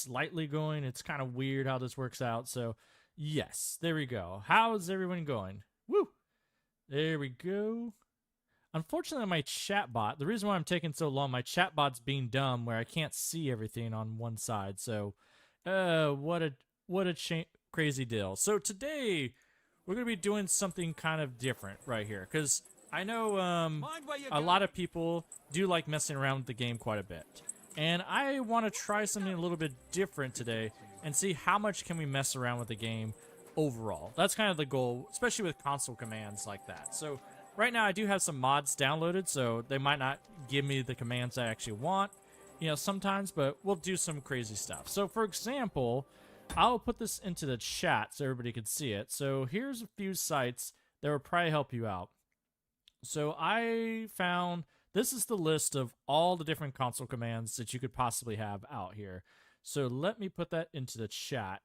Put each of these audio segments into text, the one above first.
slightly going. It's kind of weird how this works out. So, yes, there we go. How's everyone going? Woo! There we go. Unfortunately, my chatbot, the reason why I'm taking so long, my chatbot's being dumb where I can't see everything on one side. So, what a crazy deal. So today, we're going to be doing something kind of different right here. Because I know a lot of people do like messing around with the game quite a bit. And I want to try something a little bit different today and see how much can we mess around with the game overall. That's kind of the goal, especially with console commands like that. So right now I do have some mods downloaded, so they might not give me the commands I actually want, you know, sometimes, but we'll do some crazy stuff. So for example, I'll put this into the chat so everybody can see it. So here's a few sites that will probably help you out. So I found, this is the list of all the different console commands that you could possibly have out here. So let me put that into the chat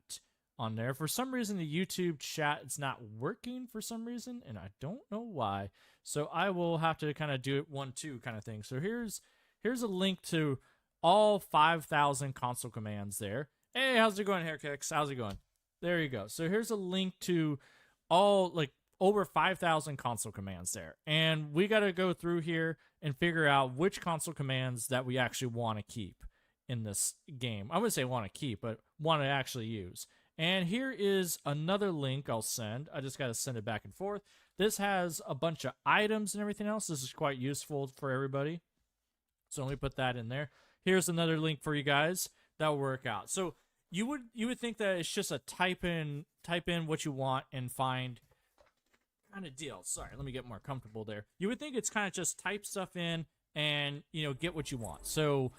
on there. For some reason, the YouTube chat is not working for some reason, and I don't know why. So I will have to kind of do it 1-2 kind of thing. So here's a link to all 5,000 console commands there. Hey, how's it going, Hairkicks? How's it going? There you go. So here's a link to all, like, over 5,000 console commands there. And we got to go through here and figure out which console commands that we actually want to keep in this game. I wouldn't say want to keep, but want to actually use. And here is another link I'll send. I just got to send it back and forth. This has a bunch of items and everything else. This is quite useful for everybody. So let me put that in there. Here's another link for you guys. That'll work out. So you would think that it's just a type in what you want and find kind of deal. Sorry, let me get more comfortable there. You would think it's kind of just type stuff in and, you know, get what you want. So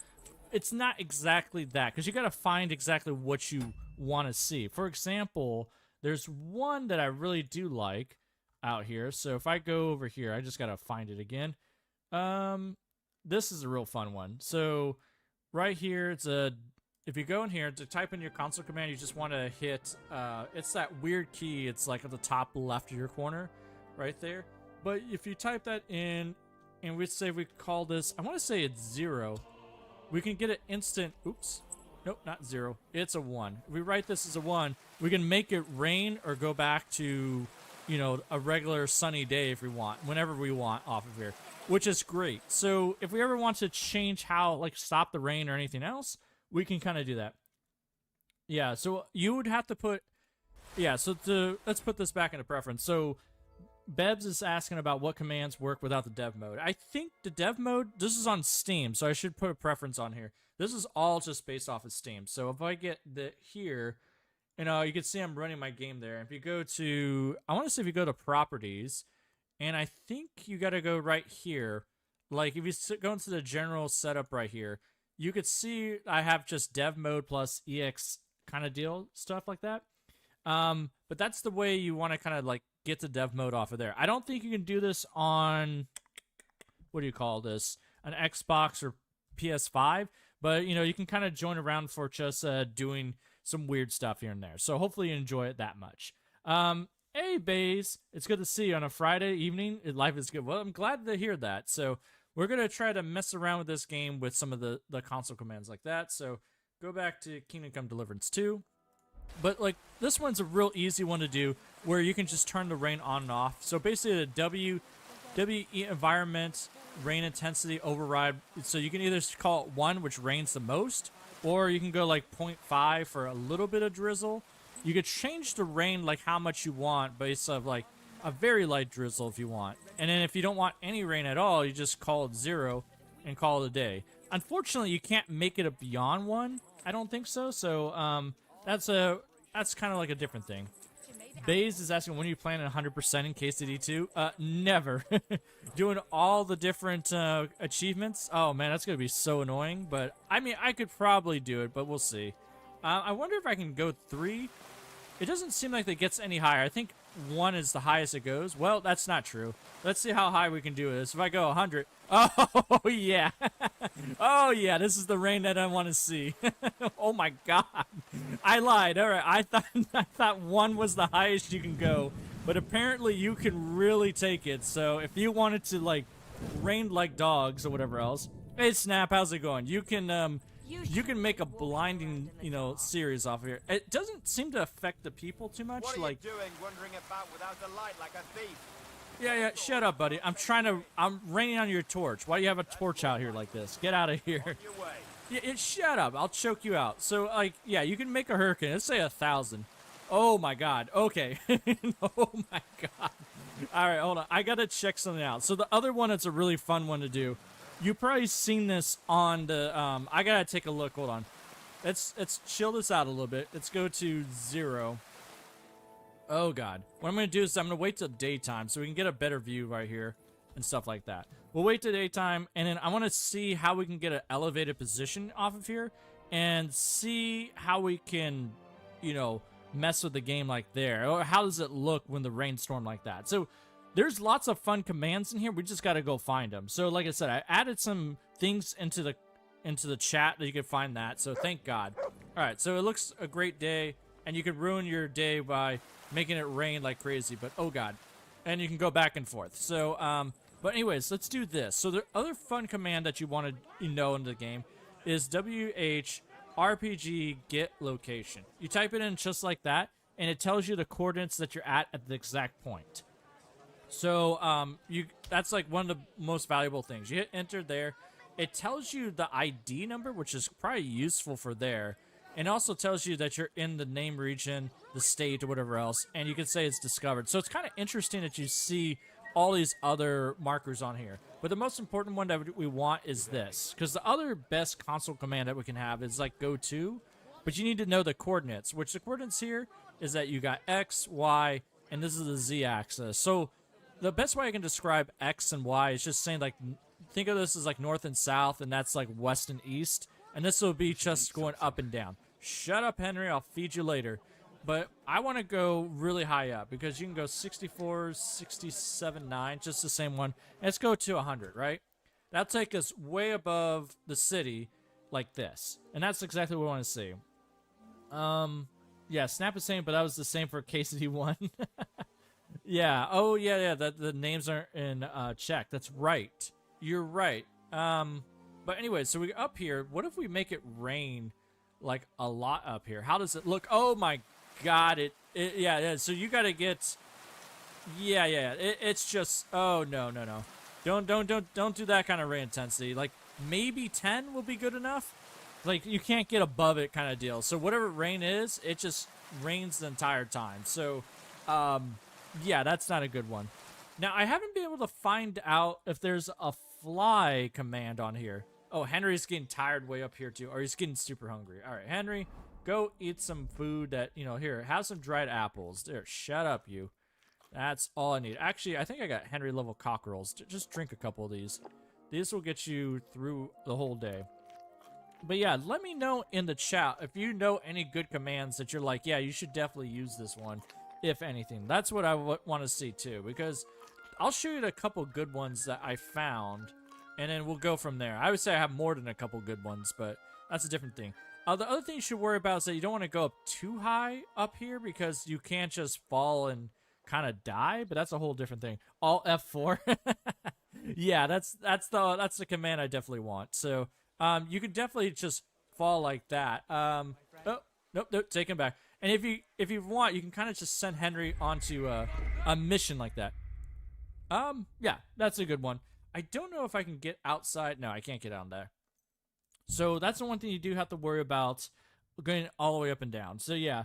it's not exactly that, because you got to find exactly what you want to see. For example, there's one that I really do like out here. So if I go over here, I just got to find it again. This is a real fun one. So right here, if you go in here to type in your console command, you just want to hit, it's that weird key. It's like at the top left of your corner right there. But if you type that in and we say we call this, I want to say it's 0. We can get an instant, oops, nope, not 0. It's a 1. If we write this as a 1, we can make it rain or go back to, you know, a regular sunny day if we want, whenever we want off of here, which is great. So if we ever want to change how, like, stop the rain or anything else, we can kind of do that. Yeah, so you would have to put, yeah, so let's put this back into preference. So Bebs is asking about what commands work without the dev mode. I think the dev mode, this is on Steam, so I should put a preference on here. This is all just based off of Steam. So if I get here, you know, you can see I'm running my game there. If you go to, I want to say if you go to properties, and I think you got to go right here. Like if you go into the general setup right here, you could see I have just dev mode plus EX kind of deal, stuff like that. But that's the way you want to kind of like get the dev mode off of there. I don't think you can do this on, what do you call this, an Xbox or PS5, but you know, you can kind of join around for just doing some weird stuff here and there. So hopefully you enjoy it that much. Hey, Baze, it's good to see you on a Friday evening. Life is good. Well, I'm glad to hear that. So we're going to try to mess around with this game with some of the console commands like that. So go back to Kingdom Come Deliverance 2. But like this one's a real easy one to do where you can just turn the rain on and off. So basically the WE environment rain intensity override. So you can either call it 1, which rains the most, or you can go like 0.5 for a little bit of drizzle. You could change the rain like how much you want based on like a very light drizzle if you want. And then if you don't want any rain at all, you just call it 0 and call it a day. Unfortunately, you can't make it a beyond 1. I don't think so. So that's kind of like a different thing. Baze is asking when you plan 100% in KCD2. Never. Doing all the different achievements. Oh man, that's gonna be so annoying. But I mean, I could probably do it, but we'll see. I wonder if I can go 3. It doesn't seem like it gets any higher. I think 1 is the highest it goes. Well, that's not true. Let's see how high we can do this. If I go 100, oh yeah, oh yeah, this is the rain that I want to see. Oh my God, I lied. All right, I thought 1 was the highest you can go, but apparently you can really take it. So if you wanted to like rain like dogs or whatever else, hey Snap, how's it going? You can you can make a blinding, you know, series off of here. It doesn't seem to affect the people too much. What are like, you doing, wandering about without a light like a thief? yeah, shut up, buddy. I'm raining on your torch. Why do you have a torch out here like this? Get out of here. On your way. Yeah, shut up. I'll choke you out. So, like, yeah, you can make a hurricane. Let's say 1,000. Oh, my God. Okay. Oh, my God. All right, hold on. I got to check something out. So the other one that's a really fun one to do. You've probably seen this on the, I got to take a look. Hold on. Let's chill this out a little bit. Let's go to 0. Oh, God. What I'm going to do is I'm going to wait till daytime so we can get a better view right here and stuff like that. We'll wait till daytime, and then I want to see how we can get an elevated position off of here and see how we can, you know, mess with the game like there, or how does it look when the rainstorm like that. So there's lots of fun commands in here. We just got to go find them. So like I said, I added some things into the chat that you can find that. So thank God. All right, so it looks a great day, and you could ruin your day by making it rain like crazy, but oh God. And you can go back and forth. So but anyways, let's do this. So the other fun command that you want to know in the game is WHRPG get location. You type it in just like that, and it tells you the coordinates that you're at the exact point. So that's like one of the most valuable things. You hit enter there. It tells you the ID number, which is probably useful for there. And also tells you that you're in the name region, the state, or whatever else. And you can say it's discovered. So it's kind of interesting that you see all these other markers on here. But the most important one that we want is this. Because the other best console command that we can have is like go to. But you need to know the coordinates. Which the coordinates here is that you got X, Y, and this is the Z axis. So the best way I can describe X and Y is just saying like, think of this as like north and south. And that's like west and east. And this will be just going up and down. Shut up, Henry. I'll feed you later. But I want to go really high up because you can go 64, 67, 9, just the same one. And let's go to 100, right? That'll take us way above the city like this. And that's exactly what we want to see. Yeah, Snap is saying, but that was the same for KCD1. Yeah. Oh, yeah. The names aren't in check. That's right. You're right. But anyway, so we up here. What if we make it rain like a lot up here? How does it look? Oh my God! Yeah. So you got to get. Yeah. It's just. Oh no. Don't do that kind of rain intensity. Like maybe 10 will be good enough. Like you can't get above it kind of deal. So whatever rain is, it just rains the entire time. So, yeah, that's not a good one. Now I haven't been able to find out if there's a fly command on here. Oh, Henry's getting tired way up here too, or he's getting super hungry. All right, Henry, go eat some food that, you know, here, have some dried apples. There, shut up, you. That's all I need. Actually, I think I got Henry level cockerels. Just drink a couple of these. These will get you through the whole day. But yeah, let me know in the chat if you know any good commands that you're like, yeah, you should definitely use this one, if anything. That's what I want to see too, because I'll show you a couple good ones that I found, and then we'll go from there. I would say I have more than a couple good ones, but that's a different thing. The other thing you should worry about is that you don't want to go up too high up here because you can't just fall and kind of die, but that's a whole different thing. All F4. Yeah, that's the command I definitely want. So you can definitely just fall like that. Oh, nope, take him back. And if you want, you can kind of just send Henry onto a mission like that. Yeah, that's a good one. I don't know if I can get outside. No, I can't get out there. So that's the one thing you do have to worry about, going all the way up and down. So yeah,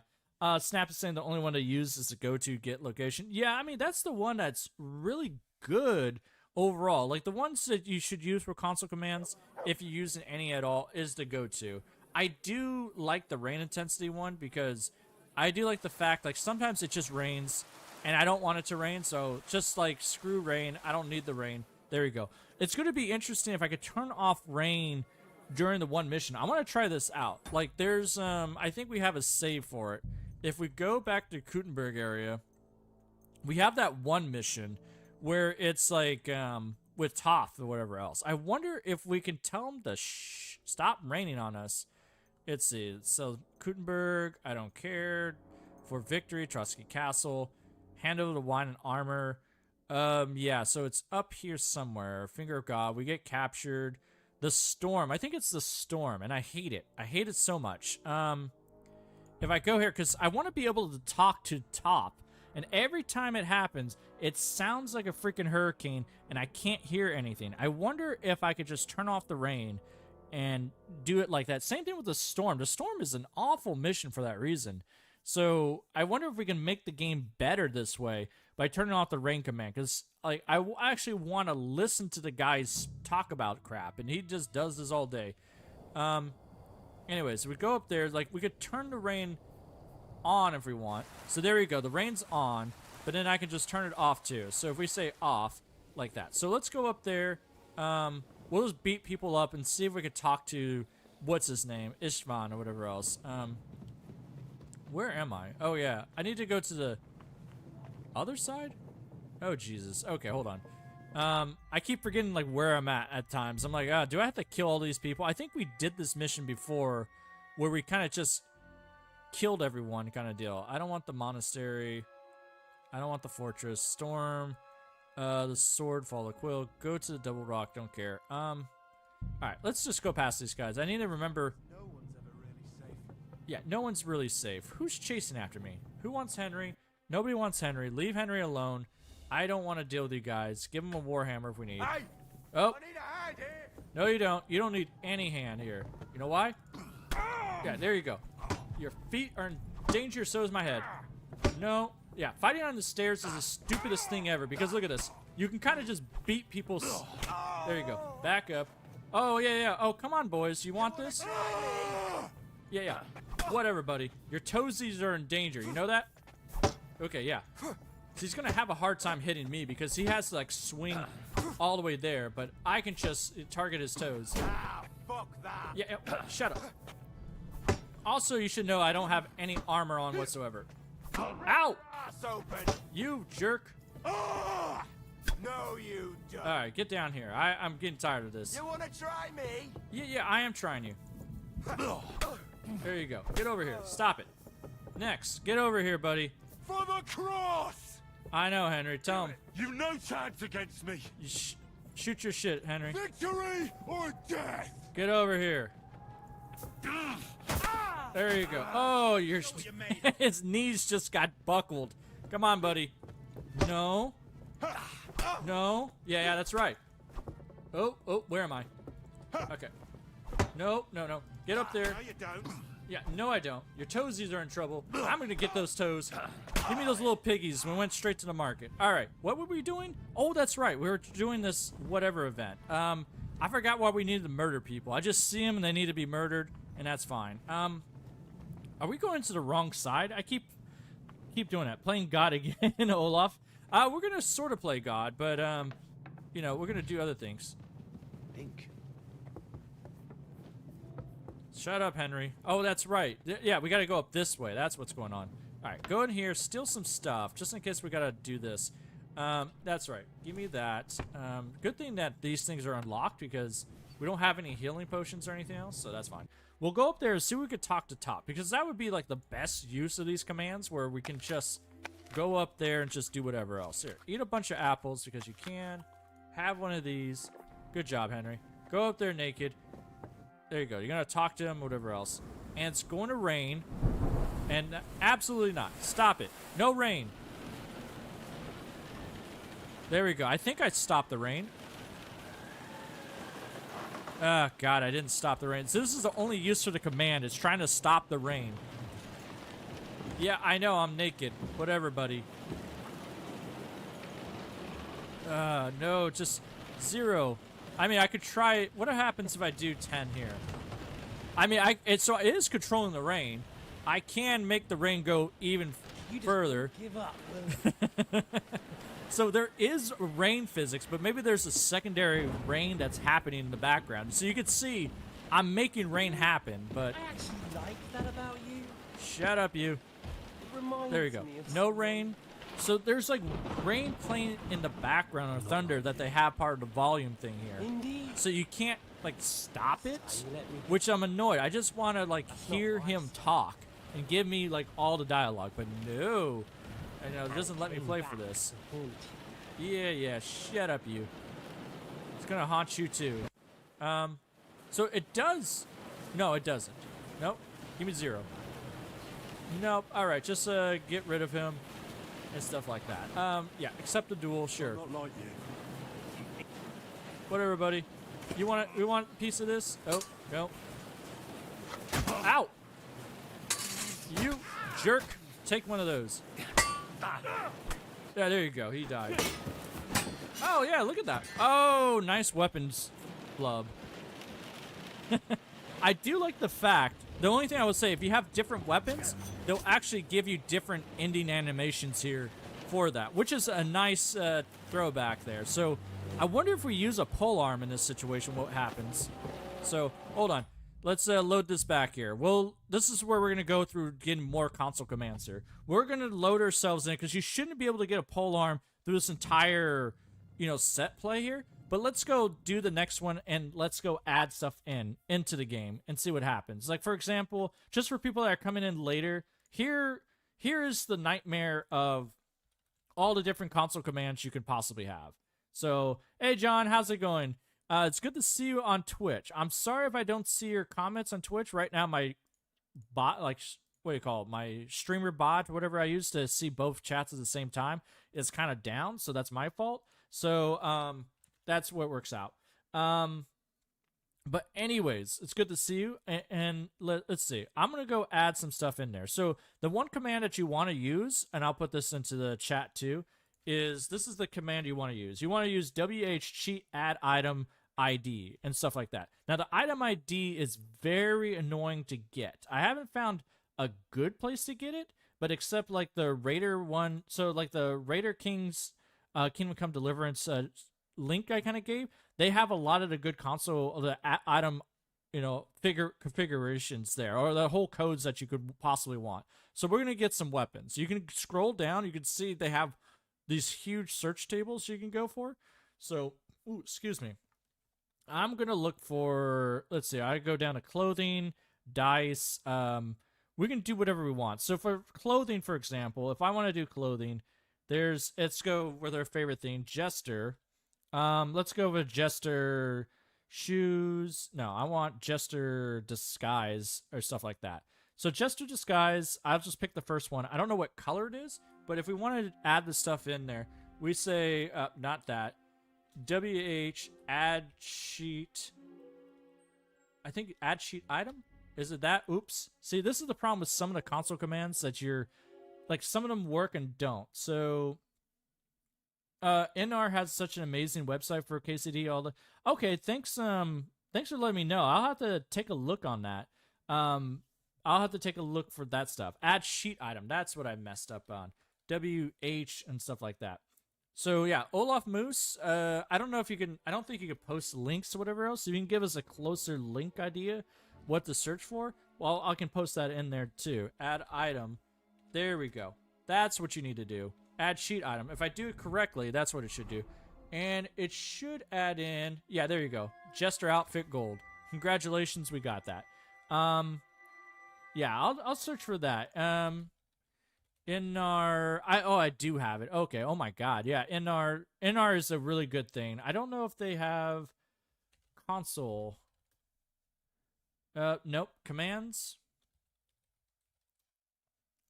Snap is saying the only one to use is the go-to get location. Yeah, I mean, that's the one that's really good overall. Like the ones that you should use for console commands, if you're using any at all, is the go-to. I do like the rain intensity one because I do like the fact, like, sometimes it just rains and I don't want it to rain, so just like screw rain. I don't need the rain. There you go. It's going to be interesting if I could turn off rain during the one mission. I want to try this out. Like, there's I think we have a save for it. If we go back to Gutenberg area, we have that one mission where it's like with Toth or whatever else. I wonder if we can tell them to stop raining on us. Let's see. So Gutenberg, I don't care. For victory, Trotsky Castle, hand over the wine and armor. Yeah, so it's up here somewhere. Finger of God. We get captured. The storm. I think it's the storm, and I hate it. I hate it so much. If I go here, because I want to be able to talk to Top, and every time it happens, it sounds like a freaking hurricane, and I can't hear anything. I wonder if I could just turn off the rain and do it like that. Same thing with the storm. The storm is an awful mission for that reason. So I wonder if we can make the game better this way by turning off the rain command, because like I actually want to listen to the guys talk about crap, and he just does this all day. Anyways, we go up there, like we could turn the rain on if we want. So there you go, the rain's on, but then I can just turn it off too. So if we say off, like that. So let's go up there. We'll just beat people up and see if we could talk to, what's his name, Ishvan or whatever else. Where am I? Oh yeah, I need to go to the other side? Oh Jesus. Okay, hold on. I keep forgetting like where I'm at times. I'm like, do I have to kill all these people? I think we did this mission before where we kind of just killed everyone kind of deal. I don't want the monastery. I don't want the fortress. Storm. The sword, fall the quill. Go to the double rock, don't care. Alright, let's just go past these guys. I need to remember. No one's ever really safe. Yeah, no one's really safe. Who's chasing after me? Who wants Henry? Nobody wants Henry. Leave Henry alone. I don't want to deal with you guys. Give him a warhammer if we need. Hey! Oh. I need a hand here! No, you don't. You don't need any hand here. You know why? Yeah, there you go. Your feet are in danger, so is my head. No. Yeah, fighting on the stairs is the stupidest thing ever, because look at this. You can kind of just beat people. There you go. Back up. Oh, yeah, yeah. Oh, come on, boys. You want this? Yeah, yeah. Whatever, buddy. Your toesies are in danger. You know that? Okay, yeah. So he's going to have a hard time hitting me because he has to, like, swing all the way there, but I can just target his toes. Ah, fuck that! Yeah, yeah. Shut up. Also, you should know I don't have any armor on whatsoever. Ow! Ass open! You jerk. Ah! No, you don't. All right, get down here. I'm getting tired of this. You wanna try me? Yeah, yeah, I am trying you. There you go. Get over here. Stop it. Next. Get over here, buddy. For the cross! I know, Henry. Tell him. You've no chance against me. You shoot your shit, Henry. Victory or death! Get over here. There you go. Oh, your his knees just got buckled. Come on, buddy. No. No. Yeah, yeah, that's right. Oh, oh, where am I? Okay. No, no, no. Get up there. No, you don't. Yeah, no, I don't. Your toesies are in trouble. I'm gonna get those toes. Give me those little piggies. We went straight to the market. All right, what were we doing? Oh, that's right. We were doing this whatever event. I forgot why we needed to murder people. I just see them and they need to be murdered, and that's fine. Are we going to the wrong side? I keep doing that. Playing God again, Olaf. We're gonna sort of play God, but you know, we're gonna do other things. Pink. Shut up, Henry. Oh, that's right. Yeah, we gotta go up this way. That's what's going on. All right, go in here, steal some stuff, just in case we gotta do this. That's right. Give me that. Good thing that these things are unlocked because we don't have any healing potions or anything else, so that's fine. We'll go up there and see if we could talk to Top, because that would be like the best use of these commands, where we can just go up there and just do whatever else. Here, eat a bunch of apples because you can. Have one of these. Good job, Henry. Go up there naked. There you go. You're going to talk to him, whatever else. And it's going to rain. And absolutely not. Stop it. No rain. There we go. I think I stopped the rain. Oh, God, I didn't stop the rain. So this is the only use for the command. It's trying to stop the rain. Yeah, I know. I'm naked. Whatever, buddy. No, just 0. I mean, I could try. What happens if I do 10 here? I mean, so it is controlling the rain. I can make the rain go even further. Give up. So there is rain physics, but maybe there's a secondary rain that's happening in the background. So you can see I'm making rain happen, but I actually like that about you. Shut up, you. It reminds There you go. me of No something. rain. So there's like rain playing in the background or thunder that they have part of the volume thing here. Indeed. So you can't like stop it, You let me- which I'm annoyed. I just want to like not hear wise. him talk and give me like all the dialogue, but no. I know it doesn't let me play for this. Hint. Yeah, yeah, shut up, you. It's gonna haunt you too. So it does. No, it doesn't. Nope. Give me 0. Nope. All right, just get rid of him and stuff like that. Yeah, accept the duel, sure. Not like you. Whatever, buddy. You want we want a piece of this? Oh, no. Ow! You jerk. Take one of those. Yeah, there you go. He died. Oh, yeah, look at that. Oh, nice weapons blub. I do like the fact, the only thing I would say, if you have different weapons, they'll actually give you different ending animations here for that, which is a nice throwback there. So I wonder if we use a pole arm in this situation, what happens. So, hold on. Let's load this back here. Well, this is where we're going to go through getting more console commands here. We're going to load ourselves in, because you shouldn't be able to get a pole arm through this entire, set play here. But let's go do the next one, and let's go add stuff into the game and see what happens. Like, for example, just for people that are coming in later, here is the nightmare of all the different console commands you could possibly have. So, hey, John, how's it going? It's good to see you on Twitch. I'm sorry if I don't see your comments on Twitch. Right now, my bot, like, what do you call it? My streamer bot, whatever I use to see both chats at the same time, is kind of down, so that's my fault. So, that's what works out. But anyways, it's good to see you. And let's see. I'm going to go add some stuff in there. So the one command that you want to use, and I'll put this into the chat too, is this is the command you want to use. You want to use WH cheat add item ID and stuff like that. Now, the item ID is very annoying to get. I haven't found a good place to get it, but except like the Raider one. So like the Raider King's Kingdom Come Deliverance link I kind of gave, they have a lot of the good console, the item, configurations there, or the whole codes that you could possibly want. So we're going to get some weapons. You can scroll down. You can see they have these huge search tables you can go for. So, excuse me. I'm going to look for, let's see, I go down to clothing, dice. We can do whatever we want. So for clothing, for example, if I want to do clothing, let's go with our favorite thing, Jester. Let's go with Jester shoes. No, I want Jester disguise or stuff like that. So Jester disguise, I'll just pick the first one. I don't know what color it is, but if we want to add the stuff in there, we say, not that, WH add sheet. I think add sheet item? Is it that? Oops. See, this is the problem with some of the console commands that some of them work and don't. So NR has such an amazing website for KCD. Okay, thanks for letting me know. I'll have to take a look on that. I'll have to take a look for that stuff. Add sheet item. That's what I messed up on. WH and stuff like that. So yeah, Olaf Moose. I don't know if you can. I don't think you can post links to whatever else. If you can give us a closer link idea, what to search for. Well, I can post that in there too. Add item. There we go. That's what you need to do. Add sheet item. If I do it correctly, that's what it should do. And it should add in, yeah, there you go. Jester outfit gold. Congratulations, we got that. Yeah, I'll search for that. I do have it. Okay, oh my god. Yeah, NR is a really good thing. I don't know if they have console. Nope. Commands.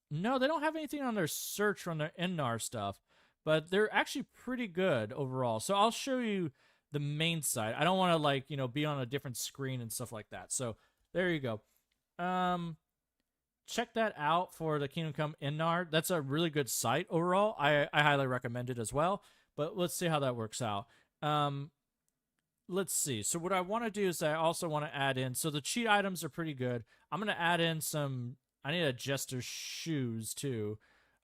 No, they don't have anything on their search from their NR stuff, but they're actually pretty good overall. So I'll show you the main site. I don't want to be on a different screen and stuff like that. So there you go. Check that out for the Kingdom Come NR. That's a really good site overall. I highly recommend it as well. But let's see how that works out. Let's see. So what I want to do is I also want to add in. So the cheat items are pretty good. I'm going to add in some. I need a Jester shoes too.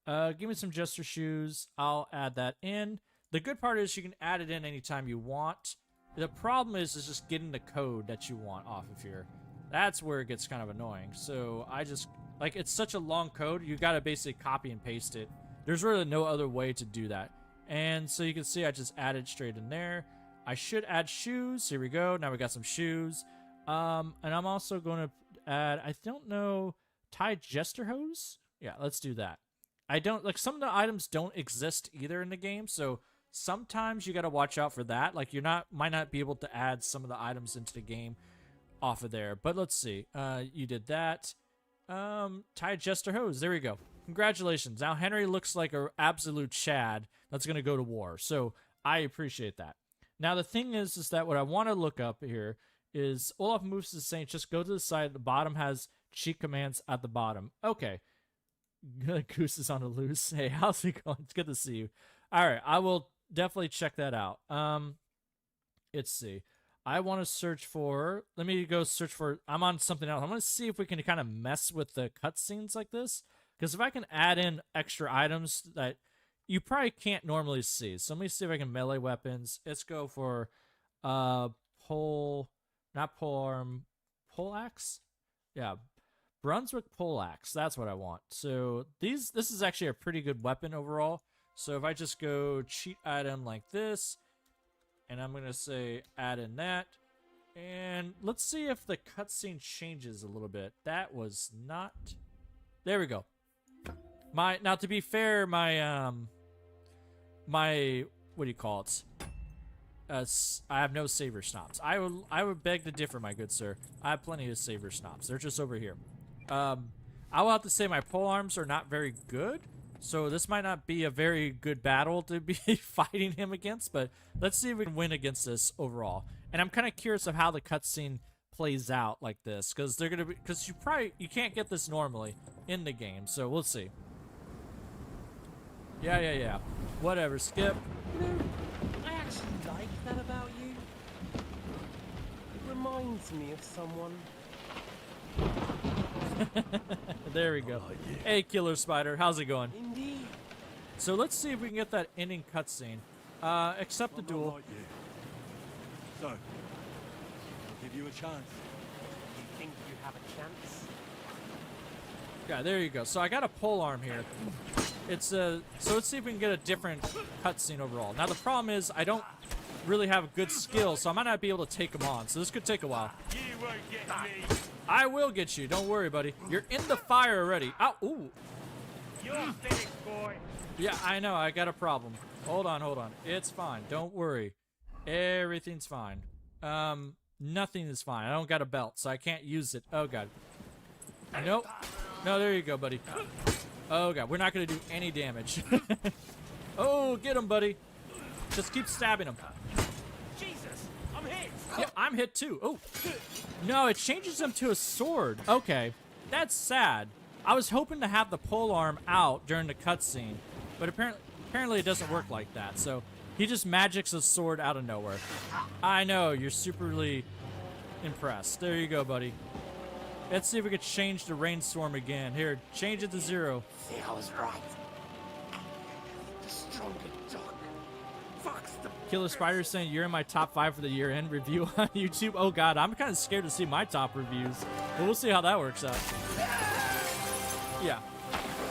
Give me some Jester shoes. I'll add that in. The good part is you can add it in anytime you want. The problem is just getting the code that you want off of here. That's where it gets kind of annoying. So I just, it's such a long code, you got to basically copy and paste it. There's really no other way to do that. And so you can see I just added straight in there. I should add shoes. Here we go. Now we got some shoes. And I'm also going to add, I don't know, tie Jester hose? Yeah, let's do that. I don't, some of the items don't exist either in the game, so sometimes you got to watch out for that. You might not be able to add some of the items into the game off of there. But let's see. You did that. Tie Jester Hose. There we go. Congratulations. Now Henry looks like an absolute Chad that's going to go to war. So I appreciate that. Now the thing is that what I want to look up here is Olaf moves to the Saint. Just go to the side. The bottom has cheat commands at the bottom. Okay. Goose is on the loose. Hey, how's it going? It's good to see you. All right. I will definitely check that out. Let's see. I want to search for, let me go search for, I'm on something else. I'm going to see if we can kind of mess with the cutscenes like this. Because if I can add in extra items that you probably can't normally see. So let me see if I can melee weapons. Let's go for pole, not polearm, poleaxe? Yeah, Brunswick poleaxe. That's what I want. So this is actually a pretty good weapon overall. So if I just go cheat item like this, and I'm going to say add in that. And let's see if the cutscene changes a little bit. That was not... There we go. Now, to be fair, my what do you call it? I have no saver snops. I would beg to differ, my good sir. I have plenty of saver snops. They're just over here. I will have to say my polearms are not very good. So this might not be a very good battle to be fighting him against, but let's see if we can win against this overall. And I'm kind of curious of how the cutscene plays out like this, because they're gonna be, because you can't get this normally in the game. So we'll see. Yeah. Whatever. Skip. You know, I actually like that about you. It reminds me of someone. There we go. Hey, Killer Spider, how's it going? Indeed. So let's see if we can get that ending cutscene. Accept the duel. Like you. So, I'll give you a chance. You think you have a chance? Yeah, there you go. So I got a pole arm here. It's so let's see if we can get a different cutscene overall. Now the problem is I don't really have a good skill, so I might not be able to take them on. So this could take a while. You won't get me. I will get you. Don't worry, buddy. You're in the fire already. Ow, ooh. You're finished, boy. Yeah, I know. I got a problem. Hold on. It's fine. Don't worry. Everything's fine. Nothing is fine. I don't got a belt, so I can't use it. Oh, God. Nope. No, there you go, buddy. Oh, God. We're not going to do any damage. Oh, get him, buddy. Just keep stabbing him. Jesus, I'm hit. Yeah, I'm hit, too. Oh. No, it changes him to a sword. Okay. That's sad. I was hoping to have the pole arm out during the cutscene, but apparently it doesn't work like that. So he just magics a sword out of nowhere. I know, you're superly impressed. There you go, buddy. Let's see if we can change the rainstorm again. Here, change it to 0. See, I was right. The stronger dog. Fox the Killer Spider saying you're in my top 5 for the year-end review on YouTube. Oh, God, I'm kind of scared to see my top reviews. But we'll see how that works out. Yeah.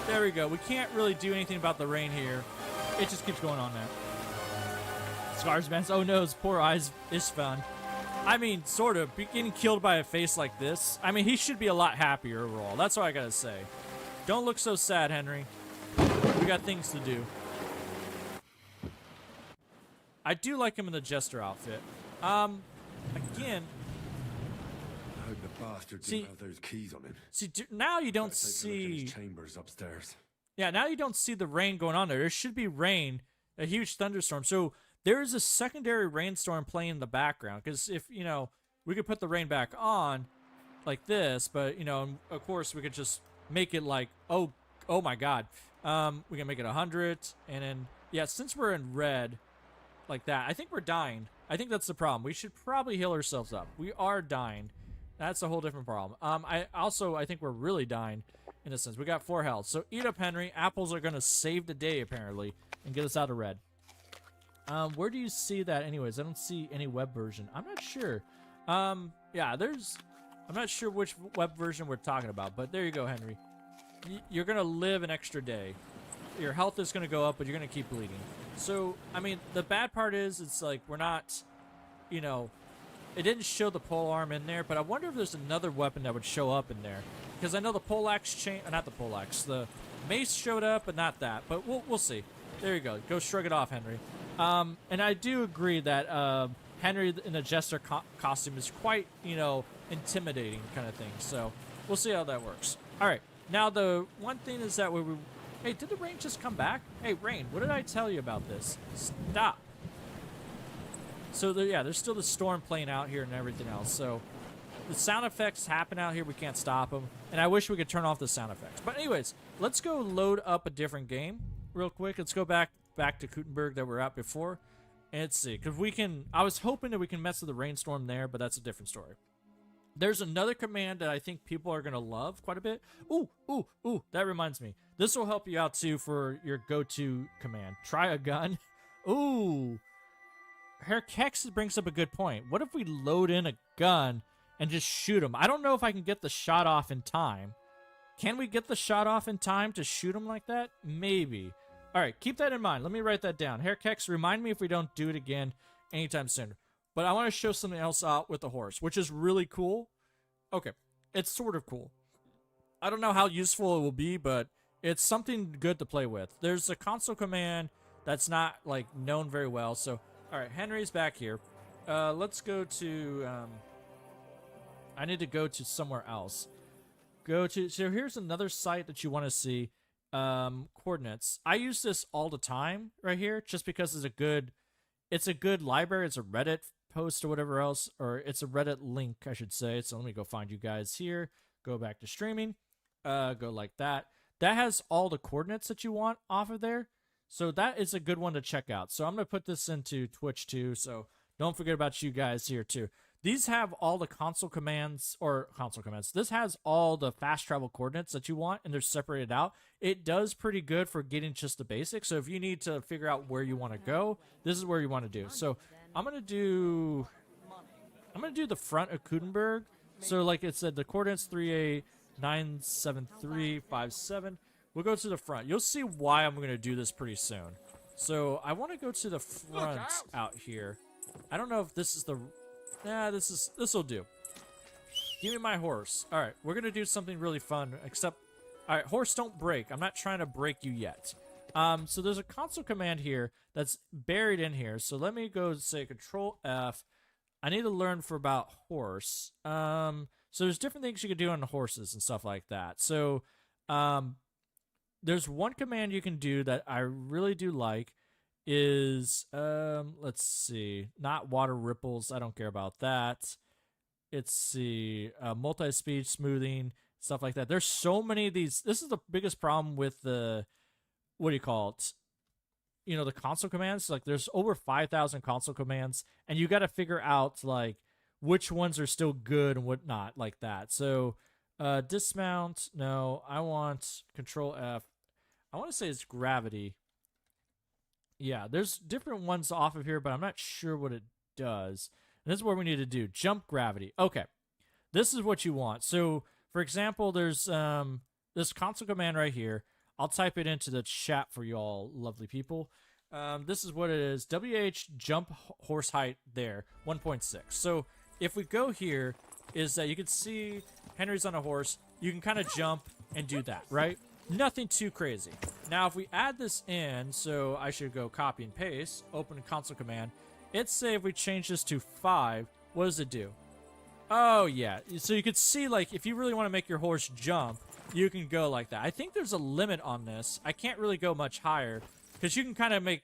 There we go. We can't really do anything about the rain here. It just keeps going on now. Scars man. Oh no, his poor eyes is fun. I mean, sort of. Getting killed by a face like this. I mean, he should be a lot happier overall. That's what I gotta say. Don't look so sad, Henry. We got things to do. I do like him in the Jester outfit. Again... I hope the bastard See- didn't have those keys on him. See, now you don't Better take a look at see... his chambers upstairs. Yeah, now you don't see the rain going on there. There should be rain, a huge thunderstorm. So there is a secondary rainstorm playing in the background. Because if, you know, we could put the rain back on like this, but, you know, of course we could just make it like, oh my God. We can make it 100. And then, yeah, since we're in red like that, I think we're dying. I think that's the problem. We should probably heal ourselves up. We are dying. That's a whole different problem. I think we're really dying in a sense. We got 4 health. So eat up, Henry. Apples are going to save the day, apparently, and get us out of red. Where do you see that anyways? I don't see any web version. I'm not sure. Yeah, I'm not sure which web version we're talking about, but there you go, Henry. You're going to live an extra day. Your health is going to go up, but you're going to keep bleeding. So, I mean, the bad part is it's like we're not, you know, it didn't show the polearm in there, but I wonder if there's another weapon that would show up in there. Because I know the poleaxe not the poleaxe, the mace showed up, but not that. But we'll see. There you go. Go shrug it off, Henry. And I do agree that Henry in the Jester costume is quite, you know, intimidating kind of thing. So we'll see how that works. All right. Now the one thing is that hey, did the rain just come back? Hey, rain, what did I tell you about this? Stop. So there's still the storm playing out here and everything else. So the sound effects happen out here. We can't stop them. And I wish we could turn off the sound effects. But anyways, let's go load up a different game real quick. Let's go back to Gutenberg that we were at before. And let's see. Because I was hoping that we can mess with the rainstorm there, but that's a different story. There's another command that I think people are going to love quite a bit. Ooh, that reminds me. This will help you out too for your go-to command. Try a gun. Ooh. Herr Kex brings up a good point. What if we load in a gun and just shoot him? I don't know if I can get the shot off in time. Can we get the shot off in time to shoot him like that? Maybe. All right, keep that in mind. Let me write that down. Herr Kex, remind me if we don't do it again anytime soon. But I want to show something else out with the horse, which is really cool. Okay, it's sort of cool. I don't know how useful it will be, but it's something good to play with. There's a console command that's not like known very well. So, all right, Henry's back here. Let's go to. I need to go to somewhere else. So here's another site that you want to see. Coordinates. I use this all the time right here, just because it's a good library. It's a Reddit post or whatever else, or it's a Reddit link, I should say. So let me go find you guys here. Go back to streaming. Go like that. That has all the coordinates that you want off of there. So that is a good one to check out. So I'm going to put this into Twitch too. So don't forget about you guys here too. These have all the console commands. This has all the fast travel coordinates that you want, and they're separated out. It does pretty good for getting just the basics. So if you need to figure out where you want to go, this is where you want to do. So I'm gonna do the front of Gutenberg. So like it said, the coordinates 3897357. We'll go to the front. You'll see why I'm gonna do this pretty soon. So I want to go to the front out here. I don't know if this is the. This'll do. Give me my horse. All right, we're gonna do something really fun. Except, all right, horse, don't break. I'm not trying to break you yet. So there's a console command here that's buried in here. So let me go say Control F. I need to learn for about horse. So there's different things you can do on the horses and stuff like that. So, there's one command you can do that I really do like. Is let's see, not water ripples. I don't care about that. Let's see, multi-speed smoothing, stuff like that. There's so many of these. This is the biggest problem with the, what do you call it? You know, the console commands. Like there's over 5,000 console commands, and you got to figure out like which ones are still good and what not, like that. So dismount. No, I want Control F. I want to say it's gravity. Yeah, there's different ones off of here, but I'm not sure what it does. And this is what we need to do. Jump gravity. Okay. This is what you want. So, for example, there's this console command right here. I'll type it into the chat for you all lovely people. This is what it is. WH jump horse height there, 1.6. So, if we go here, is that you can see Henry's on a horse. You can kind of jump and do that, right? Nothing too crazy. Now, if we add this in, so I should go copy and paste, open a console command. Let's say if we change this to 5, what does it do? Oh, yeah. So you could see, like, if you really want to make your horse jump, you can go like that. I think there's a limit on this. I can't really go much higher because you can kind of make,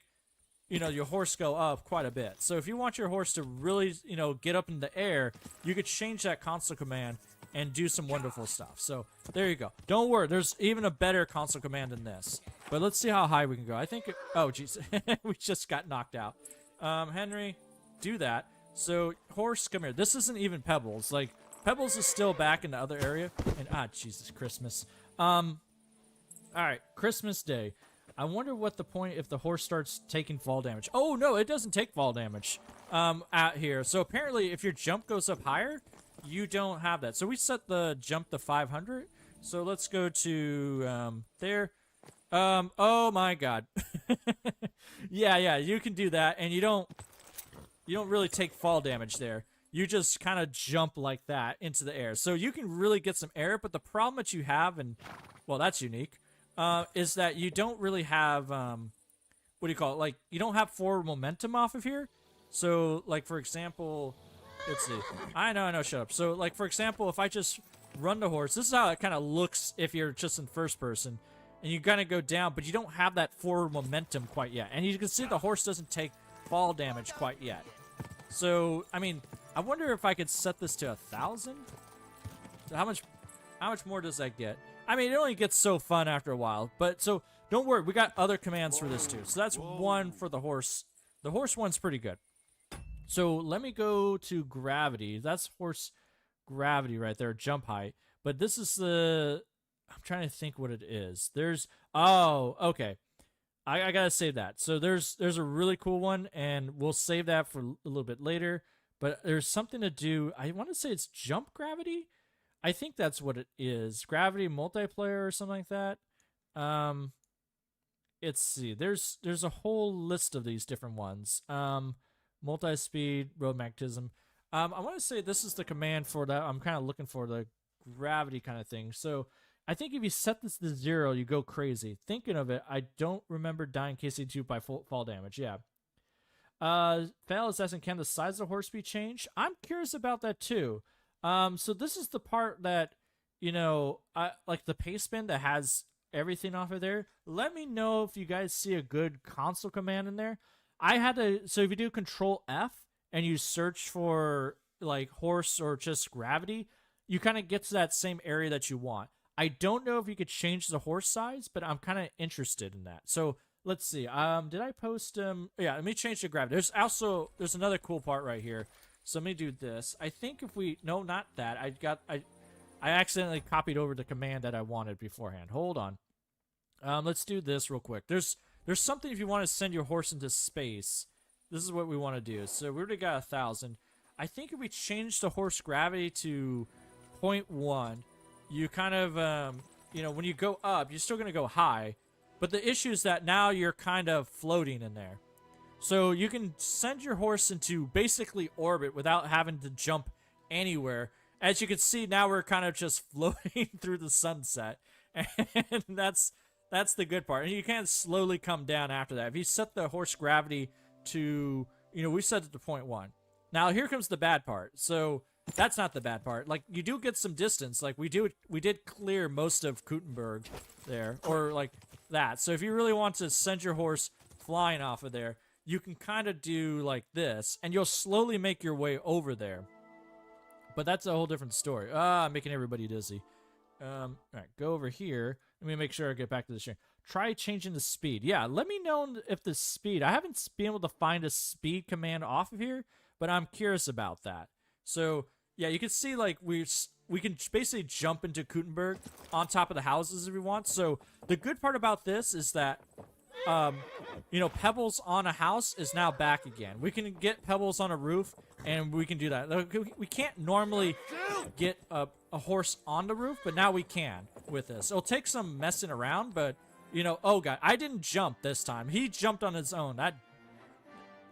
you know, your horse go up quite a bit. So if you want your horse to really, you know, get up in the air, you could change that console command and do some wonderful stuff. So there you go. Don't worry, there's even a better console command than this. But let's see how high we can go. I think, oh jeez, we just got knocked out. Henry, do that. So horse, come here. This isn't even Pebbles. Like Pebbles is still back in the other area. And Jesus, Christmas. All right, Christmas Day. I wonder what the point if the horse starts taking fall damage. Oh no, it doesn't take fall damage out here. So apparently, if your jump goes up higher, you don't have that. So we set the jump to 500. So let's go to there. Oh my God. yeah, you can do that, and you don't really take fall damage there. You just kind of jump like that into the air. So you can really get some air, but the problem that you have, and well, that's unique, is that you don't really have what do you call it? Like you don't have forward momentum off of here. So like for example, Let's see. I know, shut up. So, like, for example, if I just run the horse, this is how it kind of looks if you're just in first person. And you kind of go down, but you don't have that forward momentum quite yet. And you can see the horse doesn't take fall damage quite yet. So, I mean, I wonder if I could set this to 1,000? So how much more does that get? I mean, it only gets so fun after a while. But, so, don't worry. We got other commands for this, too. So, that's one for the horse. The horse one's pretty good. So, let me go to gravity. That's horse gravity right there, jump height. But this is the... I'm trying to think what it is. Oh, okay. I gotta save that. So there's a really cool one, and we'll save that for a little bit later. But there's something to do. I want to say it's jump gravity. I think that's what it is. Gravity multiplayer or something like that. Let's see. There's a whole list of these different ones. Multi-speed, road magnetism. I want to say this is the command for that. I'm kind of looking for the gravity kind of thing. So I think if you set this to 0, you go crazy. Thinking of it, I don't remember dying KC2 by fall damage. Yeah. Fail is asking, can the size of the horse be changed? I'm curious about that too. So this is the part that, you know, like the pace spin that has everything off of there. Let me know if you guys see a good console command in there. So if you do Control F and you search for like horse or just gravity, you kind of get to that same area that you want. I don't know if you could change the horse size, but I'm kind of interested in that. So let's see. Did I post yeah, let me change the gravity. There's another cool part right here. So let me do this. I think if we no, not that. I accidentally copied over the command that I wanted beforehand. Hold on. Let's do this real quick. There's something if you want to send your horse into space. This is what we want to do. So we already got 1,000. I think if we change the horse gravity to 0.1, you kind of, you know, when you go up, you're still going to go high. But the issue is that now you're kind of floating in there. So you can send your horse into basically orbit without having to jump anywhere. As you can see, now we're kind of just floating through the sunset. And that's the good part. And you can slowly come down after that. If you set the horse gravity to, you know, we set it to 0.1. Now, here comes the bad part. So that's not the bad part. Like, you do get some distance. Like, we did clear most of Gutenberg there, or like that. So if you really want to send your horse flying off of there, you can kind of do like this, and you'll slowly make your way over there. But that's a whole different story. I'm making everybody dizzy. All right, go over here. Let me make sure I get back to the sharing. Try changing the speed. Yeah, let me know if the speed. I haven't been able to find a speed command off of here, but I'm curious about that. So yeah, you can see like we can basically jump into Gutenberg on top of the houses if we want. So the good part about this is that, you know, pebbles on a house is now back again. We can get pebbles on a roof, and we can do that. We can't normally get a horse on the roof, but now we can with this. It'll take some messing around, but, you know, oh god, I didn't jump this time. He jumped on his own.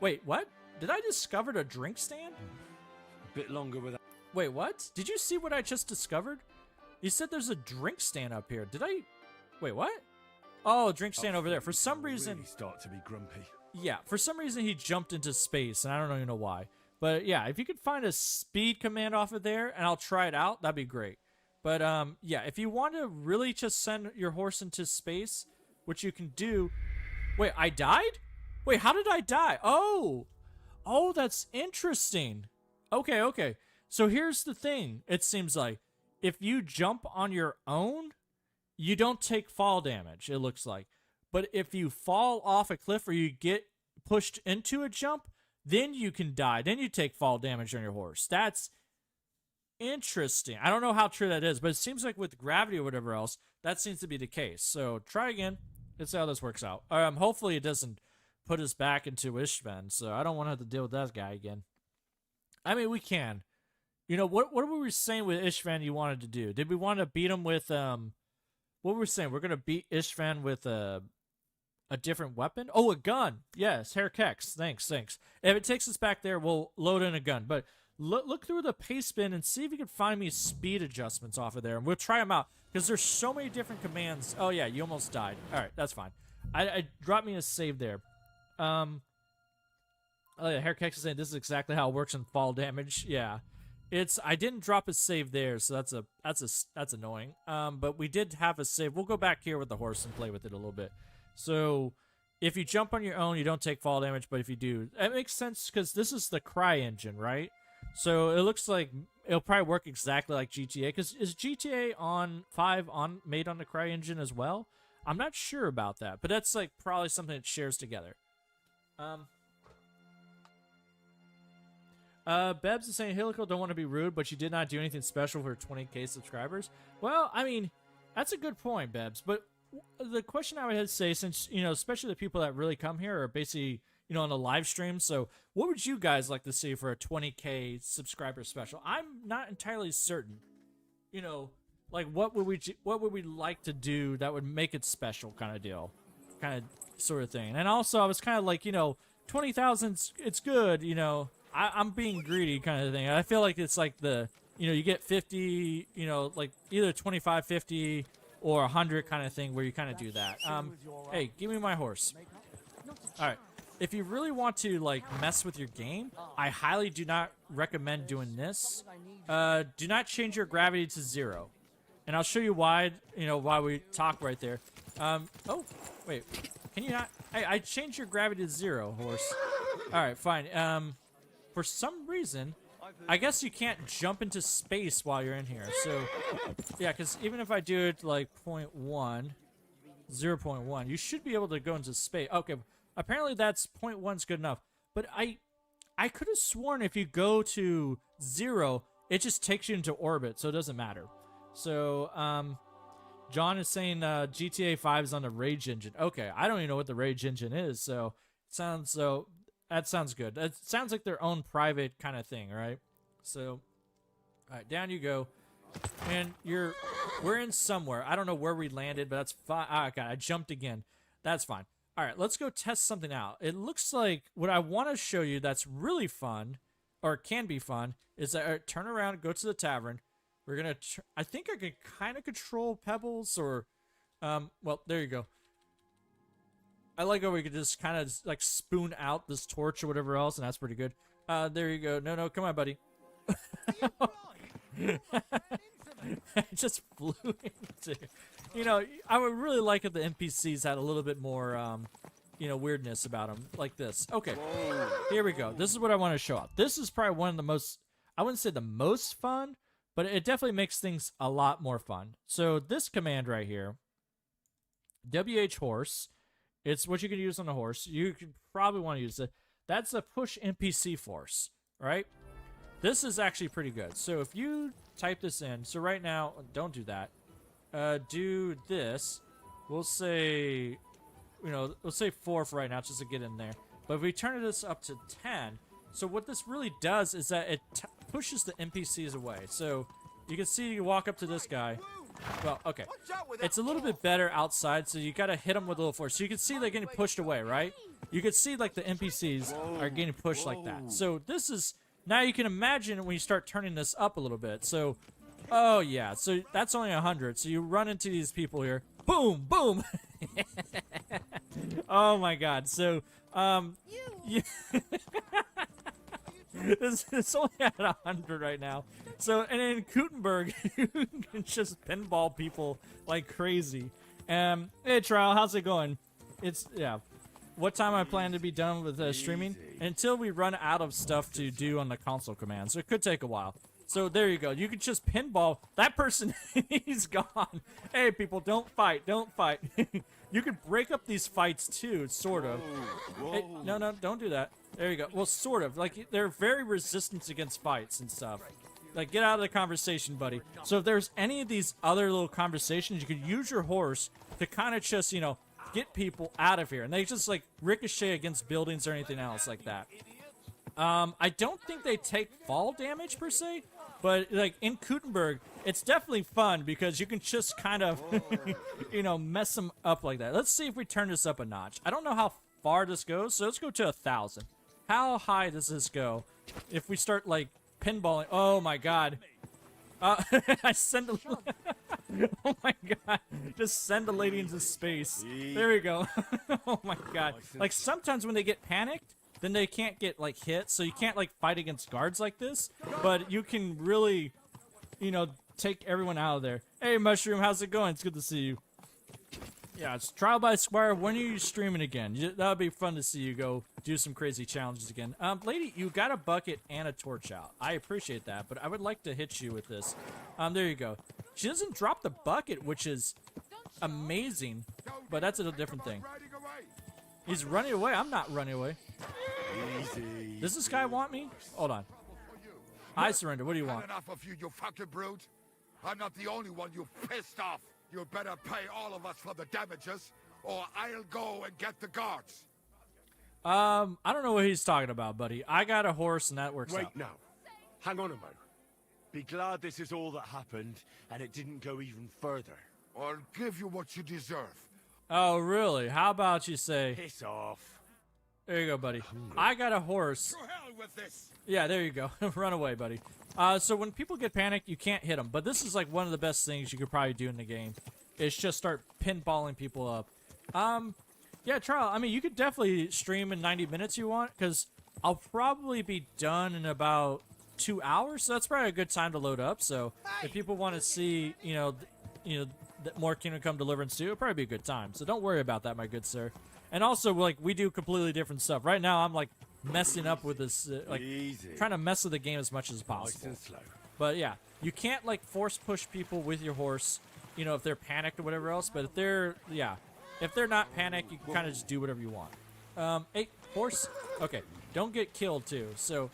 Wait, what? Did I discover a drink stand? A bit longer without. Wait, what? Did you see what I just discovered? You said there's a drink stand up here. Wait, what? Oh, drink stand over there. For some reason... Really start to be grumpy. Yeah, for some reason he jumped into space, and I don't even know why. But yeah, if you could find a speed command off of there, and I'll try it out, that'd be great. But yeah, if you want to really just send your horse into space, which you can do... Wait, I died? Wait, how did I die? Oh, that's interesting. Okay. So here's the thing, it seems like. If you jump on your own, you don't take fall damage, it looks like. But if you fall off a cliff or you get pushed into a jump, then you can die. Then you take fall damage on your horse. That's interesting. I don't know how true that is, but it seems like with gravity or whatever else, that seems to be the case. So try again. Let's see how this works out. Hopefully it doesn't put us back into Ishvan, so I don't want to have to deal with that guy again. I mean, we can. You know, what were we saying with Ishvan you wanted to do? Did we want to beat him with, what were we saying? We're going to beat Ishvan with a different weapon? Oh, a gun. Yes, Herkex. Thanks. If it takes us back there, we'll load in a gun. But look through the pace bin and see if you can find me speed adjustments off of there. And we'll try them out. Because there's so many different commands. Oh, yeah, you almost died. All right, that's fine. I dropped me a save there. Oh yeah, Hairkex is saying this is exactly how it works in fall damage. Yeah, I didn't drop a save there, so that's annoying. But we did have a save. We'll go back here with the horse and play with it a little bit. So if you jump on your own, you don't take fall damage, but if you do, it makes sense because this is the Cry engine, right? So it looks like it'll probably work exactly like GTA. Because is GTA on 5 made on the Cry engine as well? I'm not sure about that, but that's like probably something that shares together. Bebs is saying Helico don't want to be rude, but you did not do anything special for 20k subscribers. Well, I mean, that's a good point, Bebs. But the question I would say, since, you know, especially the people that really come here are basically, you know, on the live stream. So what would you guys like to see for a 20k subscriber special? I'm not entirely certain. You know, like what would we like to do that would make it special, kind of deal, kind of sort of thing. And also I was kind of like, you know, 20,000, it's good, you know. I'm being greedy kind of thing. I feel like it's like the, you know, you get 50, you know, like either 25, 50 or 100 kind of thing where you kind of do that. Hey, give me my horse. All right. If you really want to like mess with your game, I highly do not recommend doing this. Do not change your gravity to 0. And I'll show you why, you know, why we talk right there. Oh, wait. Can you not? Hey, I changed your gravity to 0, horse. All right, fine. For some reason, I guess you can't jump into space while you're in here. So, yeah, because even if I do it like 0.1, 0.1, you should be able to go into space. Okay, apparently that's 0.1's good enough. But I could have sworn if you go to 0, it just takes you into orbit, so it doesn't matter. So, John is saying GTA 5 is on the Rage engine. Okay, I don't even know what the Rage engine is, so that sounds good. That sounds like their own private kind of thing, right? So, all right, down you go. And we're in somewhere. I don't know where we landed, but that's fine. Ah, God, I jumped again. That's fine. All right, let's go test something out. It looks like what I want to show you that's really fun, or can be fun, is that turn around, go to the tavern. We're going to, I think I can kind of control pebbles or, well, there you go. I like how we could just kind of like spoon out this torch or whatever else, and that's pretty good. There you go. No, come on, buddy. I just flew into. You know, I would really like if the NPCs had a little bit more, you know, weirdness about them, like this. Okay, here we go. This is what I want to show off. This is probably one of the most, I wouldn't say the most fun, but it definitely makes things a lot more fun. So this command right here, WH horse. It's what you can use on a horse. You could probably want to use it. That's a push NPC force, right? This is actually pretty good. So if you type this in, so right now, don't do that. Do this. We'll say, you know, let's say 4 for right now, just to get in there. But if we turn this up to 10, so what this really does is that it pushes the NPCs away. So you can see you walk up to this guy. Well, okay. It's a little bit better outside, so you gotta hit them with a little force. So you can see they're getting pushed away, right? You can see, like, the NPCs are getting pushed like that. So this is... Now you can imagine when you start turning this up a little bit. So, oh, yeah. So that's only 100. So you run into these people here. Boom! Boom! Oh, my God. So, it's only at 100 right now. So, and in Gutenberg, you can just pinball people like crazy. Hey, Trial, how's it going? It's, yeah. What time I plan to be done with streaming? Until we run out of stuff to do on the console command. So it could take a while. So there you go. You could just pinball. That person, he's gone. Hey, people, don't fight. Don't fight. You could break up these fights too, sort of. Hey, no, don't do that. There you go. Well, sort of. Like, they're very resistant against fights and stuff. Like, get out of the conversation, buddy. So if there's any of these other little conversations, you could use your horse to kind of just, you know, get people out of here. And they just, like, ricochet against buildings or anything else like that. I don't think they take fall damage, per se. But, like, in Gutenberg, it's definitely fun because you can just kind of, you know, mess them up like that. Let's see if we turn this up a notch. I don't know how far this goes, so let's go to 1,000. How high does this go if we start, like, pinballing? Oh, my God. I send a... Oh, my God. Just send a lady into space. There we go. Oh, my God. Like, sometimes when they get panicked, then they can't get like hit. So you can't like fight against guards like this, but you can really, you know, take everyone out of there. Hey, Mushroom, how's it going? It's good to see you. Yeah, it's Trial by Squire. When are you streaming again? That would be fun to see you go do some crazy challenges again. Lady, you got a bucket and a torch out. I appreciate that, but I would like to hit you with this. There you go. She doesn't drop the bucket, which is amazing, but that's a different thing. He's running away. I'm not running away. Easy. Does this guy want me? Hold on. I surrender. What do you want? Enough of you, you fucking brute. I'm not the only one you pissed off. You better pay all of us for the damages, or I'll go and get the guards. I don't know what he's talking about, buddy. I got a horse and that works Wait, out. no. Hang on a moment. Be glad this is all that happened, and it didn't go even further. I'll give you what you deserve. Oh, really? How about you say, Piss off. there you go, buddy. I got a horse. To hell with this. Yeah, there you go. Run away, buddy. So when people get panicked, you can't hit them. But this is like one of the best things you could probably do in the game. Is just start pinballing people up. Yeah, Trial. I mean, you could definitely stream in 90 minutes you want, because I'll probably be done in about 2 hours. So that's probably a good time to load up. So if people want to see, more Kingdom Come Deliverance 2, it'll probably be a good time. So don't worry about that, my good sir. And also, like, we do completely different stuff. Right now, I'm like messing up with this, Easy. trying to mess with the game as much as Nice possible. and slow. But yeah, you can't like force push people with your horse, if they're panicked or whatever else. But if they're not panicked, you can kind of just do whatever you want. Hey, horse. Okay, don't get killed too. So,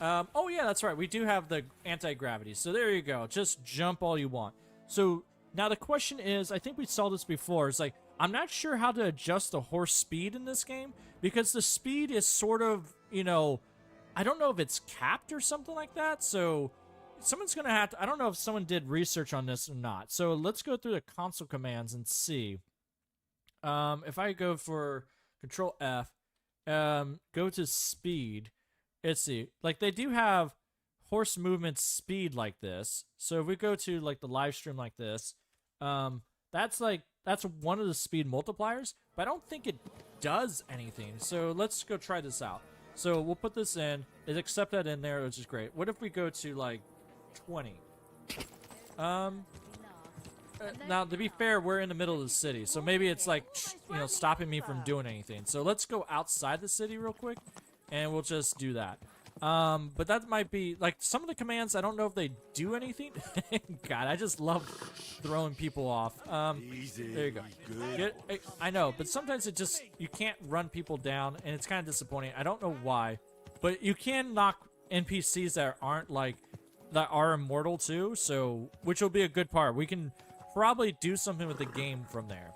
oh yeah, that's right. We do have the anti-gravity. So there you go. Just jump all you want. So now the question is, I think we saw this before. It's like, I'm not sure how to adjust the horse speed in this game, because the speed is sort of, I don't know if it's capped or something like that. So someone's going to have to, I don't know if someone did research on this or not. So let's go through the console commands and see. If I go for Control F, go to speed, let's see. Like, they do have horse movement speed like this. So if we go to like the live stream like this, that's one of the speed multipliers, but I don't think it does anything. So let's go try this out. So we'll put this in, it accept that in there, which is great. What if we go to like 20? Now, to be fair, we're in the middle of the city, so maybe it's like, stopping me from doing anything. So let's go outside the city real quick, and we'll just do that. But that might be, like, some of the commands, I don't know if they do anything. God, I just love throwing people off. Easy. There you go. Good. I know, but sometimes it just, you can't run people down, and it's kind of disappointing. I don't know why, but you can knock NPCs that are immortal too, so, which will be a good part. We can probably do something with the game from there.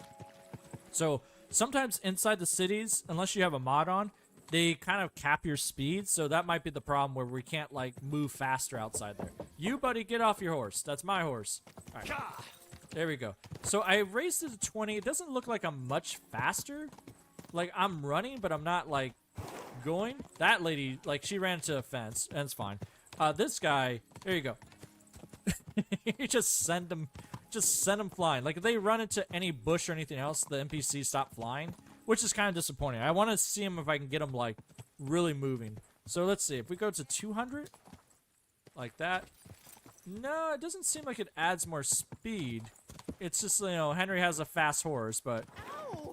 So sometimes inside the cities, unless you have a mod on, they kind of cap your speed, so that might be the problem where we can't like move faster outside there. You, buddy, get off your horse. That's my horse. All right. There we go. So I raised it to 20. It doesn't look like I'm much faster. Like, I'm running, but I'm not like going. That lady, like, she ran into a fence, and it's fine. This guy, there you go. You just send them flying. Like, if they run into any bush or anything else, the NPCs stop flying, which is kind of disappointing. I want to see them if I can get them, like, really moving. So let's see. If we go to 200, like that. No, it doesn't seem like it adds more speed. It's just, Henry has a fast horse, but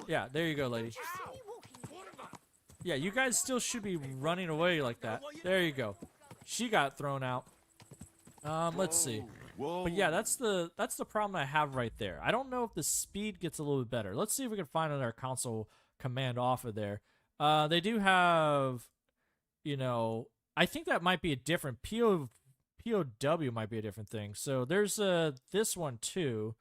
yeah, there you go, lady. Yeah, you guys still should be running away like that. There you go. She got thrown out. Let's see. Whoa. But yeah, that's the problem I have right there. I don't know if the speed gets a little bit better. Let's see if we can find another console command off of there. They do have, I think that might be a different POW might be a different thing. So there's this one too.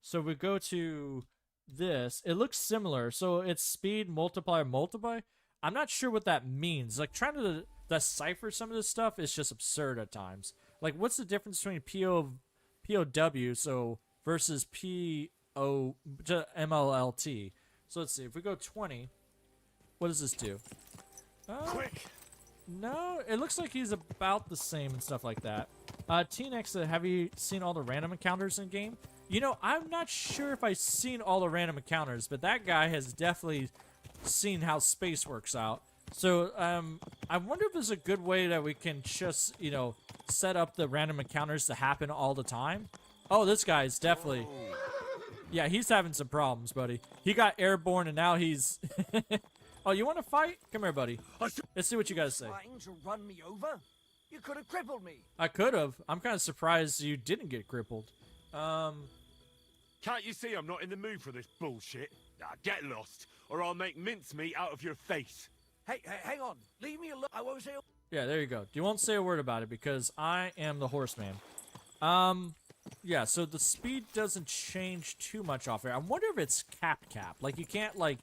So we go to this. It looks similar. So it's speed multiply. I'm not sure what that means. Like, trying to decipher some of this stuff is just absurd at times. Like, what's the difference between POW versus MLLT? So let's see. If we go 20, what does this do? Quick. No, it looks like he's about the same and stuff like that. T-Nex, have you seen all the random encounters in game? I'm not sure if I've seen all the random encounters, but that guy has definitely seen how space works out. So, I wonder if there's a good way that we can just, you know, set up the random encounters to happen all the time. Oh, this guy's definitely... Yeah, he's having some problems, buddy. He got airborne and now he's... Oh, you want to fight? Come here, buddy. Let's see what you guys say. Trying to run me over? You could have crippled me. I could have. I'm kind of surprised you didn't get crippled. Can't you see I'm not in the mood for this bullshit? Get lost, or I'll make mincemeat out of your face. Hey, hang on. Leave me alone. I won't say. Yeah, there you go. You won't say a word about it because I am the horseman. Yeah, so the speed doesn't change too much off here. I wonder if it's cap. Like, you can't, like,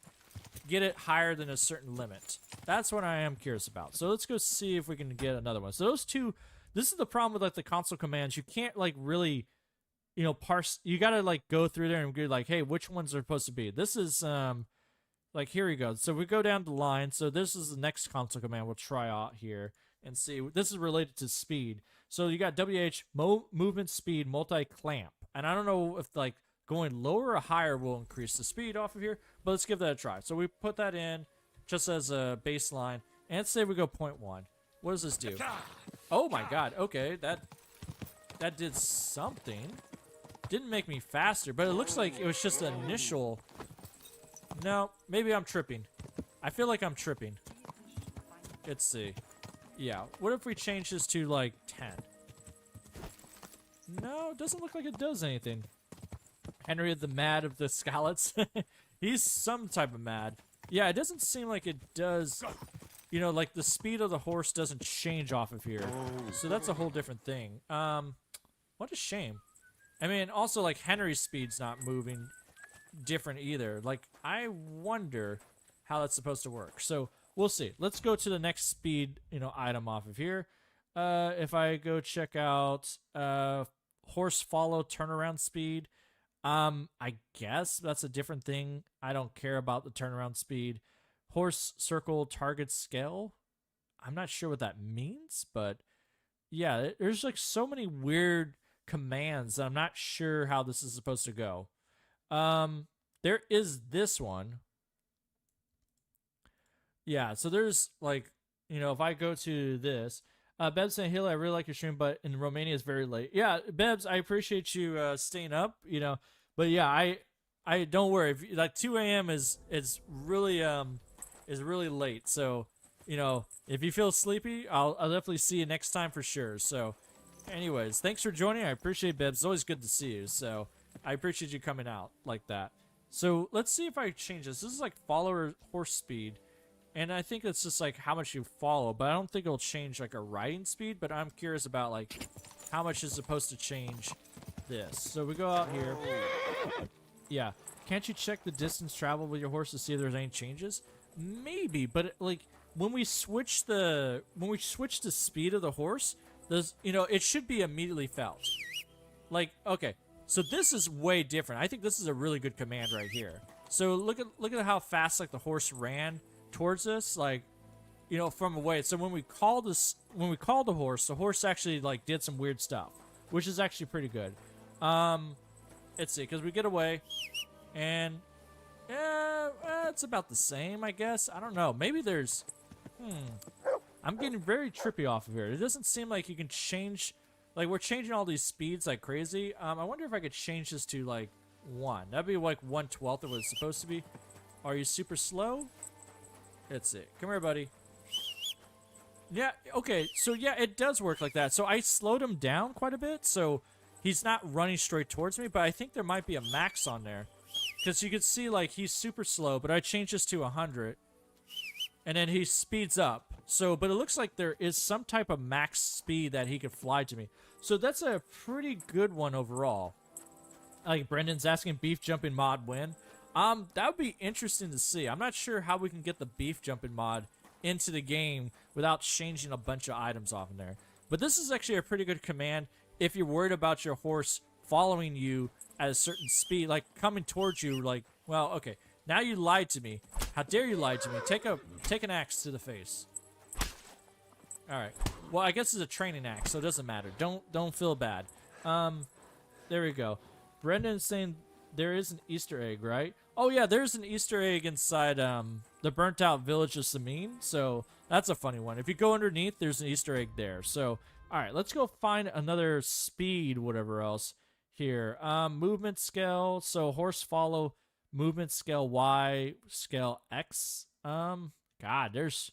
get it higher than a certain limit. That's what I am curious about. So let's go see if we can get another one. So those two, this is the problem with, like, the console commands. You can't, like, really, you know, parse. You gotta, like, go through there and be like, hey, which ones are supposed to be? This is, like, here we go. So we go down the line. So this is the next console command we'll try out here and see. This is related to speed. So you got WH, movement speed, multi-clamp. And I don't know if, like, going lower or higher will increase the speed off of here, but let's give that a try. So we put that in just as a baseline. And say we go 0.1. What does this do? Oh my god, okay, that did something. Didn't make me faster, but it looks like it was just an initial... No, maybe I'm tripping. I feel like I'm tripping. Let's see. Yeah, what if we change this to, like, 10? No, it doesn't look like it does anything. Henry the Mad of the Scallots. He's some type of mad. Yeah, it doesn't seem like it does... You know, like, the speed of the horse doesn't change off of here. So that's a whole different thing. What a shame. I mean, also, like, Henry's speed's not moving different either. Like, I wonder how that's supposed to work. So... We'll see. Let's go to the next speed, you know, item off of here. If I go check out horse follow turnaround speed, I guess that's a different thing. I don't care about the turnaround speed. Horse circle target scale. I'm not sure what that means, but yeah, there's like so many weird commands that I'm not sure how this is supposed to go. There is this one. Yeah, so there's, like, you know, if I go to this, Bebs saying, Haley, I really like your stream, but in Romania it's very late. Yeah, Bebs, I appreciate you staying up, you know, but yeah, I don't worry. If, like, 2 a.m. is really late, so, you know, if you feel sleepy, I'll definitely see you next time for sure. So, anyways, thanks for joining. I appreciate Bebs. It's always good to see you, so I appreciate you coming out like that. So, let's see if I change this. This is, like, follower horse speed. And I think it's just, like, how much you follow. But I don't think it'll change, like, a riding speed. But I'm curious about, like, how much is supposed to change this. So we go out here. Yeah. Can't you check the distance traveled with your horse to see if there's any changes? Maybe. But, like, when we switch the speed of the horse, there's, you know, it should be immediately felt. Like, okay. So this is way different. I think this is a really good command right here. So look at how fast, like, the horse ran towards us, like, you know, from away. So when we called the horse actually, like, did some weird stuff, which is actually pretty good. Let's see, because we get away, and it's about the same, I guess. I don't know. Maybe there's, I'm getting very trippy off of here. It doesn't seem like you can change, like, we're changing all these speeds like crazy. I wonder if I could change this to, like, 1. That'd be like 1/12 of what it's supposed to be. Are you super slow? Let's see. Come here, buddy. Yeah, okay. So, yeah, it does work like that. So, I slowed him down quite a bit, so he's not running straight towards me, but I think there might be a max on there. Because you can see, like, he's super slow, but I changed this to 100. And then he speeds up. So, but it looks like there is some type of max speed that he could fly to me. So, that's a pretty good one overall. Like, Brendan's asking, beef jumping mod win? That would be interesting to see. I'm not sure how we can get the beef jumping mod into the game without changing a bunch of items off in there. But this is actually a pretty good command if you're worried about your horse following you at a certain speed, like coming towards you, like, well, okay, now you lied to me. How dare you lie to me? Take an axe to the face. All right. Well, I guess it's a training axe, so it doesn't matter. Don't feel bad. There we go. Brendan's saying there is an Easter egg, right? Oh yeah, there's an Easter egg inside the burnt out village of Samin. So that's a funny one. If you go underneath, there's an Easter egg there. So, all right, let's go find another speed, whatever else here. Movement scale. So horse follow, movement scale Y, scale X. God, there's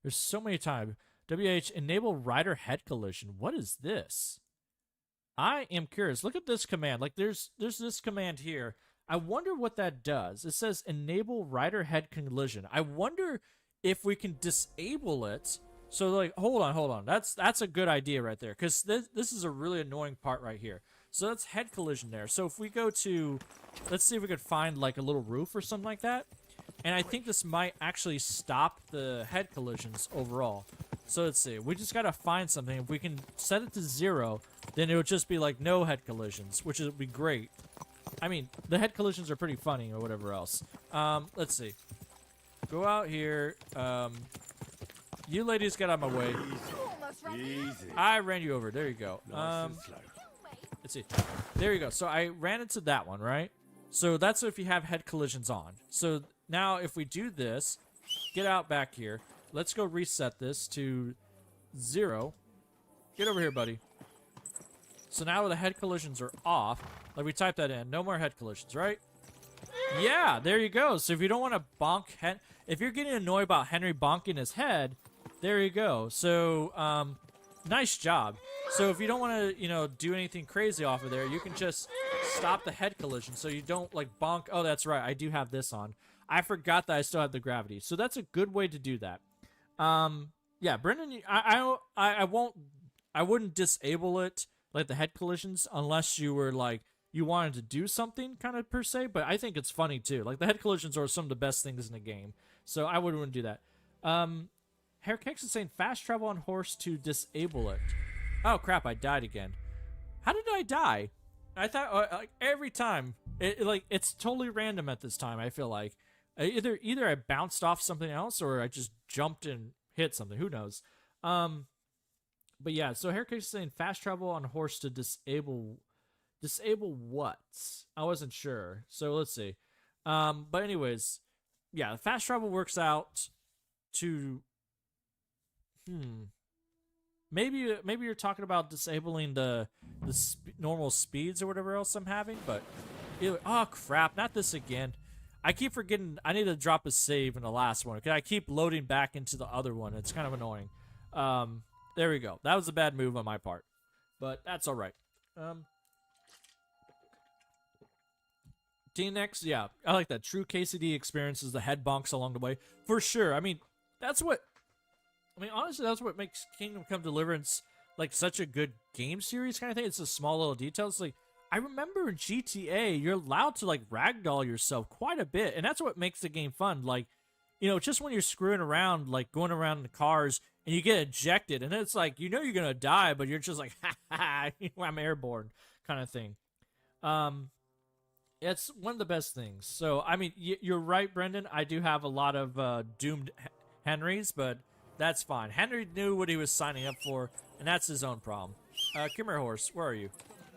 so many times. WH, enable rider head collision. What is this? I am curious. Look at this command. Like, there's this command here. I wonder what that does. It says enable rider head collision. I wonder if we can disable it. So, like, hold on. That's a good idea right there, because this is a really annoying part right here. So that's head collision there. So if we go to, let's see if we could find, like, a little roof or something like that. And I think this might actually stop the head collisions overall. So let's see. We just got to find something. If we can set it to 0, then it would just be like no head collisions, which would be great. I mean, the head collisions are pretty funny or whatever else. Let's see. Go out here. You ladies get out of my way. Easy. I ran you over. There you go. Nice and slow. Let's see. There you go. So I ran into that one, right? So that's if you have head collisions on. So now if we do this, get out back here. Let's go reset this to 0. Get over here, buddy. So now the head collisions are off. Like, we typed that in. No more head collisions, right? Yeah, there you go. So if you don't want to bonk if you're getting annoyed about Henry bonking his head, there you go. So, nice job. So if you don't want to, do anything crazy off of there, you can just stop the head collision so you don't, like, bonk. Oh, that's right. I do have this on. I forgot that I still have the gravity. So that's a good way to do that. Yeah, Brendan, I wouldn't disable it, like the head collisions, unless you were like, you wanted to do something kind of per se, but I think it's funny too. Like, the head collisions are some of the best things in the game. So I wouldn't do that. Haircakes is saying fast travel on horse to disable it. Oh crap, I died again. How did I die? I thought like every time, it's totally random at this time, I feel like. Either I bounced off something else or I just jumped and hit something. Who knows? But yeah, so Haircake is saying fast travel on horse to disable what? I wasn't sure. So let's see. But anyways, yeah, fast travel works out to maybe you're talking about disabling the normal speeds or whatever else I'm having, but oh crap, not this again. I keep forgetting I need to drop a save in the last one. Okay, I keep loading back into the other one. It's kind of annoying. There we go. That was a bad move on my part, but that's all right. T-Nex, yeah, I like that. True KCD experiences the head bonks along the way. For sure. I mean, honestly, that's what makes Kingdom Come Deliverance like such a good game series kind of thing. It's the small little details. Like, I remember in GTA, you're allowed to like ragdoll yourself quite a bit, and that's what makes the game fun. Like, just when you're screwing around, like going around in the cars, and you get ejected, and it's like, you're gonna die, but you're just like, ha ha, I'm airborne kind of thing. It's one of the best things. So, I mean, you're right, Brendan. I do have a lot of doomed Henrys, but that's fine. Henry knew what he was signing up for, and that's his own problem. Come here, horse. Where are you?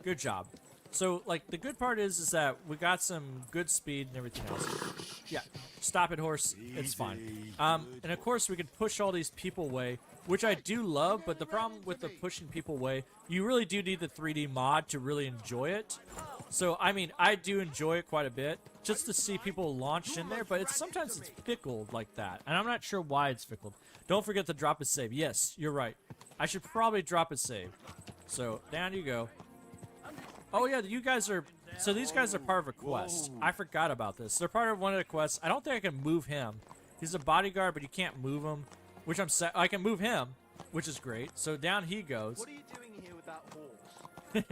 Good job. So, like, the good part is that we got some good speed and everything else. Yeah, stop it, horse. It's fine. And, of course, we can push all these people away, which I do love, but the problem with the pushing people away, you really do need the 3D mod to really enjoy it. So, I mean, I do enjoy it quite a bit, just to see people launch in there, but sometimes it's fickled like that, and I'm not sure why it's fickled. Don't forget to drop a save. Yes, you're right. I should probably drop a save. So, down you go. Oh, yeah, you guys are... So these guys are part of a quest. I forgot about this. They're part of one of the quests. I don't think I can move him. He's a bodyguard, but you can't move him, which I can move him, which is great. So down he goes. What are you doing here with that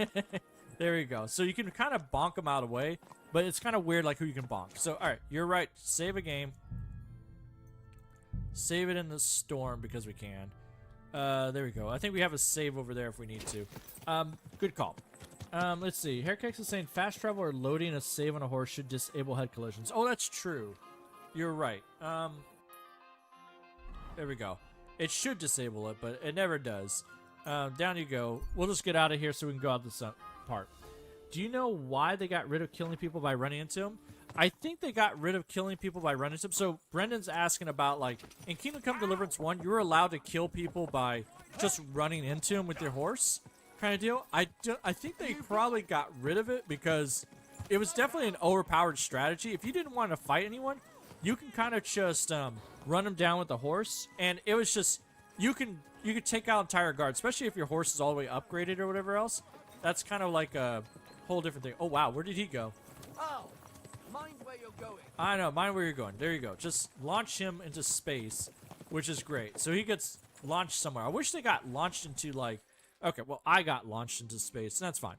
horse? There you go. So you can kind of bonk him out of the way, but it's kind of weird, like, who you can bonk. So, all right, you're right. Save a game. Save it in the storm because we can. There we go. I think we have a save over there if we need to. Good call. Let's see. Haircakes is saying fast travel or loading a save on a horse should disable head collisions. Oh, that's true. You're right. There we go. It should disable it, but it never does. Down you go. We'll just get out of here so we can go out this part. Do you know why they got rid of killing people by running into them? I think they got rid of killing people by running to them. So Brendan's asking about, like, in Kingdom Come Deliverance 1, you were allowed to kill people by just running into them with your horse kind of deal. I think they probably got rid of it because it was definitely an overpowered strategy. If you didn't want to fight anyone, you can kind of just run them down with the horse, and it was just you could take out entire guard, especially if your horse is all the way upgraded or whatever else. That's kind of like a whole different thing. Oh wow, where did he go? Oh, mind where you're going. I know, mind where you're going. There you go. Just launch him into space, which is great. So he gets launched somewhere. I wish they got launched into, like, okay, well, I got launched into space, and that's fine.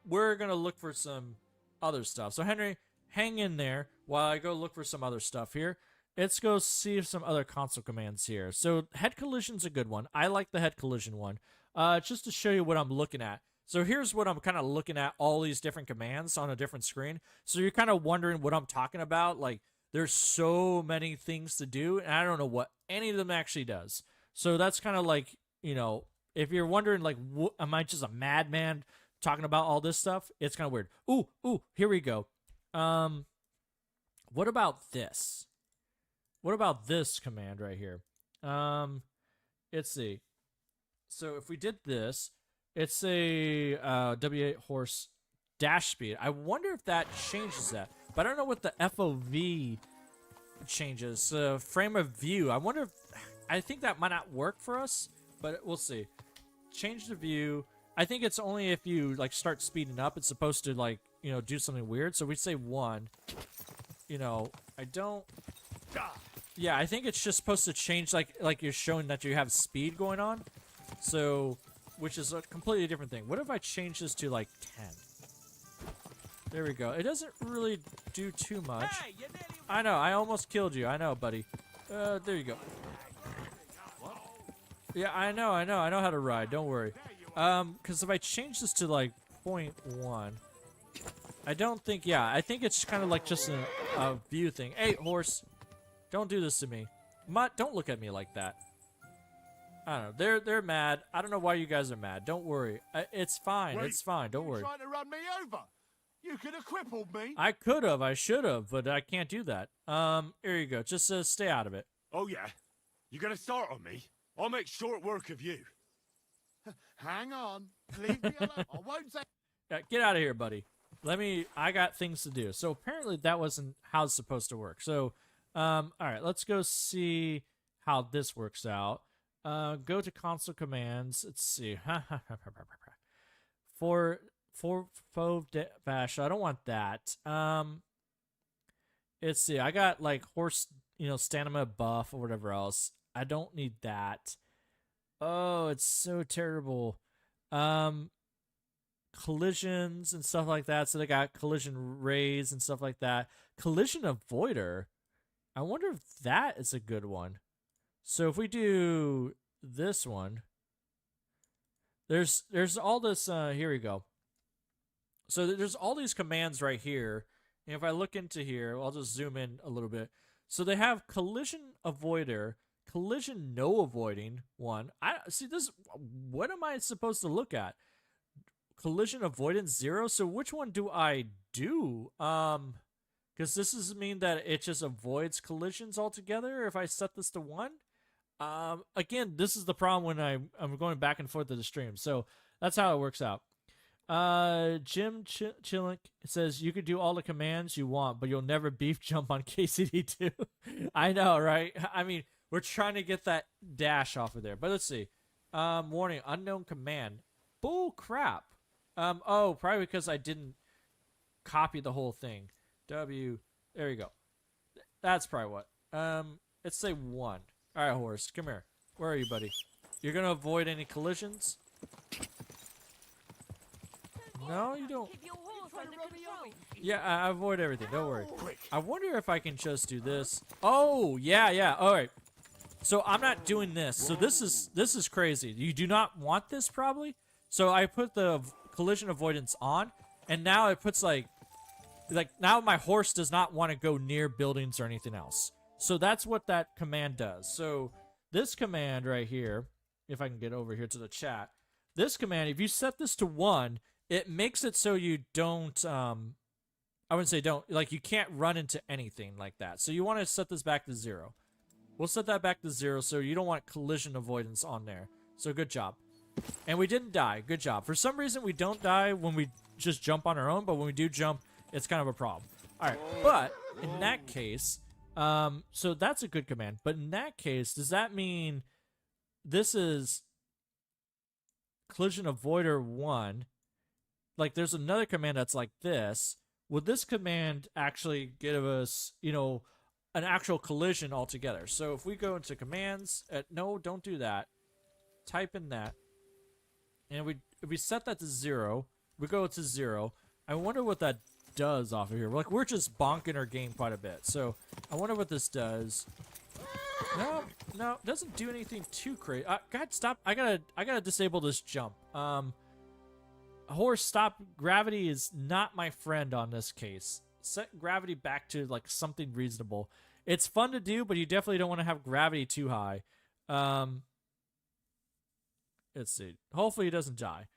We're gonna look for some other stuff. So Henry, hang in there while I go look for some other stuff here. Let's go see if some other console commands here. So head collision's a good one. I like the head collision one. Just to show you what I'm looking at. So here's what I'm kind of looking at, all these different commands on a different screen. So you're kind of wondering what I'm talking about. Like, there's so many things to do, and I don't know what any of them actually does. So that's kind of like, you know, if you're wondering, like, am I just a madman talking about all this stuff? It's kind of weird. Ooh, here we go. What about this? What about this command right here? Let's see. So if we did this, it's a W8 horse dash speed. I wonder if that changes that. But I don't know what the FOV changes. Frame of view. I wonder if... I think that might not work for us, but we'll see. Change the view. I think it's only if you, like, start speeding up. It's supposed to, like, you know, do something weird. So we say 1. You know, I don't... Yeah, I think it's just supposed to change, like you're showing that you have speed going on. So, which is a completely different thing. What if I change this to, like, 10? There we go. It doesn't really do too much. Hey, you nearly... I know, I almost killed you. I know, buddy. There you go. Yeah, I know how to ride. Don't worry. Because if I change this to, like, 0.1, I don't think, yeah, I think it's kind of like just a view thing. Hey, horse, don't do this to me. Don't look at me like that. I don't know. They're mad. I don't know why you guys are mad. Don't worry. It's fine. Wait, it's fine. Don't worry. Trying to run me over? You could have crippled me. I could have. I should have, but I can't do that. Here you go. Just stay out of it. Oh, yeah? You're gonna start on me? I'll make short work of you. Hang on. Leave me alone. I won't say... Yeah, get out of here, buddy. I got things to do. So apparently that wasn't how it's supposed to work. So, all right, let's go see how this works out. Go to console commands. Let's see. For Vash, I don't want that. Let's see. I got, like, horse, you know, stamina buff or whatever else. I don't need that. Oh, it's so terrible. Collisions and stuff like that. So they got collision rays and stuff like that. Collision avoider. I wonder if that is a good one. So if we do this one, there's all this. Here we go. So there's all these commands right here. And if I look into here, I'll just zoom in a little bit. So they have collision avoider, collision no avoiding one. I see this. What am I supposed to look at? Collision avoidance 0. So which one do I do? Because this does mean that it just avoids collisions altogether if I set this to 1. Again, this is the problem when I'm going back and forth to the stream. So that's how it works out. Jim Chilink says you could do all the commands you want, but you'll never beef jump on KCD2. I know, right? I mean, we're trying to get that dash off of there. But let's see. Warning, unknown command. Bull crap. Oh, probably because I didn't copy the whole thing. W. There you go. That's probably what. Let's say 1. All right, horse, come here. Where are you, buddy? You're gonna avoid any collisions? No, you don't. Keep your horse under control. Yeah, I avoid everything. Don't worry. I wonder if I can just do this. Oh, yeah. All right. So I'm not doing this. So this is crazy. You do not want this probably. So I put the collision avoidance on, and now it puts like now my horse does not want to go near buildings or anything else. So that's what that command does. So this command right here, if I can get over here to the chat, this command, if you set this to 1, it makes it so you don't I wouldn't say don't, like, you can't run into anything like that. So you want to set this back to 0. We'll set that back to 0, so you don't want collision avoidance on there. So good job. And we didn't die. Good job. For some reason, we don't die when we just jump on our own, but when we do jump, it's kind of a problem. All right, but in that case, so that's a good command. But in that case, does that mean this is collision avoider 1? Like, there's another command that's like this. Would this command actually give us, you know, an actual collision altogether? So if we go into commands, no, don't do that. Type in that. And if we set that to 0, we go to 0. I wonder what that does off of here. Like, we're just bonking our game quite a bit. So I wonder what this does. No, it doesn't do anything too crazy. God, stop. I gotta disable this jump. Horse, stop. Gravity is not my friend on this case. Set gravity back to, like, something reasonable. It's fun to do, but you definitely don't want to have gravity too high. Let's see. Hopefully he doesn't die.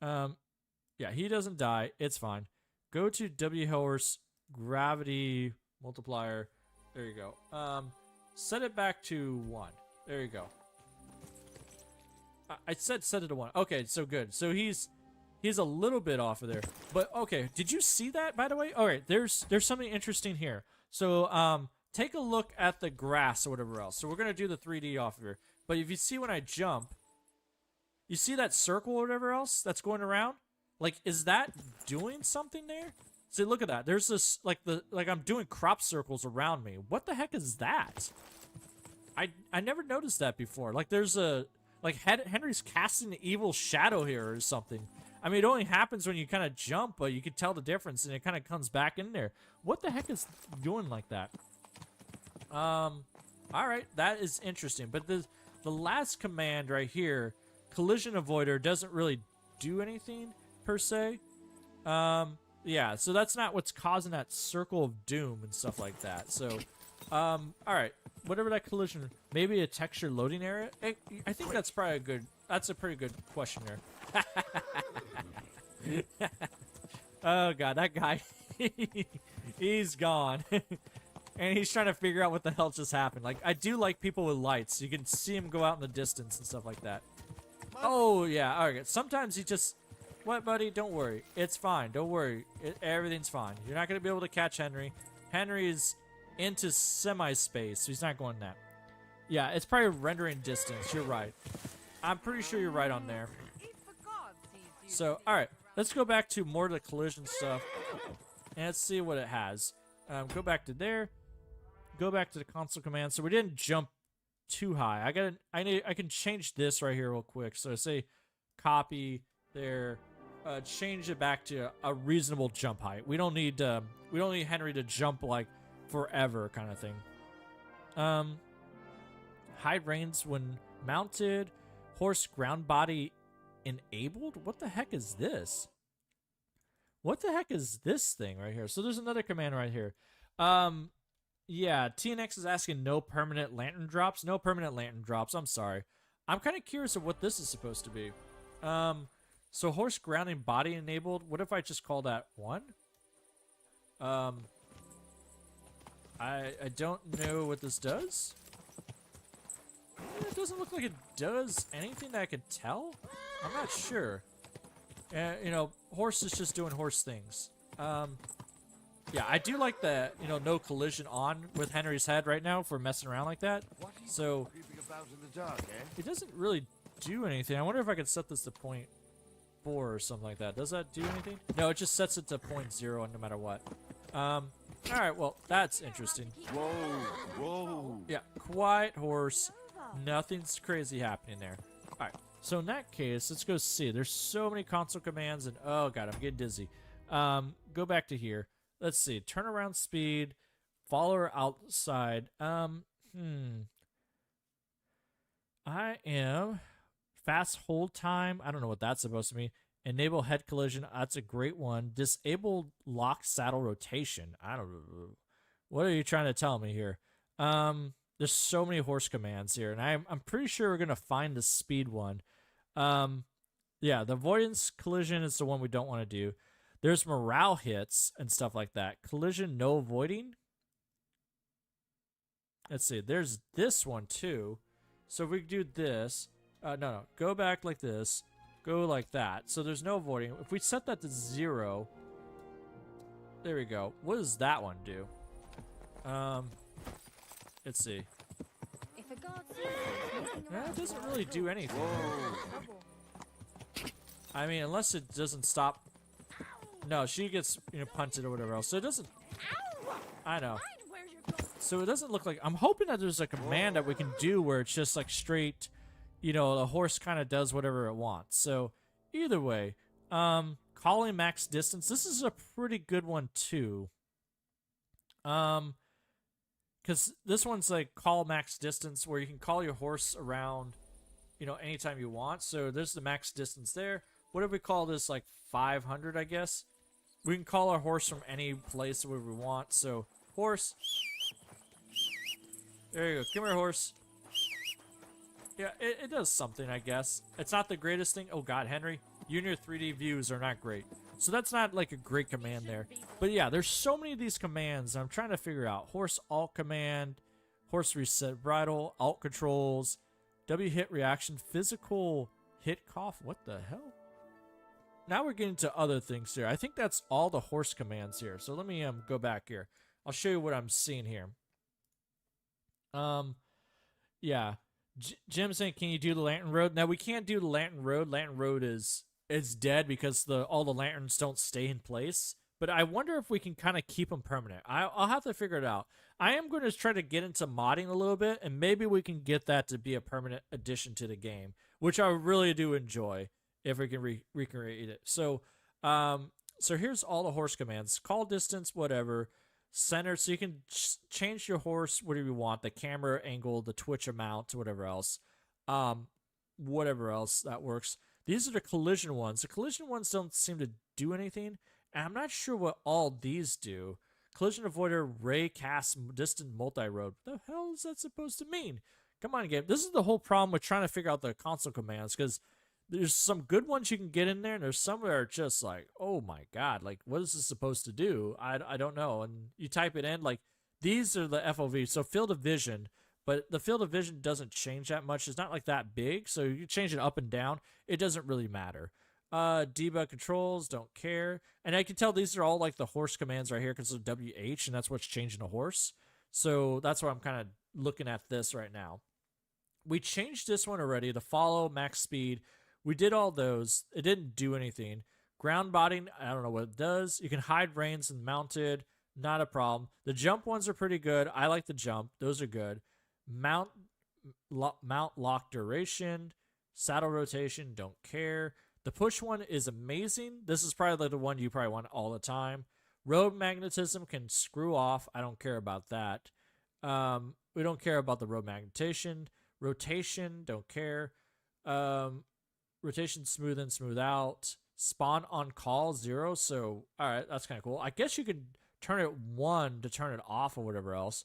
Yeah, he doesn't die. It's fine. Go to W horse gravity multiplier. There you go. Set it back to 1. There you go. I said set it to 1. Okay, so good. So he's a little bit off of there. But okay, did you see that, by the way? All right, there's something interesting here. So take a look at the grass or whatever else. So we're gonna do the 3D off of here. But if you see when I jump, you see that circle or whatever else that's going around? Like, is that doing something there? See, look at that. There's this, like I'm doing crop circles around me. What the heck is that? I never noticed that before. Like, there's a, like, Henry's casting an evil shadow here or something. I mean, it only happens when you kind of jump, but you can tell the difference, and it kind of comes back in there. What the heck is doing like that? All right, that is interesting. But the last command right here, collision avoider, doesn't really do anything per se. Yeah, so that's not what's causing that circle of doom and stuff like that. So, all right, whatever that collision, maybe a texture loading area. I think that's probably that's a pretty good question there. Oh god, that guy, he's gone. And he's trying to figure out what the hell just happened. Like, I do like people with lights. You can see him go out in the distance and stuff like that. Oh, yeah. All right. Sometimes he just... What, buddy? Don't worry. It's fine. Don't worry. Everything's fine. You're not going to be able to catch Henry. Henry is into semi-space, so he's not going that. Yeah, it's probably rendering distance. You're right. I'm pretty sure you're right on there. So, all right. Let's go back to more of the collision stuff. And let's see what it has. Go back to there. Go back to the console command. So we didn't jump too high. I can change this right here real quick. So I say copy there. Change it back to a reasonable jump height. We don't need Henry to jump like forever kind of thing. Hide reins when mounted. Horse ground body enabled. What the heck is this? What the heck is this thing right here? So there's another command right here. Yeah, TNX is asking no permanent lantern drops. No permanent lantern drops. I'm sorry. I'm kind of curious of what this is supposed to be. So horse grounding body enabled. What if I just call that 1? I don't know what this does. It doesn't look like it does anything that I could tell. I'm not sure. You know, horse is just doing horse things. Yeah, I do like the, you know, no collision on with Henry's head right now for messing around like that. So, it doesn't really do anything. I wonder if I could set this to 0.4 or something like that. Does that do anything? No, it just sets it to 0.0 no matter what. Alright, well, that's interesting. Whoa. Yeah, quiet horse. Nothing's crazy happening there. Alright, so in that case, let's go see. There's so many console commands, and oh god, I'm getting dizzy. Go back to here. Let's see. Turnaround speed. Follower outside. I am fast hold time. I don't know what that's supposed to mean. Enable head collision. That's a great one. Disable lock saddle rotation. I don't know. What are you trying to tell me here? There's so many horse commands here, and I'm pretty sure we're gonna find the speed one. Yeah, the avoidance collision is the one we don't want to do. There's morale hits and stuff like that. Collision, no avoiding. Let's see. There's this one too. So if we do this, no, go back like this, go like that. So there's no avoiding. If we set that to 0, there we go. What does that one do? Let's see. If a guard sees you sneaking Yeah, around, it doesn't you are really in do anything. trouble. I mean, unless it doesn't stop. No, she gets punted or whatever else. So it doesn't. I know. Where's your gun? So it doesn't look like. I'm hoping that there's a command that we can do where it's just like straight. The horse kind of does whatever it wants. So either way, calling max distance. This is a pretty good one too. Because this one's like call max distance, where you can call your horse around, anytime you want. So there's the max distance there. What if we call this like 500, I guess? We can call our horse from any place where we want. So, horse. There you go. Come here, horse. Yeah, it does something, I guess. It's not the greatest thing. Oh, God, Henry. You and your 3D views are not great. So that's not like a great command there. But yeah, there's so many of these commands. I'm trying to figure out. Horse alt command. Horse reset bridle. Alt controls. W hit reaction. Physical hit cough. What the hell? Now we're getting to other things here. I think that's all the horse commands here. So let me go back here. I'll show you what I'm seeing here. Yeah. Jim saying, can you do the Lantern Road? Now we can't do the Lantern Road. Lantern Road is dead because all the lanterns don't stay in place. But I wonder if we can kind of keep them permanent. I'll have to figure it out. I am going to try to get into modding a little bit, and maybe we can get that to be a permanent addition to the game, which I really do enjoy. If we can recreate it. So here's all the horse commands. Call distance, whatever. Center, so you can change your horse whatever you want. The camera angle, the twitch amount, whatever else. Whatever else that works. These are the collision ones. The collision ones don't seem to do anything. And I'm not sure what all these do. Collision avoider, ray cast, distant multi-road. What the hell is that supposed to mean? Come on, game. This is the whole problem with trying to figure out the console commands, because there's some good ones you can get in there, and there's some that are just like, oh my God, like, what is this supposed to do? I don't know. And you type it in, like, these are the FOV, so field of vision, but the field of vision doesn't change that much. It's not like that big, so you change it up and down. It doesn't really matter. Debug controls, don't care. And I can tell these are all like the horse commands right here because of WH, and that's what's changing the horse. So that's why I'm kind of looking at this right now. We changed this one already, the follow, max speed. We did all those. It didn't do anything. Ground botting, I don't know what it does. You can hide reins and mounted. Not a problem. The jump ones are pretty good. I like the jump. Those are good. Mount lock duration. Saddle rotation, don't care. The push one is amazing. This is probably the one you probably want all the time. Road magnetism can screw off. I don't care about that. We don't care about the road magnetation. Rotation, don't care. Rotation smooth in, smooth out. Spawn on call 0. So, all right, that's kind of cool. I guess you could turn it 1 to turn it off or whatever else.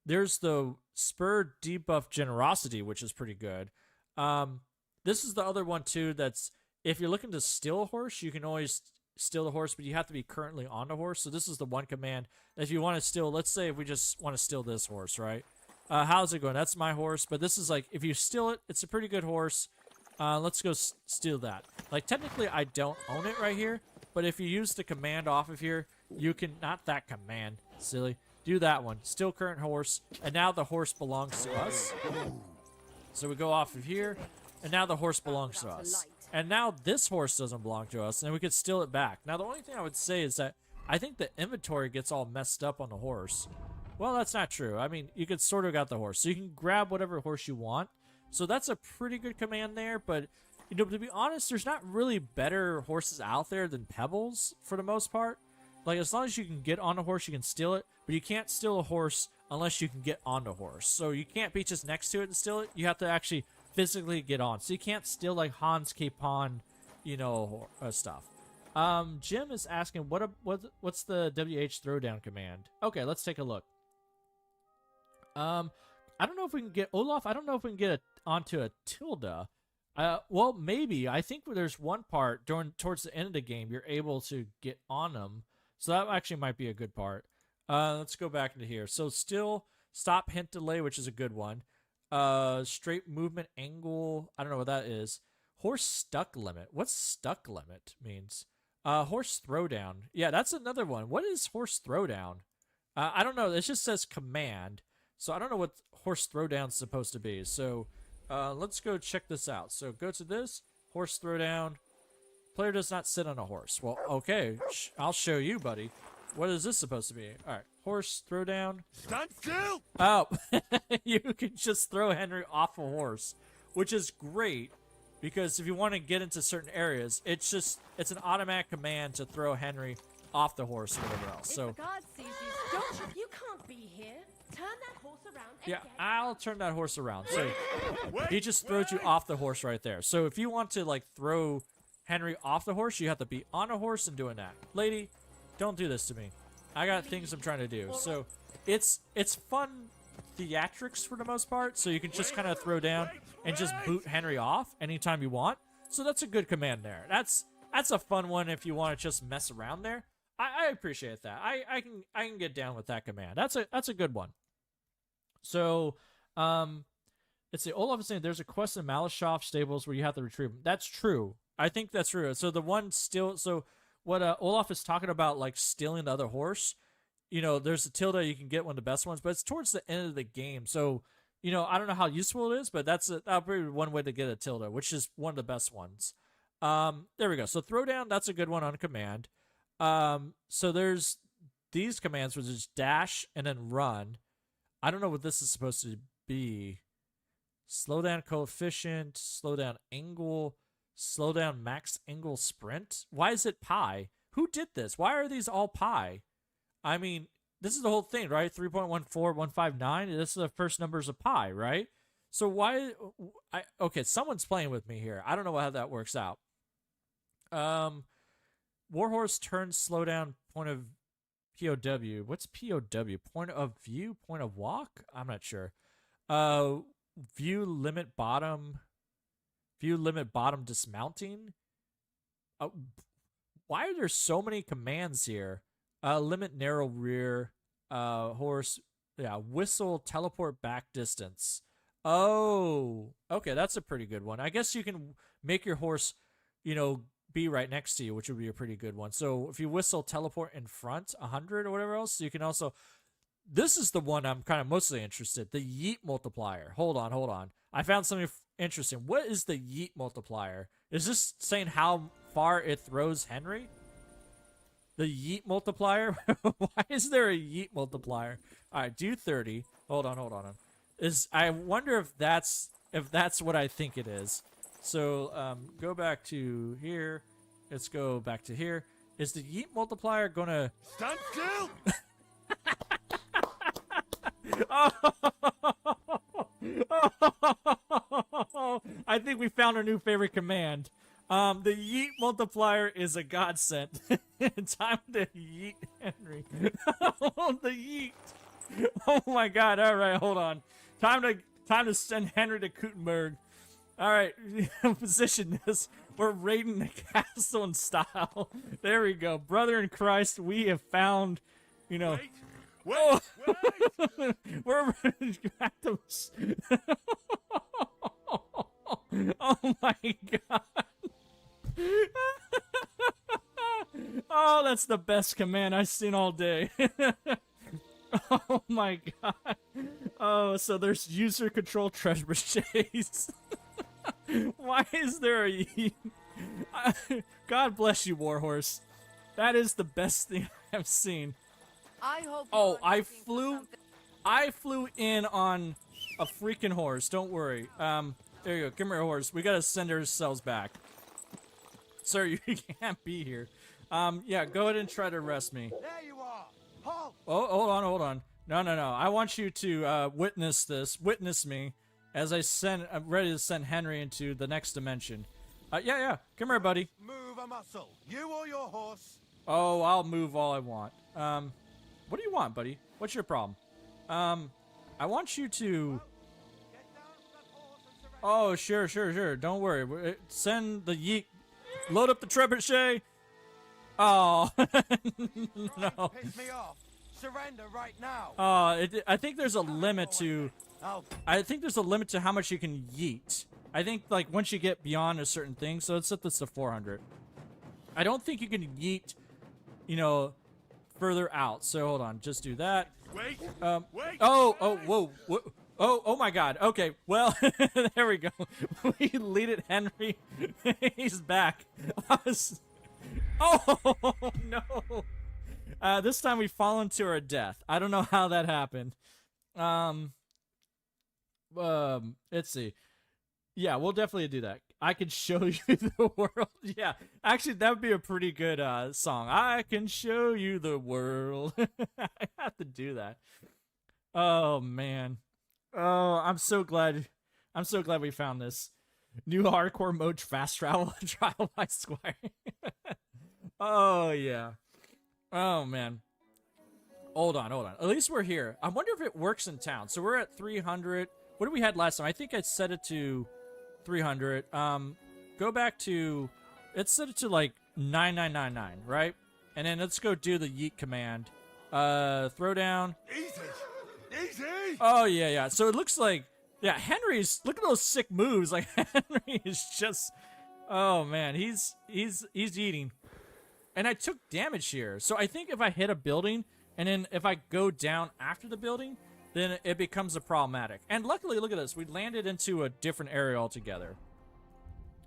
There's the spur debuff generosity, which is pretty good. This is the other one too. That's if you're looking to steal a horse, you can always steal the horse, but you have to be currently on the horse. So this is the one command that if you want to steal. Let's say if we just want to steal this horse, right? How's it going? That's my horse, but this is like if you steal it, it's a pretty good horse. Let's go steal that. Like, technically, I don't own it right here, but if you use the command off of here, you can, not that command, silly, do that one. Steal current horse, and now the horse belongs to us. So we go off of here, and now the horse belongs to us. And now this horse doesn't belong to us, and we could steal it back. Now, the only thing I would say is that I think the inventory gets all messed up on the horse. Well, that's not true. I mean, you could sort of got the horse. So you can grab whatever horse you want. So that's a pretty good command there, but, to be honest, there's not really better horses out there than Pebbles for the most part. Like, as long as you can get on a horse, you can steal it, but you can't steal a horse unless you can get on the horse. So you can't be just next to it and steal it. You have to actually physically get on. So you can't steal, like, Hans Capon, stuff. Jim is asking, what's the WH throwdown command? Okay, let's take a look. I don't know if we can get Olaf. I don't know if we can get onto a Tilda. Well, maybe. I think there's one part towards the end of the game you're able to get on them, so that actually might be a good part. Let's go back into here. So still stop hint delay, which is a good one. Straight movement angle. I don't know what that is. Horse stuck limit. What's stuck limit means? Horse throwdown. Yeah, that's another one. What is horse throwdown? I don't know. It just says command, so I don't know what horse throwdown's supposed to be. So. Let's go check this out. So go to this, horse throwdown. Player does not sit on a horse. Well, okay, I'll show you, buddy. What is this supposed to be? All right, horse throwdown. Stand still! Oh, you can just throw Henry off a horse, which is great because if you want to get into certain areas, it's an automatic command to throw Henry off the horse or whatever else. So If a guard sees you, don't you? You can't be here. Turn that horse around and yeah, get I'll turn that horse around. So Wait, he just throws you off the horse right there. So if you want to like throw Henry off the horse, you have to be on a horse and doing that. Lady, don't do this to me. I got things I'm trying to do. So it's fun theatrics for the most part. So you can just kind of throw down and just boot Henry off anytime you want. So that's a good command there. That's a fun one if you want to just mess around there. I appreciate that. I can get down with that command. That's a good one. So, let's see. Olaf is saying there's a quest in Malashov stables where you have to retrieve them. That's true. I think that's true. So the one so what Olaf is talking about, like stealing the other horse, you know, there's a tilde you can get, one of the best ones, but it's towards the end of the game. So, you know, I don't know how useful it is, but that'll be one way to get a tilde, which is one of the best ones. There we go. So throwdown, that's a good one on command. So there's these commands, which is dash and then run. I don't know what this is supposed to be. Slow down coefficient, slow down angle, slow down max angle sprint. Why is it pi? Who did this? Why are these all pi? I mean, this is the whole thing, right? 3.14159. This is the first numbers of pi, right? So why? Okay, someone's playing with me here. I don't know how that works out. Warhorse turns slow down point of POW. What's POW? Point of view? Point of walk? I'm not sure. View limit bottom. View limit bottom dismounting. Why are there so many commands here? Limit narrow rear. Horse. Yeah. Whistle teleport back distance. Oh. Okay, that's a pretty good one. I guess you can make your horse, you know, be right next to you, which would be a pretty good one. So if you whistle teleport in front 100 or whatever else, you can also, this is the one I'm kind of mostly interested, the yeet multiplier. Hold on. I found something interesting. What is the yeet multiplier? Is this saying how far it throws Henry? The yeet multiplier? Why is there a yeet multiplier? All right, do 30. Hold on. I wonder if that's what I think it is. So go back to here. Let's go back to here. Is the yeet multiplier gonna Stand still! I think we found our new favorite command. The yeet multiplier is a godsend. Time to yeet Henry. The yeet. Oh my god. All right, hold on. Time to send Henry to Gutenberg. All right, position this. We're raiding the castle in style. There we go. Brother in Christ, we have found, you know. Wait! We're at the... Oh my god. Oh, that's the best command I've seen all day. Oh my god. Oh, so there's user control treasure chase. Why is there a... God bless you, Warhorse. That is the best thing I've seen. I hope. Oh, I flew in on a freaking horse. Don't worry. There you go. Come here, horse. We gotta send ourselves back. Sir, you can't be here. Yeah, go ahead and try to arrest me. There you are. Halt. Oh, hold on. No. I want you to witness this. Witness me as I'm ready to send Henry into the next dimension. Yeah. Come here, buddy. Move a muscle. You or your horse. Oh, I'll move all I want. What do you want, buddy? What's your problem? I want you to... Get down from that horse and Oh, sure. Don't worry. Send the yeet. Load up the trebuchet. Oh, no. Piss me off. Surrender right now. I think there's a limit to. Oh, I think there's a limit to how much you can yeet. I think like once you get beyond a certain thing, so let's set this to 400. I don't think you can yeet, you know, further out. So hold on, just do that. Wait. Wait. Whoa. Oh my God. Okay, well, there we go. We lead it, Henry. He's back. Oh no. This time we fall into our death. I don't know how that happened. Let's see. Yeah, we'll definitely do that. I can show you the world. Yeah, actually, that would be a pretty good song. I can show you the world. I have to do that. Oh man. Oh, I'm so glad we found this new hardcore mode, fast travel trial by Squire. Oh yeah. Oh man. Hold on. At least we're here. I wonder if it works in town. So we're at 300. What did we had last time? I think I set it to 300. Go back to, let's set it to like 9999, right? And then let's go do the yeet command. Throw down. Easy. Oh yeah. So it looks like, yeah, Henry's, look at those sick moves. Like Henry is just, oh man, he's eating. And I took damage here. So I think if I hit a building and then if I go down after the building, then it becomes a problematic. And luckily, look at this. We landed into a different area altogether.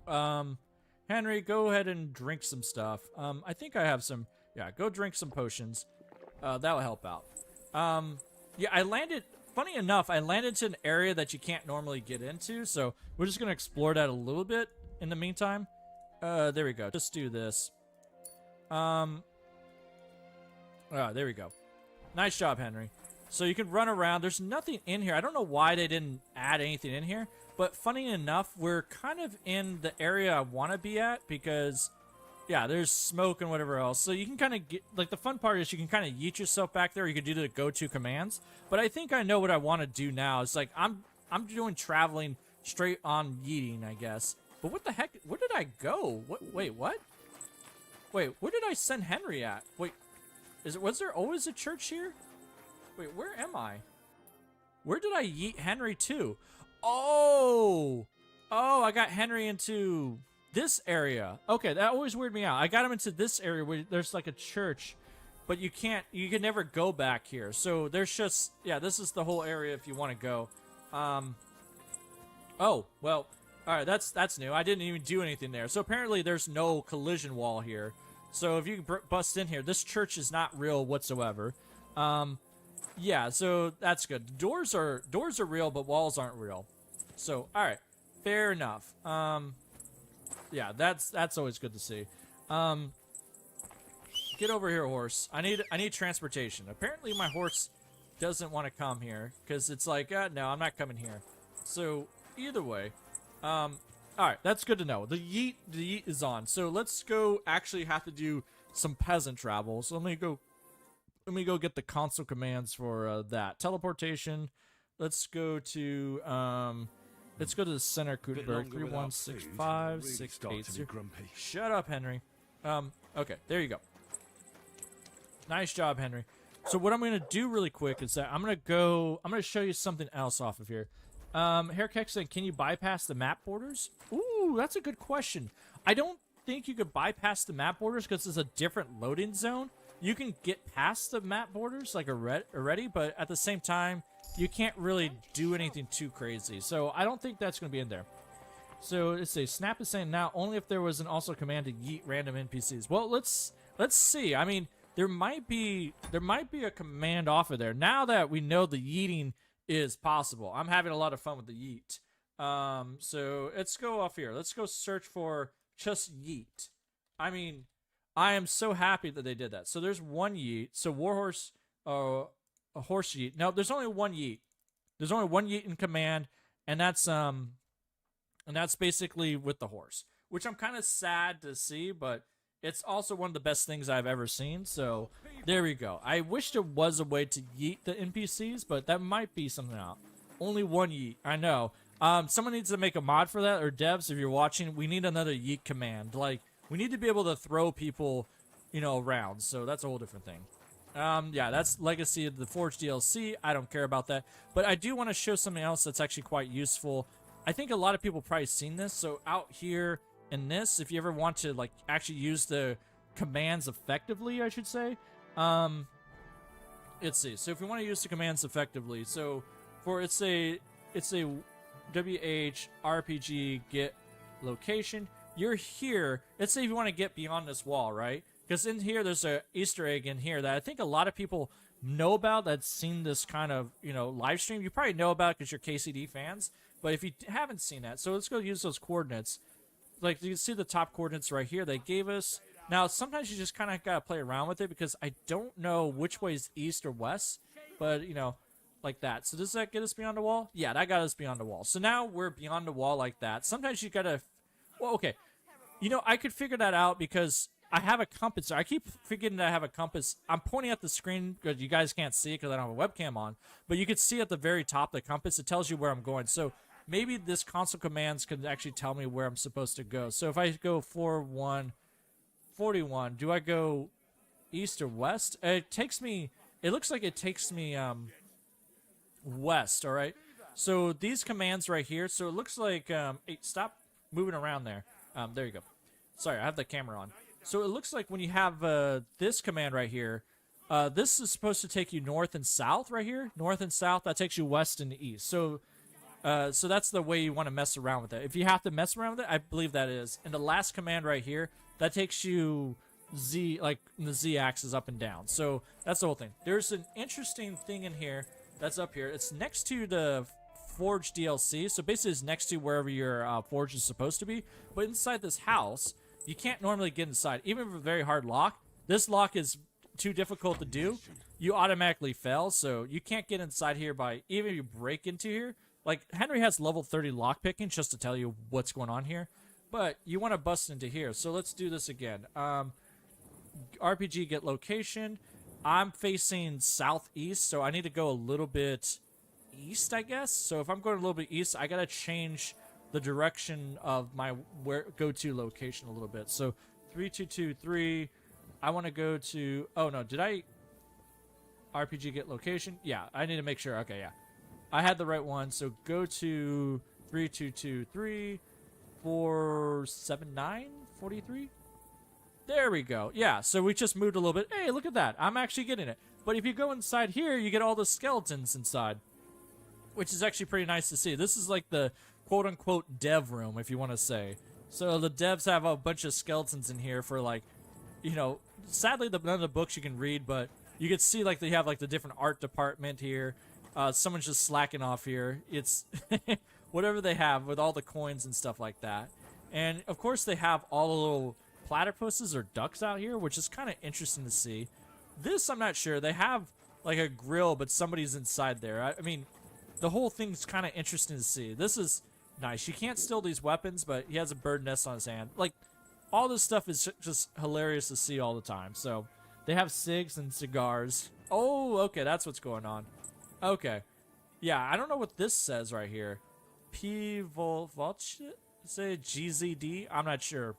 Henry, go ahead and drink some stuff. I think I have some. Yeah, go drink some potions. That'll help out. Yeah, I landed. Funny enough, I landed to an area that you can't normally get into. So we're just gonna explore that a little bit in the meantime. There we go. Just do this. There we go. Nice job, Henry. So you can run around. There's nothing in here. I don't know why they didn't add anything in here. But funny enough, we're kind of in the area I want to be at because, yeah, there's smoke and whatever else. So you can kind of get, like, the fun part is you can kind of yeet yourself back there. You can do the go-to commands. But I think I know what I want to do now. It's like I'm doing traveling straight on yeeting, I guess. But what the heck? Where did I go? Wait, what? Wait, where did I send Henry at? Wait, was there always a church here? Wait, where am I? Where did I yeet Henry to? Oh, I got Henry into this area. Okay, that always weirded me out. I got him into this area where there's like a church, but you can never go back here. So there's just, yeah, this is the whole area if you want to go. Oh, well, all right, that's new. I didn't even do anything there. So apparently there's no collision wall here. So if you bust in here, this church is not real whatsoever. Yeah, so that's good. Doors are real, but walls aren't real. So, all right, fair enough. Yeah, that's always good to see. Get over here, horse. I need transportation. Apparently, my horse doesn't want to come here because it's like, no, I'm not coming here. So either way, all right, that's good to know. The yeet is on. So let's go. Actually, have to do some peasant travel. So let me go get the console commands for that. Teleportation. Let's go to the center Kutenberg. 3165 680. Shut up, Henry. Okay, there you go. Nice job, Henry. So what I'm gonna do really quick is that I'm gonna show you something else off of here. Hairkeck said, can you bypass the map borders? Ooh, that's a good question. I don't think you could bypass the map borders because it's a different loading zone. You can get past the map borders like already, but at the same time, you can't really do anything too crazy. So I don't think that's going to be in there. So let's see. Snap is saying now only if there was an also command to yeet random NPCs. Well, let's see. I mean, there might be a command off of there. Now that we know the yeeting is possible, I'm having a lot of fun with the yeet. So let's go off here. Let's go search for just yeet. I mean, I am so happy that they did that. So there's one yeet. So Warhorse, a horse yeet. No, there's only one yeet. There's only one yeet in command, and that's basically with the horse, which I'm kind of sad to see, but it's also one of the best things I've ever seen. So there we go. I wish there was a way to yeet the NPCs, but that might be something out. Only one yeet. I know. Someone needs to make a mod for that, or devs, if you're watching, we need another yeet command. Like, we need to be able to throw people, you know, around. So that's a whole different thing. Yeah, that's Legacy of the Forge DLC. I don't care about that. But I do want to show something else that's actually quite useful. I think a lot of people probably seen this. So out here in this, if you ever want to, like, actually use the commands effectively, I should say. Let's see. So if you want to use the commands effectively, so for it's a WH RPG get location. You're here. Let's say if you want to get beyond this wall, right? Because in here, there's a Easter egg in here that I think a lot of people know about that's seen this kind of, you know, live stream. You probably know about it because you're KCD fans. But if you haven't seen that, so let's go use those coordinates. Like, you can see the top coordinates right here they gave us. Now, sometimes you just kind of got to play around with it because I don't know which way is east or west. But, you know, like that. So does that get us beyond the wall? Yeah, that got us beyond the wall. So now we're beyond the wall like that. Sometimes you got to... Well, okay. You know, I could figure that out because I have a compass. I keep forgetting that I have a compass. I'm pointing at the screen because you guys can't see it because I don't have a webcam on. But you can see at the very top of the compass, it tells you where I'm going. So maybe this console commands could actually tell me where I'm supposed to go. So if I go 41, do I go east or west? It takes me... It looks like it takes me west, all right? So these commands right here, so it looks like... hey, stop moving around there. There you go. Sorry, I have the camera on. So it looks like when you have this command right here, this is supposed to take you north and south right here. North and south, that takes you west and east. So so that's the way you want to mess around with it. If you have to mess around with it, I believe that is. And the last command right here, that takes you Z, like the Z axis up and down. So that's the whole thing. There's an interesting thing in here that's up here. It's next to the Forge DLC. So basically it's next to wherever your Forge is supposed to be. But inside this house... You can't normally get inside. Even with a very hard lock, this lock is too difficult to do. You automatically fail, so you can't get inside here by, even if you break into here. Like, Henry has level 30 lock picking just to tell you what's going on here. But you want to bust into here. So let's do this again. RPG get location. I'm facing southeast, so I need to go a little bit east, I guess. So if I'm going a little bit east, I got to change the direction of my go-to location a little bit. So 3223, I want to go to... Oh, no, did I... RPG get location? Yeah, I need to make sure. Okay, yeah. I had the right one. So go to 3223, 479, 43. There we go. Yeah, so we just moved a little bit. Hey, look at that. I'm actually getting it. But if you go inside here, you get all the skeletons inside, which is actually pretty nice to see. This is like the quote-unquote dev room, if you want to say. So the devs have a bunch of skeletons in here for, like, you know, sadly none of the books you can read, but you can see, like, they have, like, the different art department here. Someone's just slacking off here. It's whatever they have with all the coins and stuff like that. And, of course, they have all the little platypuses or ducks out here, which is kind of interesting to see. This, I'm not sure. They have, like, a grill, but somebody's inside there. I mean, the whole thing's kind of interesting to see. This is... nice. You can't steal these weapons, but he has a bird nest on his hand. Like, all this stuff is just hilarious to see all the time. So, they have cigs and cigars. Oh, okay, that's what's going on. Okay. Yeah, I don't know what this says right here. Say GZD? I'm not sure.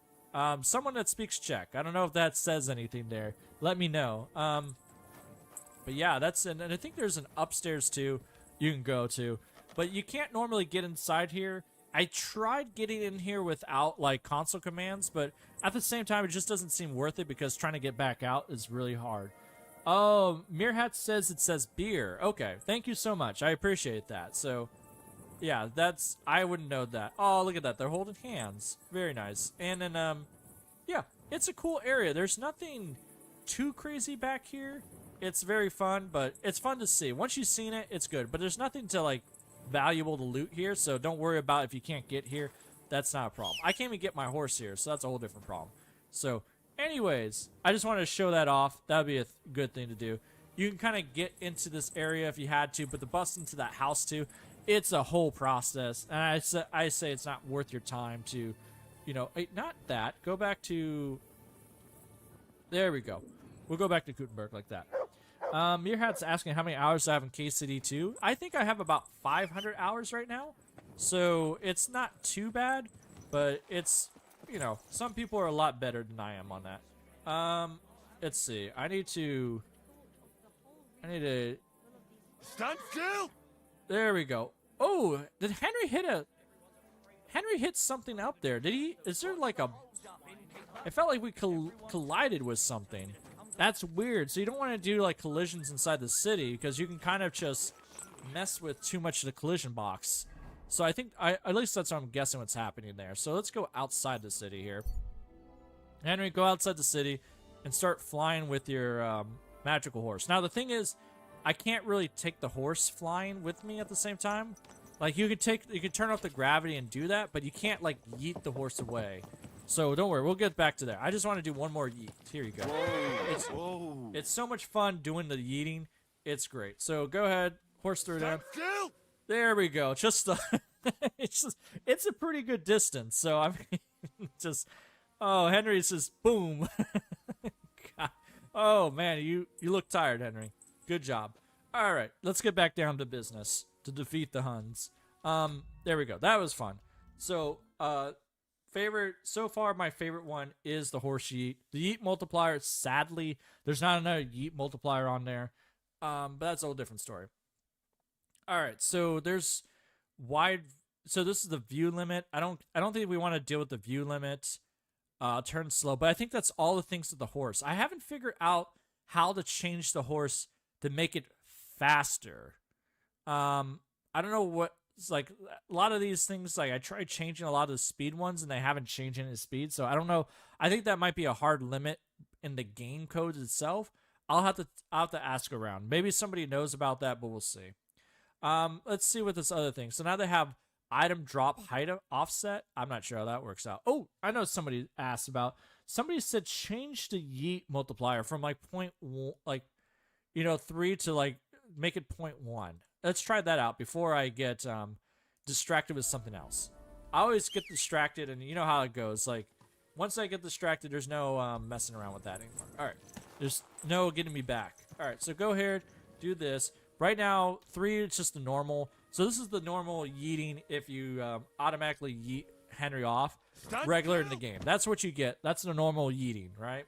Someone that speaks Czech. I don't know if that says anything there. Let me know. But yeah, that's... And I think there's an upstairs, too, you can go to. But you can't normally get inside here. I tried getting in here without, like, console commands, but at the same time, it just doesn't seem worth it because trying to get back out is really hard. Oh, Meerhat says it says beer. Okay, thank you so much. I appreciate that. So, yeah, that's... I wouldn't know that. Oh, look at that. They're holding hands. Very nice. And then, yeah, it's a cool area. There's nothing too crazy back here. It's very fun, but it's fun to see. Once you've seen it, it's good. But there's nothing to, like, valuable to loot here, so don't worry about if you can't get here. That's not a problem. I can't even get my horse here, so that's a whole different problem. So, anyways, I just wanted to show that off. That would be a good thing to do. You can kind of get into this area if you had to, but the bust into that house too, it's a whole process. And I say it's not worth your time to, you know, not that. Go back to... There we go. We'll go back to Gutenberg like that. Meerhat's asking how many hours I have in KCD 2. I think I have about 500 hours right now. So it's not too bad, but it's, you know, some people are a lot better than I am on that. Let's see. I need to Stand still! there we go. Oh, did Henry hit something up there? Did he? Is there like a? It felt like we collided with something. That's weird. So you don't want to do like collisions inside the city because you can kind of just mess with too much of the collision box. So I think at least that's what I'm guessing what's happening there. So let's go outside the city here. Henry, go outside the city and start flying with your magical horse. Now the thing is, I can't really take the horse flying with me at the same time. Like you could turn off the gravity and do that, but you can't like yeet the horse away. So don't worry, we'll get back to there. I just want to do one more yeet. Here you go. It's so much fun doing the yeeting. It's great. So go ahead, horse through down. Still! There we go. Just it's a pretty good distance. So I mean, just Henry's just boom. God. Oh man, you look tired, Henry. Good job. All right, let's get back down to business to defeat the Huns. There we go. That was fun. So so far my favorite one is the horse yeet. The yeet multiplier, sadly, there's not another yeet multiplier on there. But that's a whole different story. All right, so there's so this is the view limit. I don't think we want to deal with the view limit. Turn slow, but I think that's all the things with the horse. I haven't figured out how to change the horse to make it faster. I don't know what. It's like a lot of these things, like I tried changing a lot of the speed ones and they haven't changed any speed. So I don't know. I think that might be a hard limit in the game codes itself. I'll have to ask around. Maybe somebody knows about that, but we'll see. Let's see what this other thing. So now they have item drop height offset. I'm not sure how that works out. Oh, I know somebody asked about. Somebody said change the yeet multiplier from like 3 to like make it 0.1. Let's try that out before I get distracted with something else. I always get distracted, and you know how it goes. Like, once I get distracted, there's no messing around with that anymore. All right. There's no getting me back. All right, so go ahead, do this. Right now, 3 is just the normal. So this is the normal yeeting if you automatically yeet Henry off. Regular in the game. That's what you get. That's the normal yeeting, right?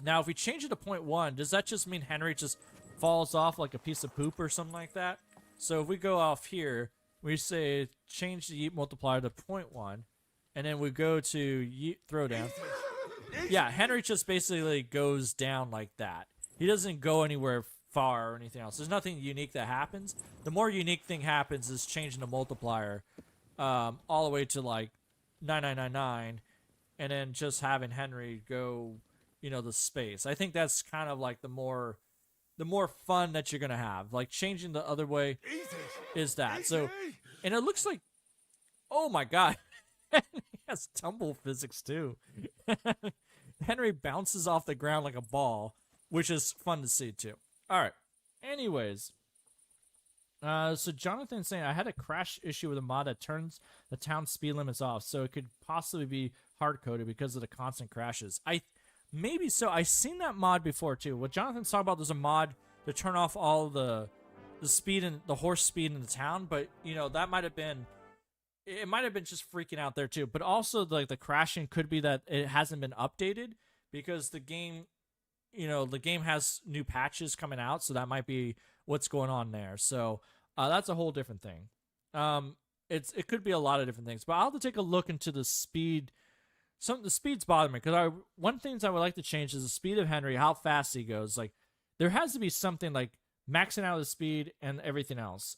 Now, if we change it to 0.1, does that just mean Henry just falls off like a piece of poop or something like that? So if we go off here, we say change the yeet multiplier to 0.1, and then we go to yeet throwdown. Yeah, Henry just basically goes down like that. He doesn't go anywhere far or anything else. There's nothing unique that happens. The more unique thing happens is changing the multiplier all the way to like 9999, and then just having Henry go, the space. I think that's kind of like the more fun that you're gonna have. Like changing the other way is that. So, and it looks like, oh my god, he has tumble physics too. Henry bounces off the ground like a ball, which is fun to see too. All right. Anyways, so Jonathan's saying I had a crash issue with a mod that turns the town speed limits off, so it could possibly be hard coded because of the constant crashes. Maybe so. I've seen that mod before too. What Jonathan's talking about, there's a mod to turn off all the speed and the horse speed in the town, but that might have been. It might have been just freaking out there too, but also like the crashing could be that it hasn't been updated because the game, the game has new patches coming out, so that might be what's going on there. So that's a whole different thing. It could be a lot of different things, but I'll have to take a look into the speed. The speed's bothering me because one thing I would like to change is the speed of Henry, how fast he goes. Like there has to be something like maxing out the speed and everything else.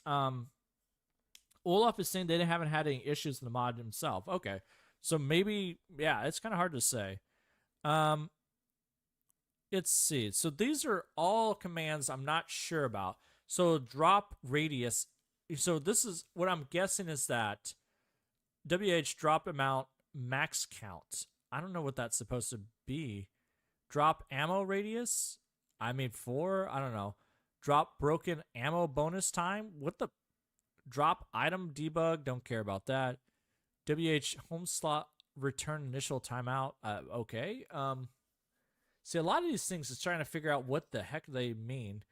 Olaf is saying they haven't had any issues in the mod himself. Okay. So maybe, yeah, it's kind of hard to say. Let's see. So these are all commands I'm not sure about. So drop radius. So this is what I'm guessing is that WH drop amount max count. I don't know what that's supposed to be. Drop ammo radius. 4. I don't know. Drop broken ammo bonus time. What the... Drop item debug, don't care about that. WH home slot return initial timeout. Okay. See, a lot of these things is trying to figure out what the heck they mean.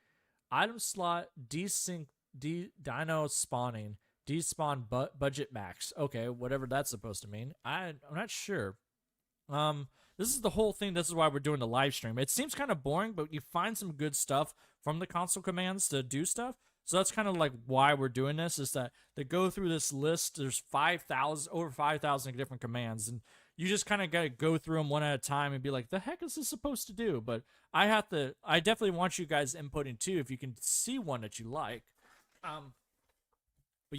Item slot desync dino spawning Despawn budget max. Okay, whatever that's supposed to mean. I'm not sure. This is the whole thing. This is why we're doing the live stream. It seems kind of boring, but you find some good stuff from the console commands to do stuff. So that's kind of like why we're doing this, is that they go through this list. There's over 5,000 different commands, and you just kind of got to go through them one at a time and be like, the heck is this supposed to do? But I definitely want you guys inputting too, if you can see one that you like. But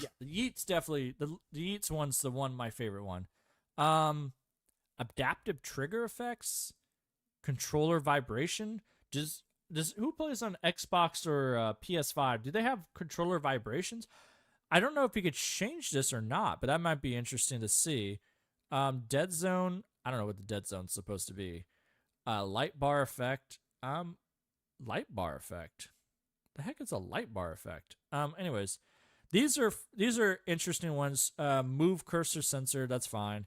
yeah, the Yeet's definitely, the Yeet's one's my favorite one. Adaptive trigger effects, controller vibration. Does who plays on Xbox or PS5? Do they have controller vibrations? I don't know if you could change this or not, but that might be interesting to see. Dead zone. I don't know what the dead zone's supposed to be. Light bar effect. Light bar effect. The heck is a light bar effect? Anyways, these are interesting ones. Move cursor sensor. That's fine.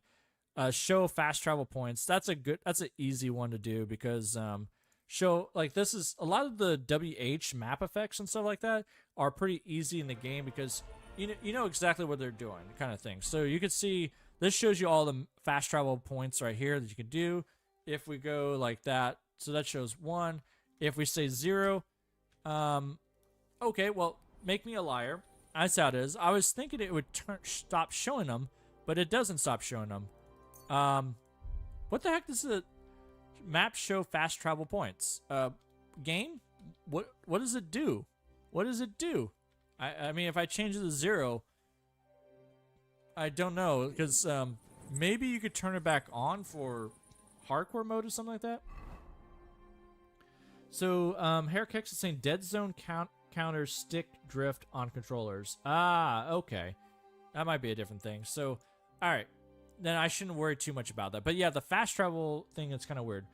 Show fast travel points. That's an easy one to do, because show, like, this is a lot of the WH map effects and stuff like that are pretty easy in the game, because you know exactly what they're doing, kind of thing. So you can see this shows you all the fast travel points right here that you can do. If we go like that, so that shows 1. If we say 0, okay, well, make me a liar. That's how it is. I was thinking it would stop showing them, but it doesn't stop showing them. What the heck does the map show fast travel points? Game? What does it do? What does it do? I mean, if I change it to 0, I don't know, because maybe you could turn it back on for hardcore mode or something like that. So Hairkicks is saying dead zone counter stick drift on controllers. Ah, okay, that might be a different thing. So, all right, then I shouldn't worry too much about that. But yeah, the fast travel thing is kind of weird.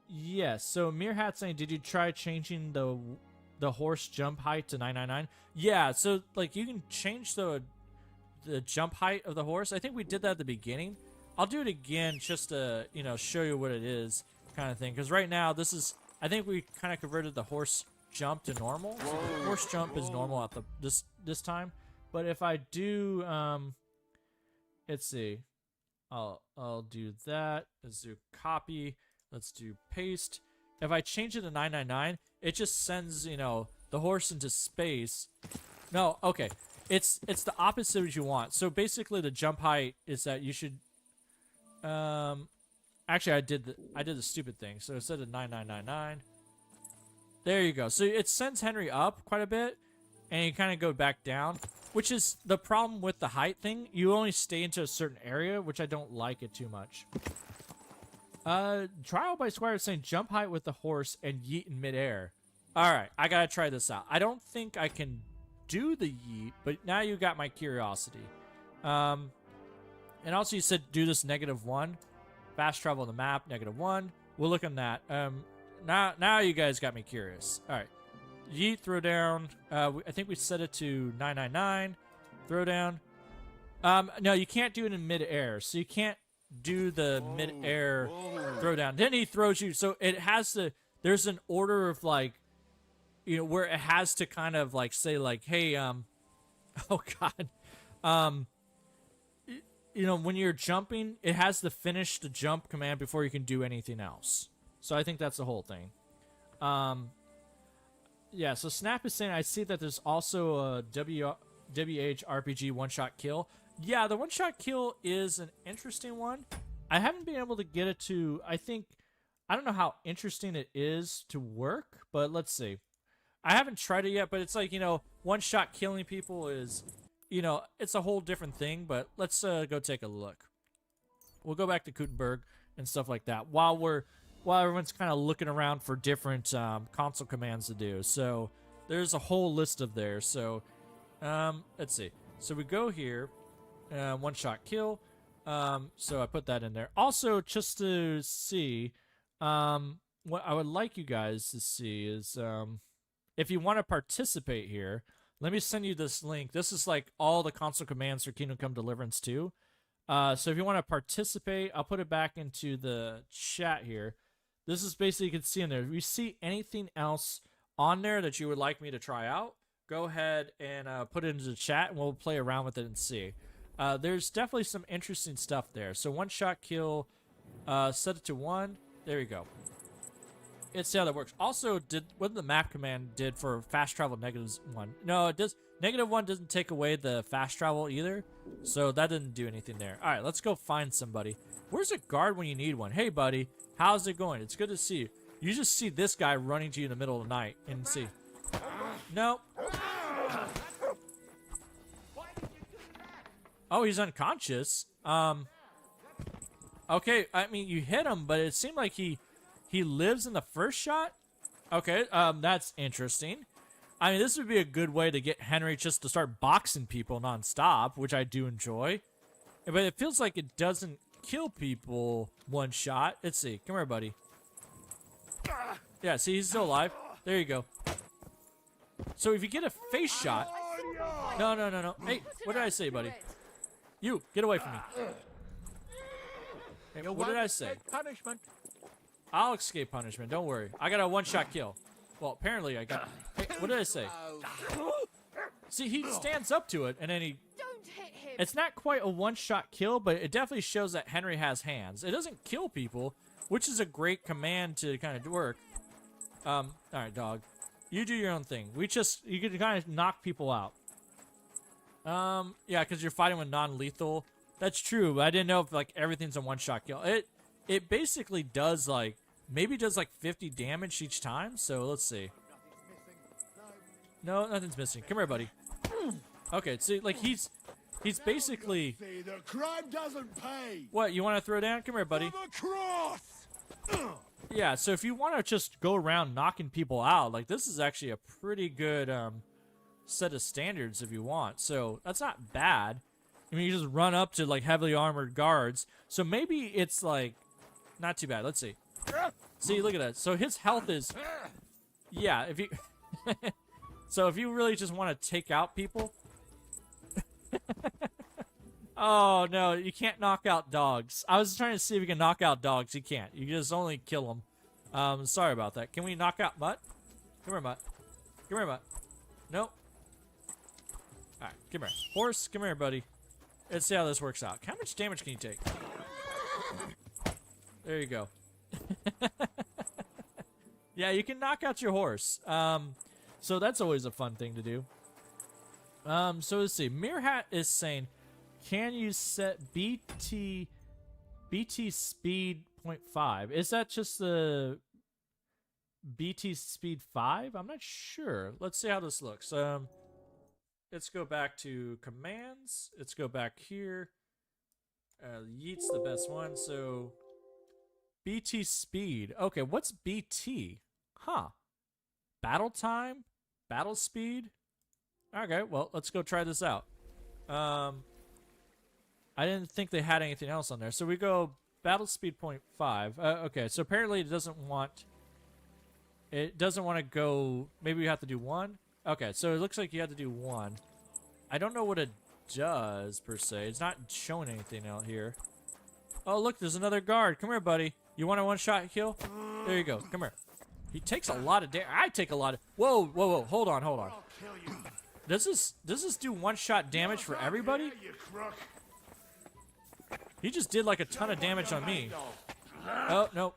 Yes. So Meerhat saying, did you try changing the horse jump height to 999? Yeah. So like you can change the jump height of the horse. I think we did that at the beginning. I'll do it again just to show you what it is, kind of thing. Because right now I think we kind of converted the horse jump to normal. So the horse jump is normal at this time. But if I do let's see. I'll do that. Let's do copy. Let's do paste. If I change it to 999, it just sends, the horse into space. No, okay. It's the opposite of what you want. So basically the jump height is that you should actually I did the stupid thing. So instead of 9999, there you go. So it sends Henry up quite a bit, and you kind of go back down, which is the problem with the height thing. You only stay into a certain area, which I don't like it too much. Trial by Squire is saying jump height with the horse and yeet in midair. All right, I gotta try this out. I don't think I can do the yeet, but now you got my curiosity. And also you said do this -1. Fast travel on the map, -1. We'll look on that. Now you guys got me curious. All right. Yeet, throw down. I think we set it to 999. Throw down. No, you can't do it in midair. So you can't do the midair throw down. Then he throws you. So it has to. There's an order of like, where it has to kind of like say like, hey, oh god, when you're jumping, it has to finish the jump command before you can do anything else. So I think that's the whole thing. Yeah, so Snap is saying, I see that there's also a WH RPG one-shot kill. Yeah, the one-shot kill is an interesting one. I haven't been able to get it to, I don't know how interesting it is to work, but let's see. I haven't tried it yet, but it's like, one-shot killing people is, it's a whole different thing, but let's go take a look. We'll go back to Gutenberg and stuff like that while everyone's kind of looking around for different console commands to do. So there's a whole list of there. So let's see. So we go here, one-shot kill. So I put that in there. Also, just to see, what I would like you guys to see is if you want to participate here, let me send you this link. This is like all the console commands for Kingdom Come Deliverance 2. So if you want to participate, I'll put it back into the chat here. This is basically, you can see in there. If you see anything else on there that you would like me to try out, go ahead and put it into the chat, and we'll play around with it and see. There's definitely some interesting stuff there. So one-shot kill, set it to 1. There you go. Let's see how that works. Also, what the map command did for fast travel -1. No, it does. -1 doesn't take away the fast travel either, so that didn't do anything there. All right, let's go find somebody. Where's a guard when you need one? Hey, buddy, how's it going? It's good to see you. You just see this guy running to you in the middle of the night and see. Nope. Oh, he's unconscious. Okay, I mean, you hit him, but it seemed like he lives in the first shot. Okay, that's interesting. I mean, this would be a good way to get Henry just to start boxing people nonstop, which I do enjoy. But it feels like it doesn't kill people one shot. Let's see. Come here, buddy. Yeah, see, he's still alive. There you go. So if you get a face shot... No. Hey, what did I say, buddy? You, get away from me. Hey, what did I say? Punishment. I'll escape punishment. Don't worry. I got a one-shot kill. Well, apparently I got... Hey, what did I say? See, he stands up to it, and then he... Don't hit him. It's not quite a one-shot kill, but it definitely shows that Henry has hands. It doesn't kill people, which is a great command to kind of work. All right, dog. You do your own thing. You can kind of knock people out. Yeah, because you're fighting with non-lethal. That's true, but I didn't know if, like, everything's a one-shot kill. It basically does, like, maybe does, like, 50 damage each time, so let's see. No, nothing's missing. Come here, buddy. Okay, see, like, he's basically... See, the crime doesn't pay. What, you want to throw down? Come here, buddy. The cross. Yeah, so if you want to just go around knocking people out, like, this is actually a pretty good set of standards if you want. So that's not bad. I mean, you just run up to, like, heavily armored guards. So maybe it's, like, not too bad. Let's see. See, look at that. So his health is... Yeah, if you... So if you really just want to take out people... Oh, no, you can't knock out dogs. I was trying to see if you can knock out dogs. You can't. You just only kill them. Sorry about that. Can we knock out Mutt? Come here, Mutt. Come here, Mutt. Nope. All right, come here. Horse, come here, buddy. Let's see how this works out. How much damage can you take? There you go. Yeah, you can knock out your horse. So that's always a fun thing to do. So let's see. Meerhat is saying... Can you set BT speed 0.5? Is that just the BT speed 5? I'm not sure. Let's see how this looks. Let's go back to commands. Let's go back here. Yeet's the best one. So BT speed. Okay, what's BT? Huh. Battle time? Battle speed? Okay, well, let's go try this out. I didn't think they had anything else on there. So we go battle speed 0.5. Okay, so apparently it doesn't want to go, maybe we have to do 1? Okay, so it looks like you have to do 1. I don't know what it does, per se. It's not showing anything out here. Oh, look, there's another guard. Come here, buddy. You want a one-shot kill? There you go. Come here. He takes a lot of damage. I take a lot of... Whoa. Hold on. I'll kill you. Does this do one-shot damage for everybody? You crook. He just did like a ton of damage on me. Oh, no.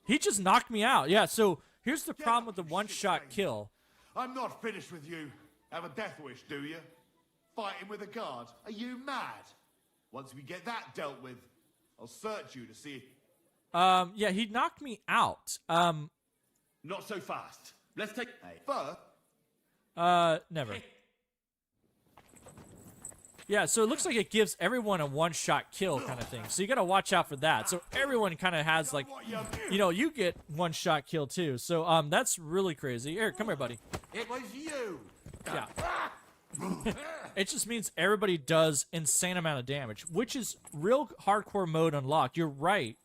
He just knocked me out. Yeah, so here's the problem with the one-shot kill. I'm not finished with you. Have a death wish, do you? Fighting with a guard? Are you mad? Once we get that dealt with, I'll search you to see if... Yeah, he knocked me out. Not so fast. Let's take... First. Never. Yeah, so it looks like it gives everyone a one-shot kill kind of thing. So you gotta watch out for that. So everyone kind of has, like, you know, you get one-shot kill too. So, that's really crazy. Here, come here, buddy. It was you. Yeah. It just means everybody does insane amount of damage, which is real hardcore mode unlocked. You're right.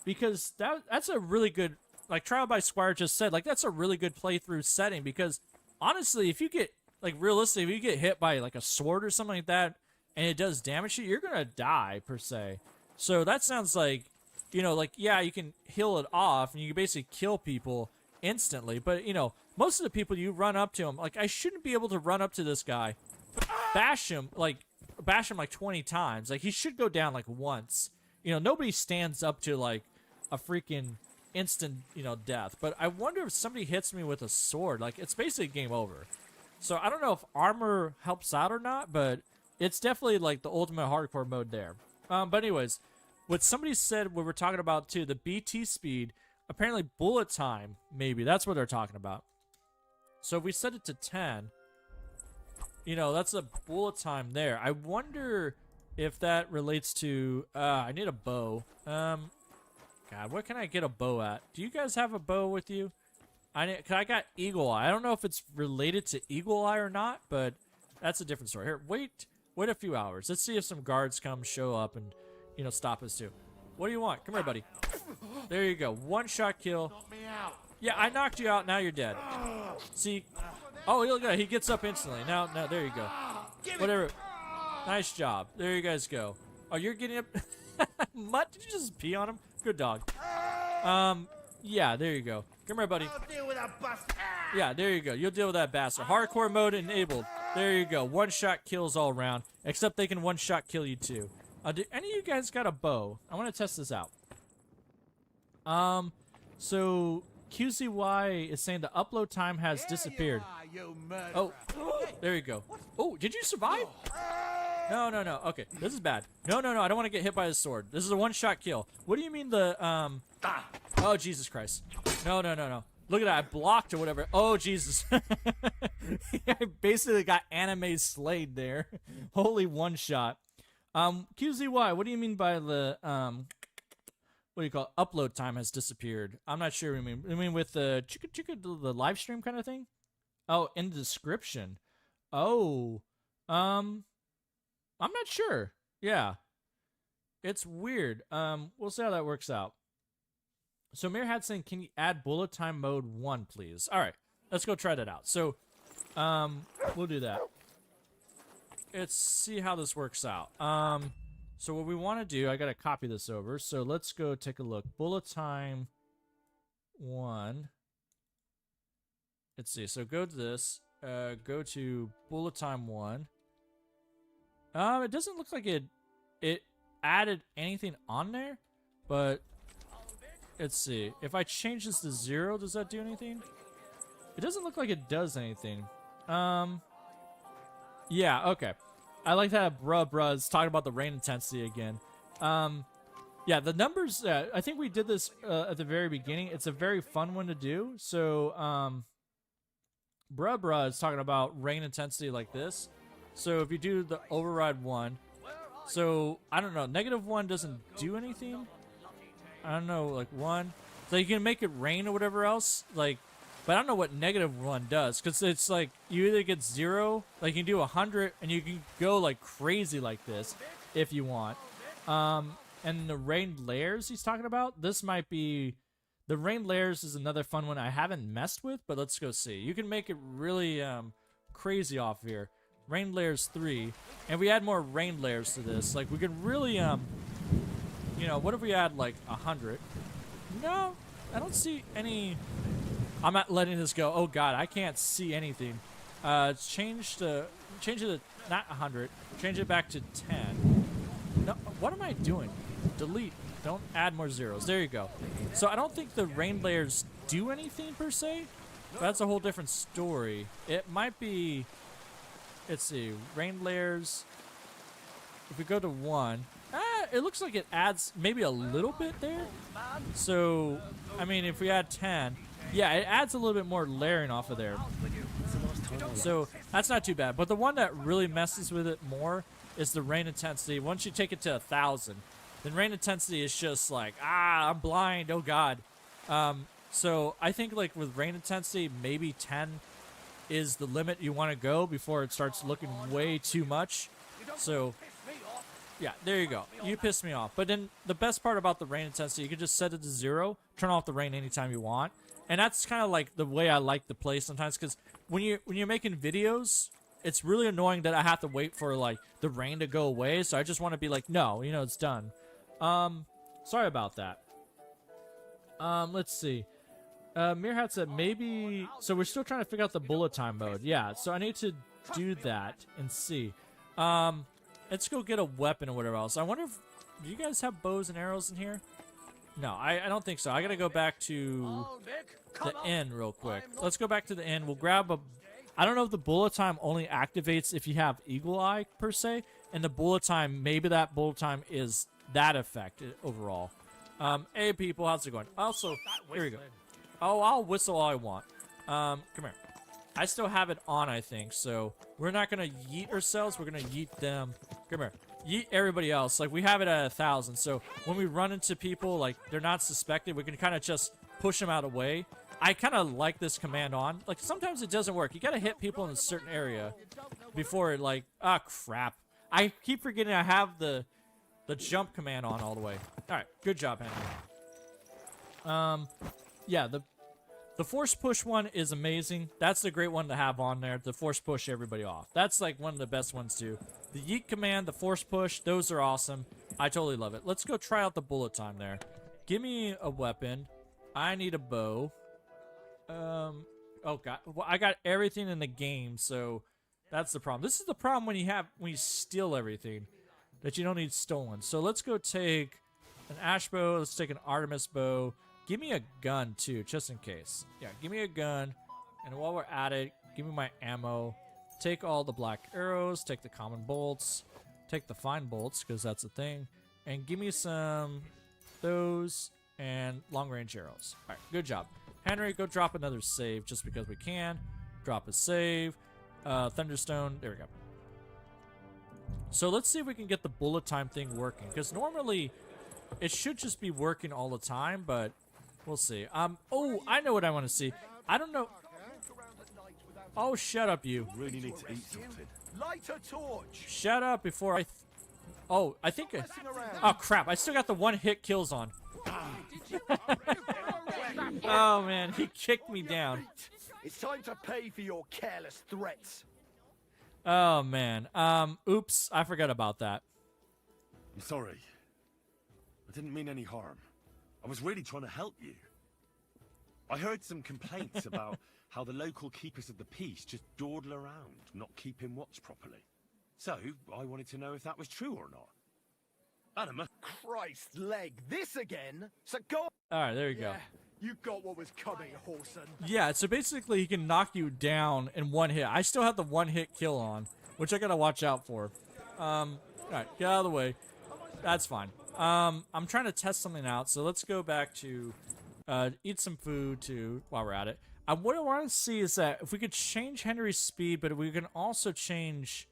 Because that's a really good, like Trial by Squire just said, like, that's a really good playthrough setting. Because, honestly, if you get, like, realistically, if you get hit by, like, a sword or something like that, and it does damage to you, you're gonna die, per se. So that sounds like, you know, like, yeah, you can heal it off, and you can basically kill people, instantly, but you know, most of the people you run up to him, like I shouldn't be able to run up to this guy, bash him like 20 times. Like he should go down like once. You know, nobody stands up to like a freaking instant, you know, death. But I wonder if somebody hits me with a sword, like it's basically game over. So I don't know if armor helps out or not, but it's definitely like the ultimate hardcore mode there. But anyways, what somebody said when we're talking about too, the BT speed, apparently bullet time, maybe that's what they're talking about. So if we set it to 10, you know, that's a bullet time there. I wonder if that relates to, I need a bow. God, what can I get a bow at? Do you guys have a bow with you? I got Eagle Eye. I don't know if it's related to Eagle Eye or not, but that's a different story. Here, wait a few hours. Let's see if some guards come, show up, and, you know, stop us too. What do you want? Come here, buddy. There you go. One-shot kill. Knock me out. Yeah, I knocked you out. Now you're dead. See? Oh, look at that. He gets up instantly. Now, there you go. Whatever. Nice job. There you guys go. Oh, you're getting up. Mutt, did you just pee on him? Good dog. Yeah, there you go. Come here, buddy. I'll deal with that bastard. Yeah, there you go. You'll deal with that bastard. Hardcore mode enabled. There you go. One-shot kills all around. Except they can one-shot kill you too. Do any of you guys got a bow? I want to test this out. So QCY is saying the upload time has disappeared. Oh, there you go. Oh, did you survive? No. Okay, this is bad. No. I don't want to get hit by his sword. This is a one-shot kill. What do you mean the Oh, Jesus Christ. No. Look at that. I blocked or whatever. Oh, Jesus. I basically got anime slayed there. Holy one-shot. QZY, what do you mean by the, what do you call it? Upload time has disappeared? I'm not sure what you mean. You mean with the the live stream kind of thing? Oh, in the description. Oh. I'm not sure. Yeah. It's weird. We'll see how that works out. So Mirhat saying, can you add bullet time mode 1, please? All right, let's go try that out. So, we'll do that. Let's see how this works out. So what we want to do, I got to copy this over. So let's go take a look. Bullet time 1. Let's see. So go to this. Go to bullet time 1. It doesn't look like it added anything on there, but let's see. If I change this to 0, does that do anything? It doesn't look like it does anything. Yeah, okay. I like that bruh's talking about the rain intensity again. Yeah, the numbers, I think we did this at the very beginning. It's a very fun one to do. So, bruh is talking about rain intensity like this. So if you do the override 1, so, I don't know, -1 doesn't do anything. I don't know, like 1. So you can make it rain or whatever else, like, but I don't know what -1 does, because it's like you either get 0, like you can do 100, and you can go like crazy like this if you want. And the rain layers he's talking about, this might be, the rain layers is another fun one I haven't messed with, but let's go see. You can make it really crazy off here. Rain layers 3, and we add more rain layers to this. Like we can really you know, what if we add like 100? No, I don't see any. I'm not letting this go. Oh God, I can't see anything. Change it to not 100. Change it back to 10. No, what am I doing? Delete. Don't add more zeros. There you go. So I don't think the rain layers do anything per se. But that's a whole different story. It might be. Let's see. Rain layers. If we go to 1. It looks like it adds maybe a little bit there. So, I mean, if we add 10, yeah, it adds a little bit more layering off of there. So, that's not too bad. But the one that really messes with it more is the rain intensity. Once you take it to 1,000, then rain intensity is just like, I'm blind, oh God. So, I think like with rain intensity, maybe 10 is the limit you want to go before it starts looking way too much. So, yeah, there you go. You pissed me off. But then the best part about the rain intensity, you can just set it to 0, turn off the rain anytime you want. And that's kind of like the way I like to play sometimes, because when you're making videos, it's really annoying that I have to wait for like the rain to go away. So I just want to be like, no, you know, it's done. Sorry about that. Let's see. Meerhat said maybe. So we're still trying to figure out the bullet time mode. Yeah, so I need to do that and see. Let's go get a weapon or whatever else. I wonder if. Do you guys have bows and arrows in here? No, I don't think so. I gotta go back to the inn real quick. Let's go back to the inn. We'll grab a. I don't know if the bullet time only activates if you have Eagle Eye per se, and the bullet time, maybe that bullet time is that effect overall. Hey people, how's it going? Also, here we go. Oh, I'll whistle all I want. Come here. I still have it on, I think, so we're not gonna yeet ourselves. We're gonna yeet them. Come here. Yeet everybody else. Like, we have it at 1,000, so when we run into people, like, they're not suspected, we can kind of just push them out of the way. I kind of like this command on. Like, sometimes it doesn't work. You gotta hit people in a certain area before it, like, ah, crap. I keep forgetting I have the jump command on all the way. Alright, good job, Henry. Yeah, the force push one is amazing. That's the great one to have on there, to force push everybody off. That's like one of the best ones too. The yeet command, the force push, those are awesome. I totally love it. Let's go try out the bullet time there. Give me a weapon. I need a bow. Oh god, well, I got everything in the game, so that's the problem. This is the problem when you steal everything, that you don't need stolen. So let's go take an ash bow. Let's take an Artemis bow. Give me a gun, too, just in case. Yeah, give me a gun. And while we're at it, give me my ammo. Take all the black arrows. Take the common bolts. Take the fine bolts, because that's a thing. And give me some those and long-range arrows. All right, good job. Henry, go drop another save just because we can. Drop a save. Thunderstone. There we go. So let's see if we can get the bullet time thing working. Because normally, it should just be working all the time, but... we'll see. Oh, I know what I want to see. I don't know. Oh, shut up, you. Really need to eat something. Light a torch. Shut up before I... oh, I think... oh, crap. I still got the one-hit kills on. Oh, man. He kicked me down. It's time to pay for your careless threats. Oh, man. Oops. I forgot about that. I'm sorry. I didn't mean any harm. I was really trying to help you. I heard some complaints about how the local keepers of the peace just dawdle around, not keeping watch properly. So, I wanted to know if that was true or not. Anima. Christ leg, this again? So go. Alright, there you go. You got what was coming, Horson. Yeah, so basically he can knock you down in one hit. I still have the one-hit kill on, which I gotta watch out for. Alright, get out of the way. That's fine. I'm trying to test something out, so let's go back to eat some food too while we're at it. What I want to see is that if we could change Henry's speed, but we can also change...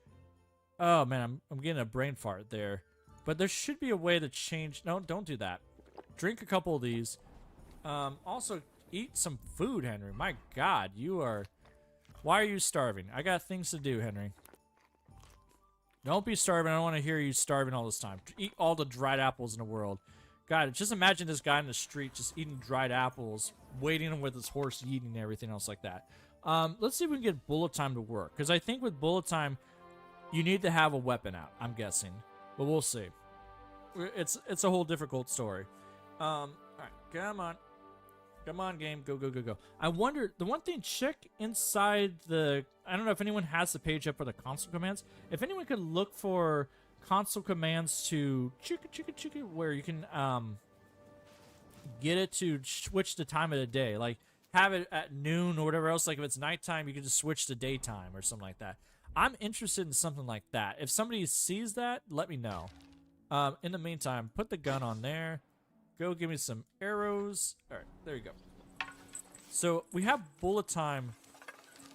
oh man, I'm getting a brain fart there. But there should be a way to change... no, don't do that. Drink a couple of these. Also, eat some food, Henry. My god, you are... why are you starving? I got things to do, Henry. Don't be starving. I don't want to hear you starving all this time. Eat all the dried apples in the world. God, just imagine this guy in the street just eating dried apples, waiting with his horse, eating everything else like that. Let's see if we can get bullet time to work. Because I think with bullet time, you need to have a weapon out, I'm guessing. But we'll see. It's a whole difficult story. Alright, come on. Come on, game. Go, go, go, go. I wonder, the one thing, check inside the... I don't know if anyone has the page up for the console commands. If anyone could look for console commands to... where you can get it to switch the time of the day. Like, have it at noon or whatever else. Like, if it's nighttime, you can just switch to daytime or something like that. I'm interested in something like that. If somebody sees that, let me know. In the meantime, put the gun on there. Go give me some arrows. All right, there you go. So we have bullet time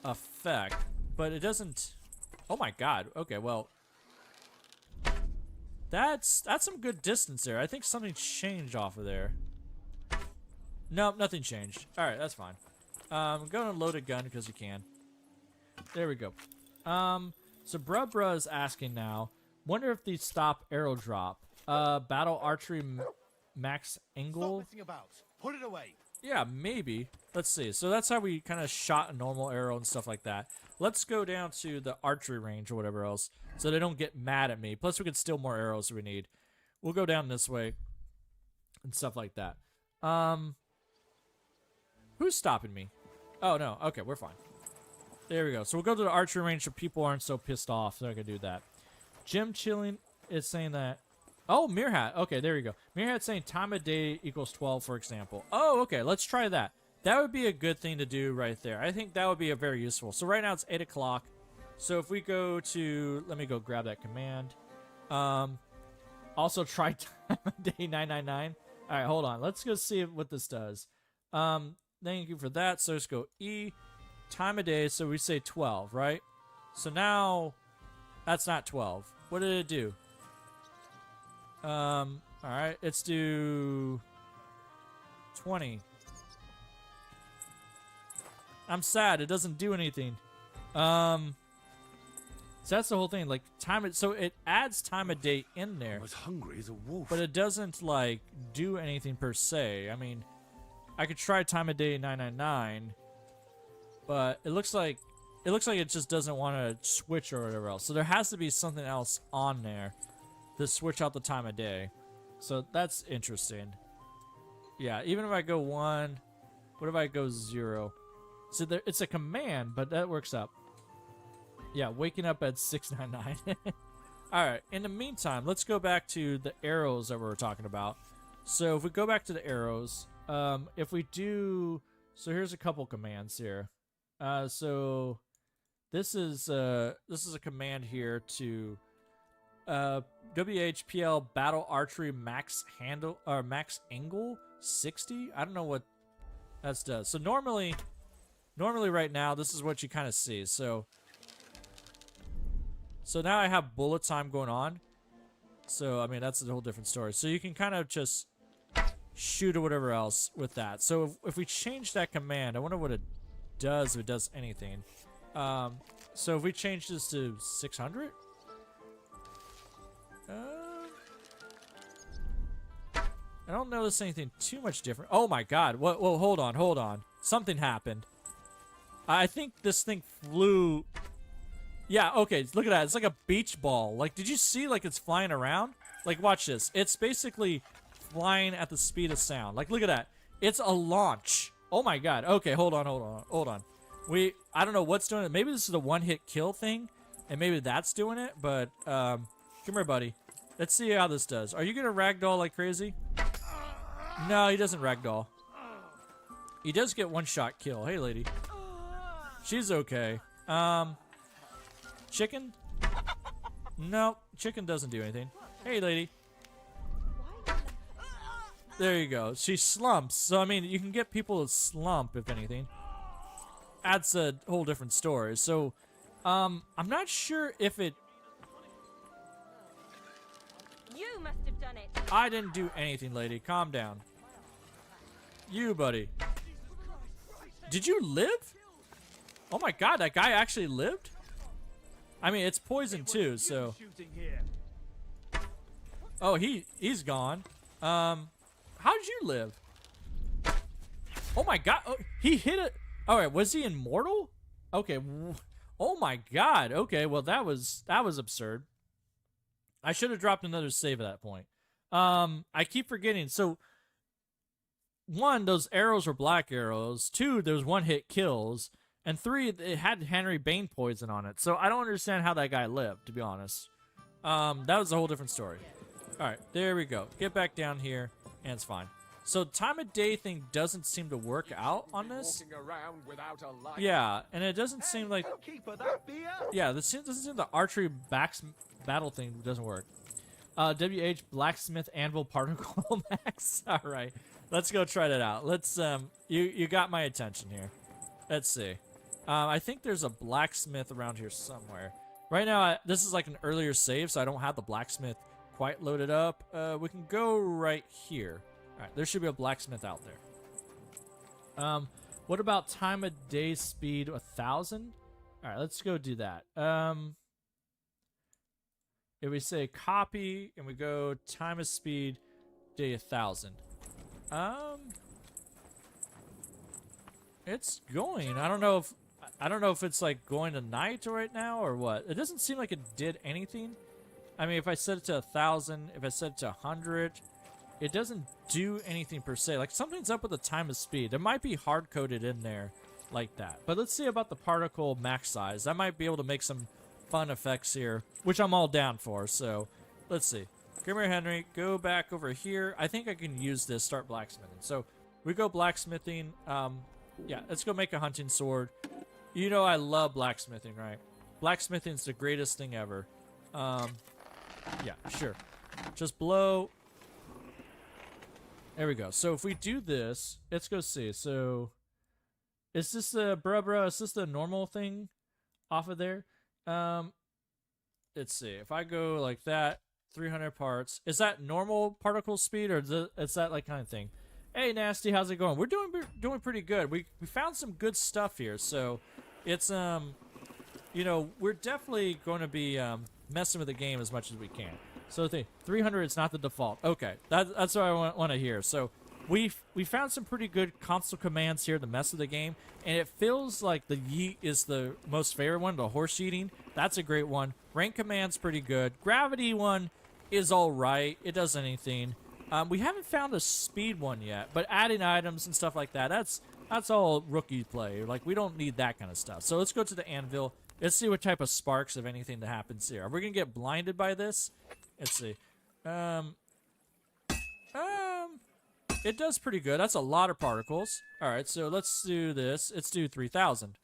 effect, but it doesn't... oh my god. Okay, well... That's some good distance there. I think something changed off of there. Nope, nothing changed. All right, that's fine. I'm going to load a gun because you can. There we go. So Bruh is asking now, wonder if these stop arrow drop. Battle archery max angle. Stop messing about. Put it away. Yeah, maybe. Let's see. So that's how we kind of shot a normal arrow and stuff like that. Let's go down to the archery range or whatever else so they don't get mad at me. Plus, we can steal more arrows if we need. We'll go down this way and stuff like that. Who's stopping me? Oh, no. Okay, we're fine. There we go. So we'll go to the archery range so people aren't so pissed off. So I can do that. Jim Chilling is saying that. Oh, Meerhat. Okay, there we go. Meerhat's saying time of day equals 12, for example. Oh, okay. Let's try that. That would be a good thing to do right there. I think that would be a very useful. So right now it's 8 o'clock. So if we go to, let me go grab that command. Also try time of day 999. All right, hold on. Let's go see what this does. Thank you for that. So let's go E, time of day. So we say 12, right? So now that's not 12. What did it do? All right, let's do 20. I'm sad. It doesn't do anything. So that's the whole thing. Like so it adds time of day in there. I'm as hungry as a wolf. But it doesn't like do anything per se. I mean, I could try time of day 999, but it looks like it just doesn't want to switch or whatever else. So there has to be something else on there to switch out the time of day. So that's interesting. Yeah, even if I go 1, what if I go 0? So there, it's a command, but that works out. Yeah, waking up at 699. All right. In the meantime, let's go back to the arrows that we were talking about. So if we go back to the arrows, if we do, so here's a couple commands here. So this is a command here to WHPL battle archery max handle or max angle 60. I don't know what that does. So normally right now this is what you kind of see. So now I have bullet time going on. So I mean that's a whole different story. So you can kind of just shoot or whatever else with that. So if we change that command, I wonder what it does if it does anything. So if we change this to 600. I don't notice anything too much different. Oh my god. Whoa, hold on. Something happened. I think this thing flew. Yeah, okay, look at that. It's like a beach ball. Like, did you see, like, it's flying around? Like, watch this. It's basically flying at the speed of sound. Like, look at that. It's a launch. Oh my god. Okay, hold on. I don't know what's doing it. Maybe this is a one-hit kill thing, and maybe that's doing it, but, come here, buddy. Let's see how this does. Are you gonna ragdoll like crazy? No, he doesn't ragdoll. He does get one-shot kill. Hey, lady. She's okay. Chicken? No, chicken doesn't do anything. Hey, lady. There you go. She slumps. So, I mean, you can get people to slump, if anything. That's a whole different story. So, I'm not sure if it... You must have done it. I didn't do anything, lady. Calm down. You, buddy. Did you live? Oh my god, that guy actually lived? I mean, it's poison too, so... Oh, he's gone. How did you live? Oh my god, oh, he hit it. Alright, was he immortal? Okay, oh my god. Okay, well that was absurd. I should have dropped another save at that point. I keep forgetting. So, 1, those arrows were black arrows. 2, there was one-hit kills. And 3, it had Henry Bane poison on it. So I don't understand how that guy lived, to be honest. That was a whole different story. Alright, there we go. Get back down here, and it's fine. So time of day thing doesn't seem to work out on this. Yeah, and it doesn't seem like... Yeah, this doesn't seem the archery battle thing doesn't work. WH Blacksmith Anvil Particle Max. Alright, let's go try that out. Let's, you got my attention here. Let's see. I think there's a blacksmith around here somewhere. Right now, this is like an earlier save, so I don't have the blacksmith quite loaded up. We can go right here. Alright, there should be a blacksmith out there. What about time of day speed 1,000? Alright, let's go do that. If we say copy, and we go time of speed day 1,000. It's going. I don't know if it's like going to night right now or what. It doesn't seem like it did anything. I mean, if I set it to 1,000, if I set it to 100, it doesn't do anything per se. Like, something's up with the time of speed. There might be hard-coded in there like that. But let's see about the particle max size. I might be able to make some fun effects here, which I'm all down for. So, let's see. Come here, Henry. Go back over here. I think I can use this. Start blacksmithing. So, we go blacksmithing. Yeah, let's go make a hunting sword. You know I love blacksmithing, right? Blacksmithing's the greatest thing ever. Yeah, sure. Just blow. There we go. So if we do this, let's go see. So is this the bruh, is this the normal thing off of there? Let's see. If I go like that, 300 parts. Is that normal particle speed, or is that like kind of thing? Hey, Nasty, how's it going? We're doing pretty good. We found some good stuff here. So it's you know, we're definitely going to be messing with the game as much as we can. So the 300 is not the default. Okay, that's what I want to hear. So we found some pretty good console commands here to mess with the game, and it feels like the yeet is the most favorite one. The horse yeeting, that's a great one. Rank command's pretty good. Gravity one is all right. It does anything. We haven't found a speed one yet, but adding items and stuff like that, that's all rookie play. Like, we don't need that kind of stuff. So let's go to the anvil. Let's see what type of sparks, if anything, that happens here. Are we gonna get blinded by this? Let's see. It does pretty good. That's a lot of particles. All right, so let's do this. Let's do 3,000.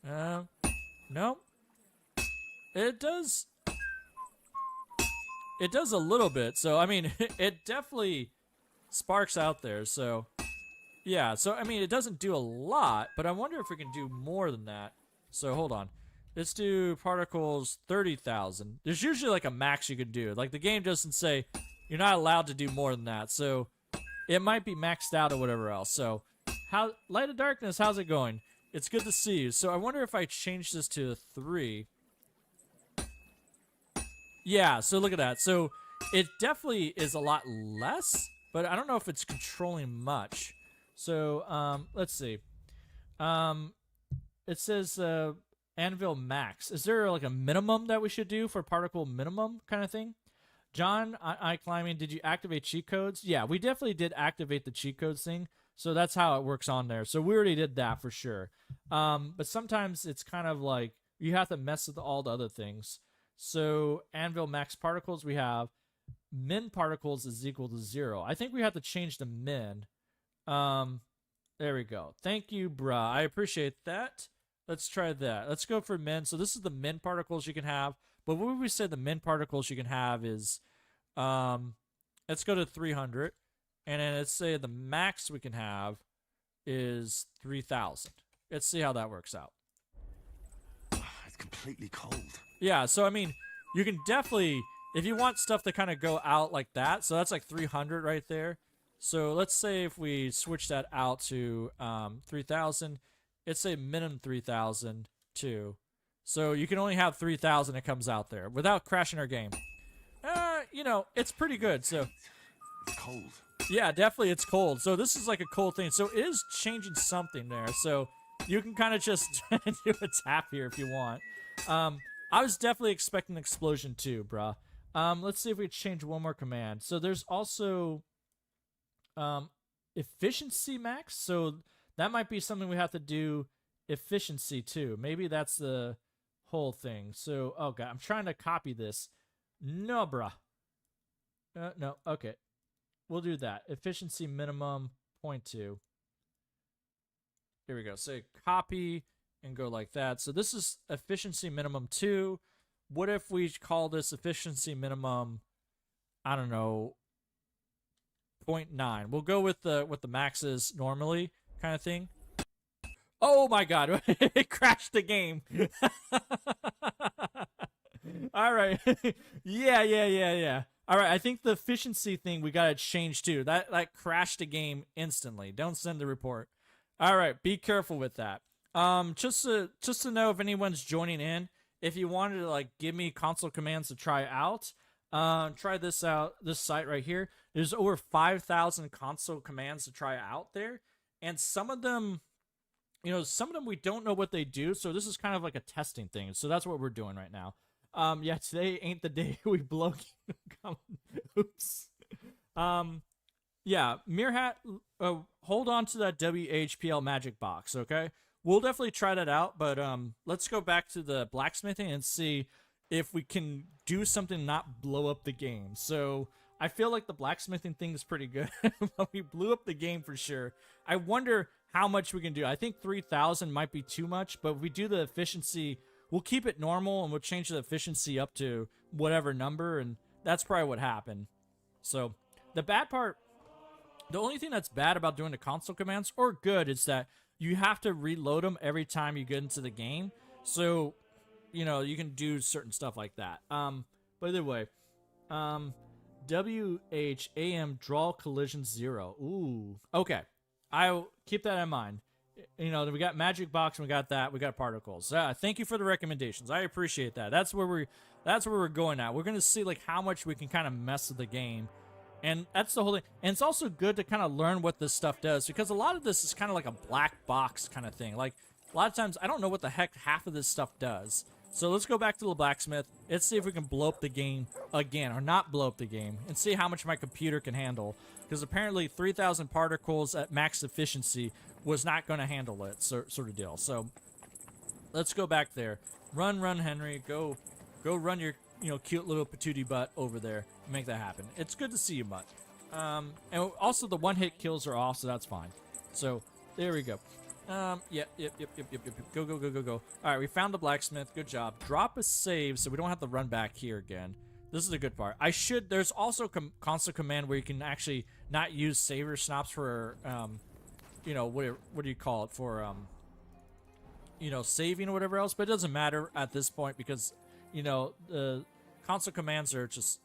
No. It does. It does a little bit. So I mean, it definitely sparks out there. So yeah. So I mean, it doesn't do a lot, but I wonder if we can do more than that. So hold on. Let's do particles 30,000. There's usually like a max you could do. Like, the game doesn't say you're not allowed to do more than that. So it might be maxed out or whatever else. So Light of Darkness, how's it going? It's good to see you. So I wonder if I change this to 3. Yeah, so look at that. So it definitely is a lot less, but I don't know if it's controlling much. So let's see. It says anvil max. Is there like a minimum that we should do for particle minimum kind of thing? John, I climbing, did you activate cheat codes? Yeah, we definitely did activate the cheat codes thing. So that's how it works on there. So we already did that for sure. But sometimes it's kind of like you have to mess with all the other things. So anvil max particles, we have min particles is equal to 0. I think we have to change the min. There we go. Thank you, bruh. I appreciate that. Let's try that. Let's go for min. So this is the min particles you can have. But what we said the min particles you can have is, let's go to 300. And then let's say the max we can have is 3,000. Let's see how that works out. It's completely cold. Yeah, so I mean, you can definitely, if you want stuff to kind of go out like that, so that's like 300 right there. So let's say if we switch that out to 3,000, let's say minimum 3,000 too. So you can only have 3,000 that comes out there without crashing our game. You know, it's pretty good. So it's cold. Yeah, definitely it's cold. So this is like a cold thing. So it is changing something there. So you can kind of just do a tap here if you want. I was definitely expecting an explosion too, bruh. Let's see if we change one more command. So there's also efficiency max. So that might be something we have to do efficiency too. Maybe that's the whole thing. So, oh god, I'm trying to copy this. No, bruh. No, okay. We'll do that. Efficiency minimum 0.2. Here we go. So copy and go like that. So this is efficiency minimum 2. What if we call this efficiency minimum, I don't know, 0.9? We'll go with the maxes normally kind of thing. Oh my god, it crashed the game. All right. Yeah. All right, I think the efficiency thing we got to change too. That crashed the game instantly. Don't send the report. All right, be careful with that. Just to know if anyone's joining in, if you wanted to like give me console commands to try out, try this out. This site right here. There's over 5,000 console commands to try out there, and some of them, you know, some of them we don't know what they do. So this is kind of like a testing thing. So that's what we're doing right now. Yeah, today ain't the day we blow Kingdom Come. Oops. Yeah, Mirhat, hold on to that WHPL magic box, okay? We'll definitely try that out, but let's go back to the blacksmithing and see if we can do something to not blow up the game. So I feel like the blacksmithing thing is pretty good, but we blew up the game for sure. I wonder how much we can do. I think 3,000 might be too much, but if we do the efficiency, we'll keep it normal and we'll change the efficiency up to whatever number, and that's probably what happened. So the bad part, the only thing that's bad about doing the console commands, or good, is that you have to reload them every time you get into the game. So, you know, you can do certain stuff like that. But either way, WHAM draw collision 0. Ooh. Okay. I'll keep that in mind. You know, we got magic box and we got that. We got particles. Thank you for the recommendations. I appreciate that. That's where we're going at. We're going to see like how much we can kind of mess with the game. And that's the whole thing. And it's also good to kind of learn what this stuff does, because a lot of this is kind of like a black box kind of thing. Like, a lot of times, I don't know what the heck half of this stuff does. So let's go back to the blacksmith. Let's see if we can blow up the game again, or not blow up the game, and see how much my computer can handle. Because apparently 3,000 particles at max efficiency was not going to handle it, sort of deal. So let's go back there. Run, Henry. Go run your cute little patootie butt over there and make that happen. It's good to see you, Mutt. And also the one-hit kills are off, so that's fine. So there we go. Yep. Go. All right, we found the blacksmith. Good job. Drop a save so we don't have to run back here again. This is the good part. There's also console command where you can actually not use saver snaps for, what do you call it? For, saving or whatever else. But it doesn't matter at this point because, the console commands are just,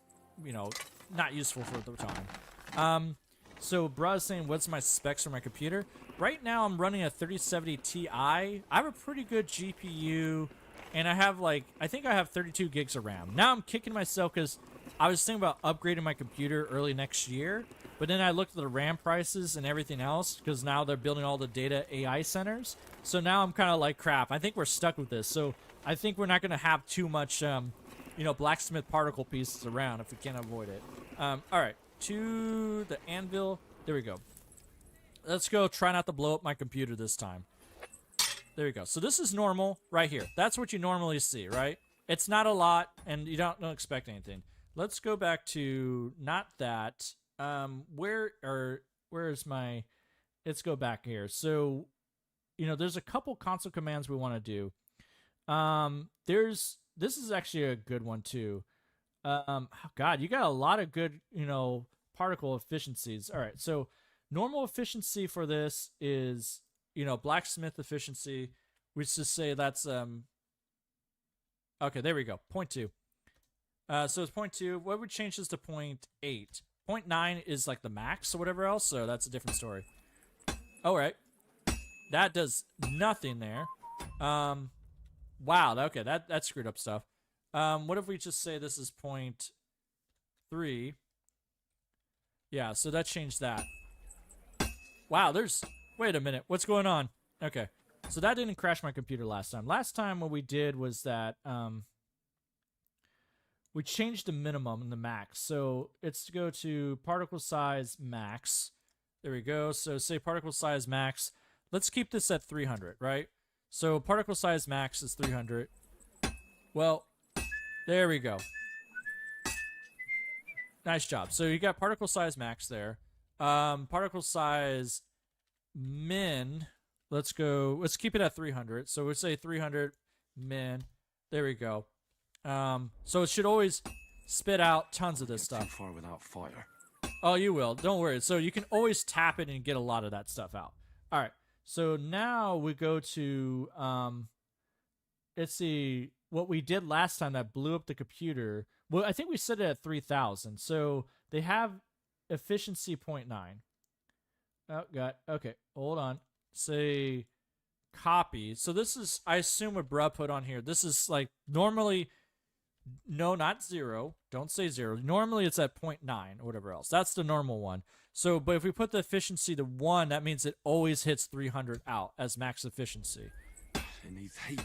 not useful for the time. So Bruh's saying, what's my specs for my computer? Right now I'm running a 3070 Ti. I have a pretty good GPU, and I have I think I have 32 gigs of RAM. Now I'm kicking myself because I was thinking about upgrading my computer early next year, but then I looked at the RAM prices and everything else, because now they're building all the data AI centers. So now I'm kind of like, crap, I think we're stuck with this. So I think we're not going to have too much, blacksmith particle pieces around if we can't avoid it. All right, to the anvil. There we go. Let's go try not to blow up my computer this time. There we go. So this is normal right here. That's what you normally see, right? It's not a lot, and you don't expect anything. Let's go back to not that. Where is my... Let's go back here. So, there's a couple console commands we want to do. This is actually a good one, too. God, you got a lot of good, particle efficiencies. All right, so normal efficiency for this is, blacksmith efficiency. We just say that's, okay, there we go, 0.2. So it's 0.2. What would change this to 0.8? 0.9 is like the max or whatever else, so that's a different story. All right. That does nothing there. Wow, okay, that screwed up stuff. What if we just say this is 0.3? Yeah, so that changed that. Wow, wait a minute, what's going on? Okay, so that didn't crash my computer last time. Last time what we did was that, we changed the minimum and the max. So it's to go to particle size max. There we go, so say particle size max. Let's keep this at 300, right? So particle size max is 300. Well, there we go. Nice job. So you got particle size max there. Particle size min. Let's keep it at 300. So we'll say 300 min. There we go. So it should always spit out tons of this stuff. Too far without fire. Oh, you will. Don't worry. So you can always tap it and get a lot of that stuff out. All right. So now we go to, let's see, what we did last time that blew up the computer. Well, I think we set it at 3,000. So they have efficiency 0.9. Oh, God. Okay, hold on. Say copy. So this is, I assume what Bruh put on here. This is like normally, no, not 0. Don't say 0. Normally it's at 0.9 or whatever else. That's the normal one. So, but if we put the efficiency to 1, that means it always hits 300 out as max efficiency. It needs heat.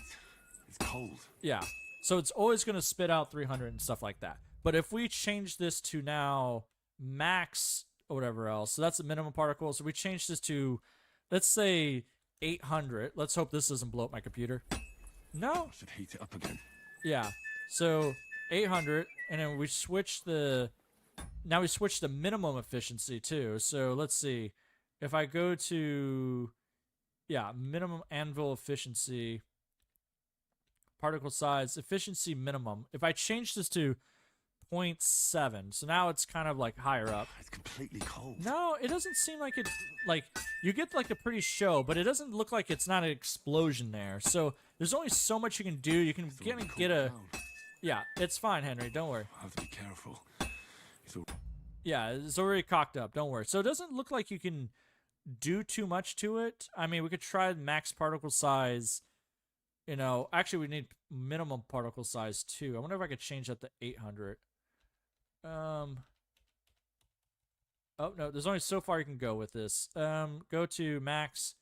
It's cold. Yeah. So it's always going to spit out 300 and stuff like that. But if we change this to now max, or whatever else. So that's the minimum particle. So we change this to, let's say 800. Let's hope this doesn't blow up my computer. No. I should heat it up again. Yeah. So 800, and then we switch the. Now we switch the minimum efficiency too. So let's see. If I go to, yeah, minimum anvil efficiency, particle size, efficiency minimum. If I change this to 0.7, so now it's kind of like higher up. It's completely cold. No, it doesn't seem like it, like, you get like a pretty show, but it doesn't look like it's not an explosion there. So there's only so much you can do. You can get a, yeah, it's fine, Henry, don't worry. I have to be careful. Yeah, it's already cocked up, don't worry. So it doesn't look like you can do too much to it. I mean, we could try max particle size. You know, actually, we need minimum particle size too. I wonder if I could change that to 800. Oh no, there's only so far you can go with this. Go to max.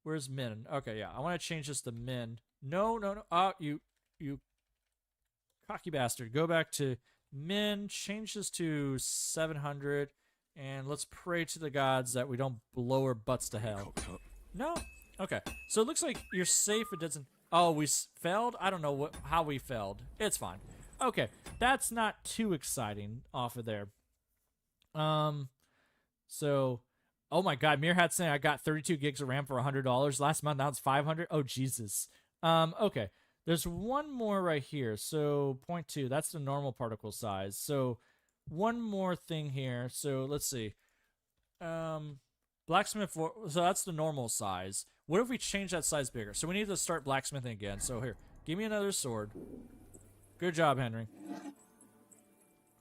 Where's min? Okay, yeah, I want to change this to min. No. Oh, you cocky bastard. Go back to min. Change this to 700. And let's pray to the gods that we don't blow our butts to hell. No? Okay. So it looks like you're safe. It doesn't... Oh, we failed? I don't know how we failed. It's fine. Okay. That's not too exciting off of there. So... Oh my god, Mirhat's saying I got 32 gigs of RAM for $100. Last month, now it's 500. Oh, Jesus. Okay. There's one more right here. So 0.2, that's the normal particle size. So... one more thing here. So let's see. Blacksmith, so that's the normal size. What if we change that size bigger? So we need to start blacksmithing again. So here, give me another sword. Good job, Henry.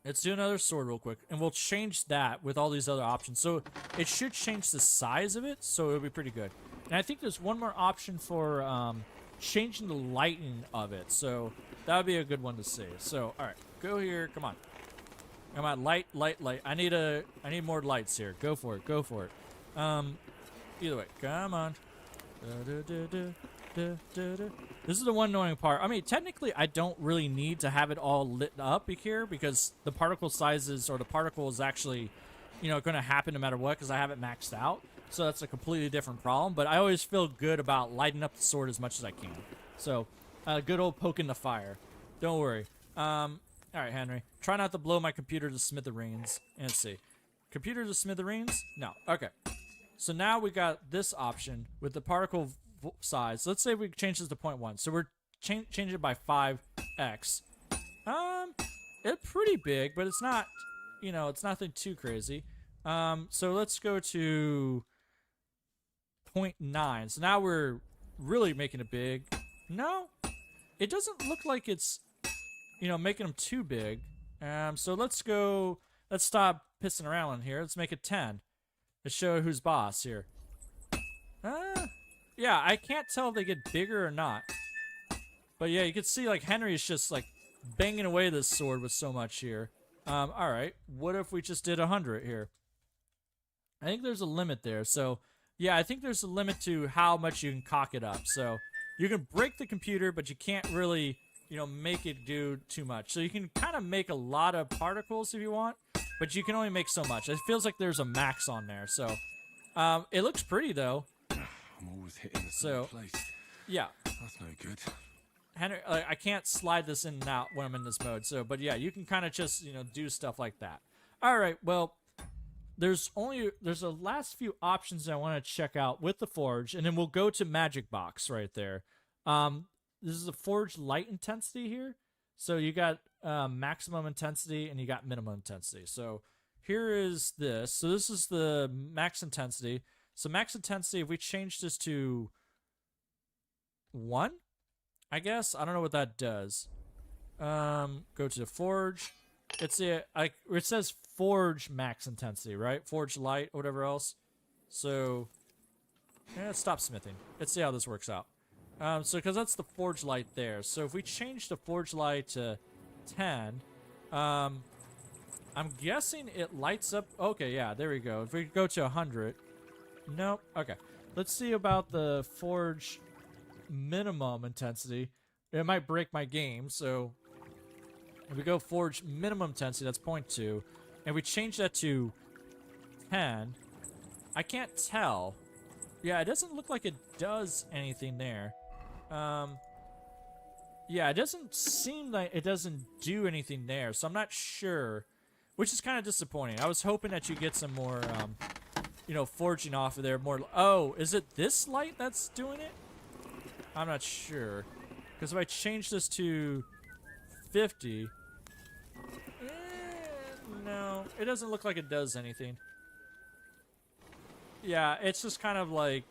Let's do another sword real quick. And we'll change that with all these other options. So it should change the size of it. So it'll be pretty good. And I think there's one more option for changing the lighting of it. So that would be a good one to see. So, all right. Go here. Come on. Come on, light. I need more lights here. Go for it. Either way, come on. This is the one annoying part. I mean, technically, I don't really need to have it all lit up here because the particle sizes or the particle is actually, going to happen no matter what because I have it maxed out. So that's a completely different problem. But I always feel good about lighting up the sword as much as I can. So, good old poke in the fire. Don't worry. All right, Henry. Try not to blow my computer to smithereens. Let's see. Computer to smithereens? No. Okay. So now we got this option with the particle size. Let's say we change this to 0.1. So we're changing it by 5x. It's pretty big, but it's not, it's nothing too crazy. So let's go to 0.9. So now we're really making it big. No, it doesn't look like it's making them too big. So let's stop pissing around in here. Let's make it 10. Let's show who's boss here. Yeah, I can't tell if they get bigger or not. But yeah, you can see like Henry's just like banging away this sword with so much here. Alright, what if we just did 100 here? I think there's a limit there. So yeah, I think there's a limit to how much you can cock it up. So you can break the computer, but you can't really... make it do too much. So you can kind of make a lot of particles if you want, but you can only make so much. It feels like there's a max on there. So it looks pretty though. I'm always hitting the same place. Yeah. That's no good. Henry, I can't slide this in and out when I'm in this mode. So, but yeah, you can kind of just, do stuff like that. All right. Well, there's the last few options I want to check out with the forge, and then we'll go to Magic Box right there. This is a forge light intensity here. So you got maximum intensity and you got minimum intensity. So here is this. So this is the max intensity. So max intensity, if we change this to 1, I guess. I don't know what that does. Go to the forge. It says forge max intensity, right? Forge light or whatever else. So let's stop smithing. Let's see how this works out. Because that's the forge light there. So if we change the forge light to 10, I'm guessing it lights up. Okay, yeah, there we go. If we go to 100, nope. Okay, let's see about the forge minimum intensity. It might break my game. So and we go forge minimum 10, see that's 0.2, and we change that to 10, I can't tell. Yeah, it doesn't look like it does anything there. Yeah, it doesn't seem like it doesn't do anything there, so I'm not sure, which is kind of disappointing. I was hoping that you get some more, you know, forging off of there. More. Oh, is it this light that's doing it? I'm not sure. Because if I change this to 50, no, it doesn't look like it does anything. Yeah, it's just kind of like,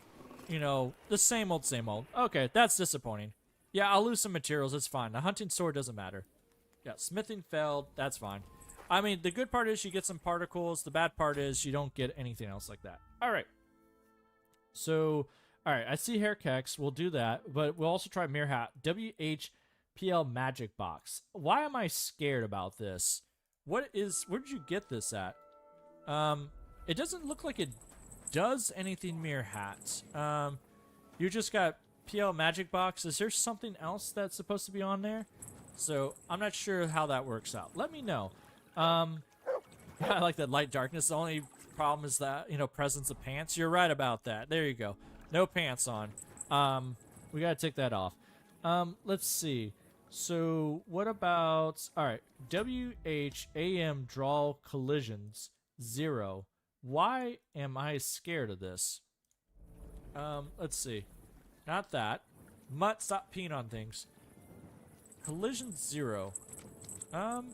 you know, the same old, same old. Okay, that's disappointing. Yeah, I'll lose some materials. It's fine. The hunting sword doesn't matter. Yeah, smithing failed. That's fine. I mean, the good part is you get some particles. The bad part is you don't get anything else like that. All right. So, all right. I see hair kex. We'll do that. But we'll also try mirror hat. WHPL magic box. Why am I scared about this? Where did you get this at? It doesn't look like it does anything mirror hat. You just got PL magic box. Is there something else that's supposed to be on there? So I'm not sure how that works out. Let me know. Yeah, I like that light darkness. The only problem is that, you know, presence of pants. You're right about that. There you go. No pants on. We gotta take that off. Let's see. So what about, all right, WHAM draw collisions 0. Why am I scared of this? Let's see. Not that. Mutt, stop peeing on things. Collision 0. I'm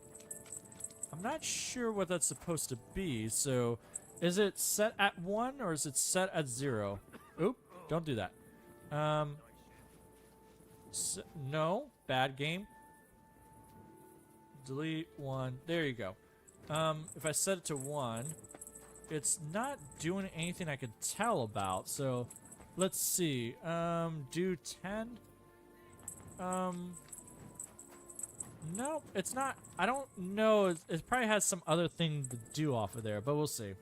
not sure what that's supposed to be. So, is it set at 1 or is it set at 0? Oop, don't do that. No, bad game. Delete 1. There you go. If I set it to 1, it's not doing anything I could tell about. So, let's see. Do 10. Nope, it's not. I don't know. It probably has some other thing to do off of there, but we'll see.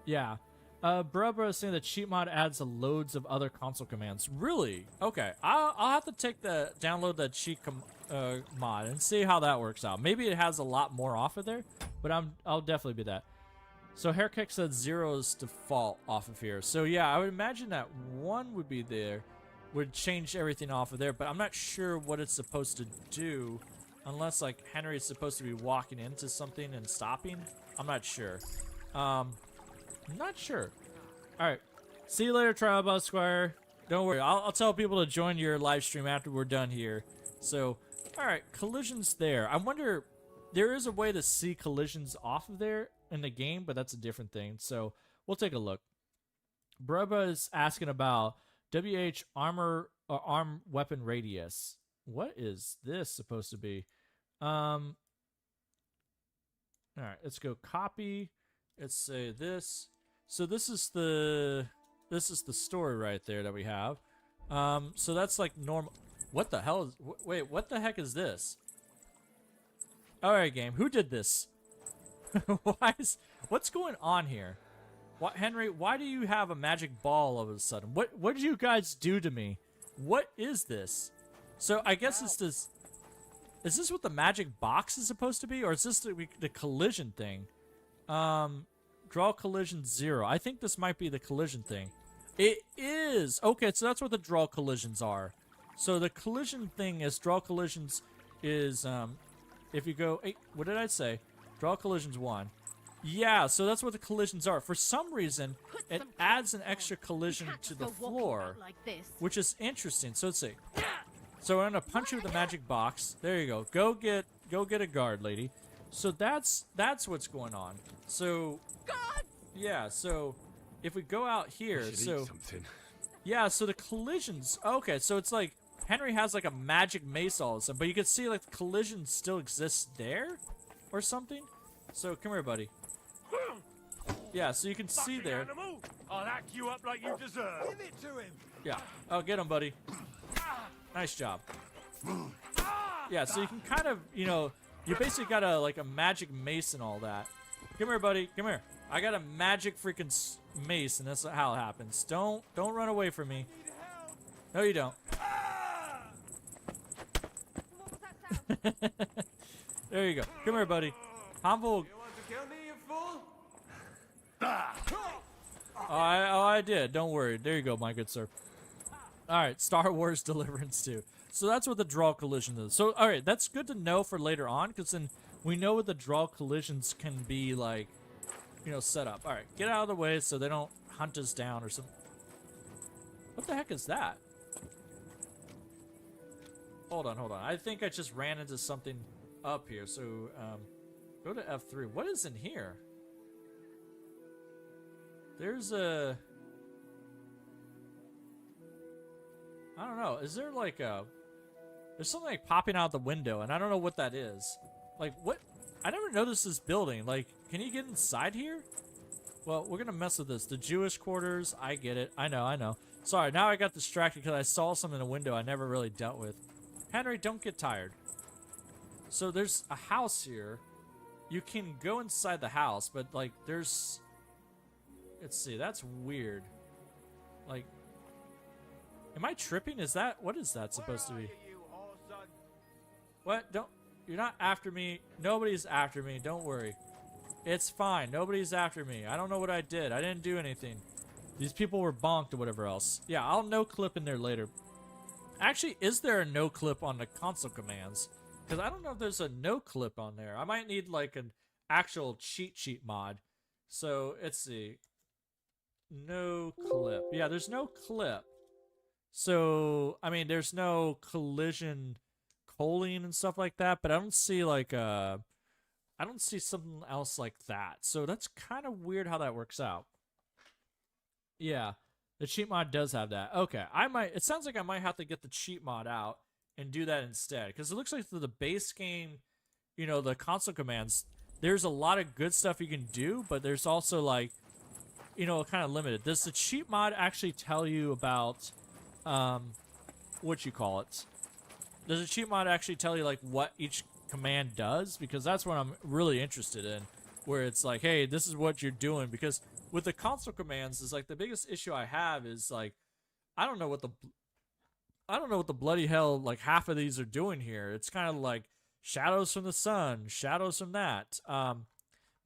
Yeah. Brubra is saying that cheat mod adds loads of other console commands. Really? Okay. I'll have to download the cheat mod and see how that works out. Maybe it has a lot more off of there, but I'll definitely be that. So Hairkick said 0 is default off of here. So yeah, I would imagine that 1 would be there. Would change everything off of there, but I'm not sure what it's supposed to do unless like Henry is supposed to be walking into something and stopping. I'm not sure. I'm not sure. All right. See you later, Trial Boss Squire. Don't worry. I'll tell people to join your live stream after we're done here. So, all right, collisions there. I wonder, there is a way to see collisions off of there in the game, but that's a different thing. So we'll take a look. Brubba is asking about WH armor or arm weapon radius. What is this supposed to be? All right, let's go copy. Let's say this. So this is the story right there that we have. So that's like normal. What the hell is? Wait, what the heck is this? All right, game. Who did this? What's going on here? What, Henry, why do you have a magic ball all of a sudden? What did you guys do to me? What is this? So I guess it's this. Is this what the magic box is supposed to be? Or is this the collision thing? Draw collision 0. I think this might be the collision thing. It is! Okay, so that's what the draw collisions are. So the collision thing is draw collisions is, if you go, hey, what did I say? Draw collisions 1. Yeah, so that's what the collisions are. For some reason, it adds an extra collision to the floor, which is interesting. So let's see. So I'm gonna punch you with the magic box. There you go. Go get a guard, lady. So that's what's going on. So yeah. So if we go out here, so yeah. So the collisions. Okay, so it's like Henry has like a magic mace all of a sudden, but you can see like the collision still exists there, or something. So come here, buddy. Yeah, so you can see there. Animal. I'll hack you up like you deserve. Give it to him. Yeah. Oh, get him, buddy. Nice job. Yeah, so you can kind of, you know, you basically got like a magic mace and all that. Come here, buddy. Come here. I got a magic freaking mace, and that's how it happens. Don't run away from me. No, you don't. There you go. Come here, buddy. Humble. You want to kill me, you fool? I did. Don't worry. There you go, my good sir. All right, Star Wars Deliverance 2. So that's what the draw collision is. So, all right, that's good to know for later on, because then we know what the draw collisions can be like, you know, set up. All right, get out of the way so they don't hunt us down or something. What the heck is that? Hold on. I think I just ran into something up here. So, go to F3. What is in here? There's a... I don't know. Is there like a... There's something like popping out the window, and I don't know what that is. Like, what? I never noticed this building. Like, can you get inside here? Well, we're gonna mess with this. The Jewish quarters, I get it. I know. Sorry, now I got distracted because I saw something in the window I never really dealt with. Henry, don't get tired. So there's a house here. You can go inside the house, but, like, there's... Let's see, that's weird. Like... Am I tripping? Is that... What is that supposed to be? What? Don't... You're not after me. Nobody's after me. Don't worry. It's fine. Nobody's after me. I don't know what I did. I didn't do anything. These people were bonked or whatever else. Yeah, I'll no-clip in there later. Actually, is there a no-clip on the console commands? Because I don't know if there's a no-clip on there. I might need, like, an actual cheat sheet mod. So, let's see. No clip. Yeah, there's no clip. So, I mean, there's no collision culling and stuff like that, but I don't see, like, I don't see something else like that. So, that's kind of weird how that works out. Yeah. The cheat mod does have that. Okay, it sounds like I might have to get the cheat mod out and do that instead. Because it looks like for the base game, you know, the console commands, there's a lot of good stuff you can do, but there's also, like, you know, kind of limited. Does the cheat mod actually tell you about, what you call it? Does the cheat mod actually tell you, like, what each command does? Because that's what I'm really interested in. Where it's like, hey, this is what you're doing. Because with the console commands, is like the biggest issue I have is like, I don't know what the bloody hell like half of these are doing here. It's kind of like shadows from the sun, shadows from that,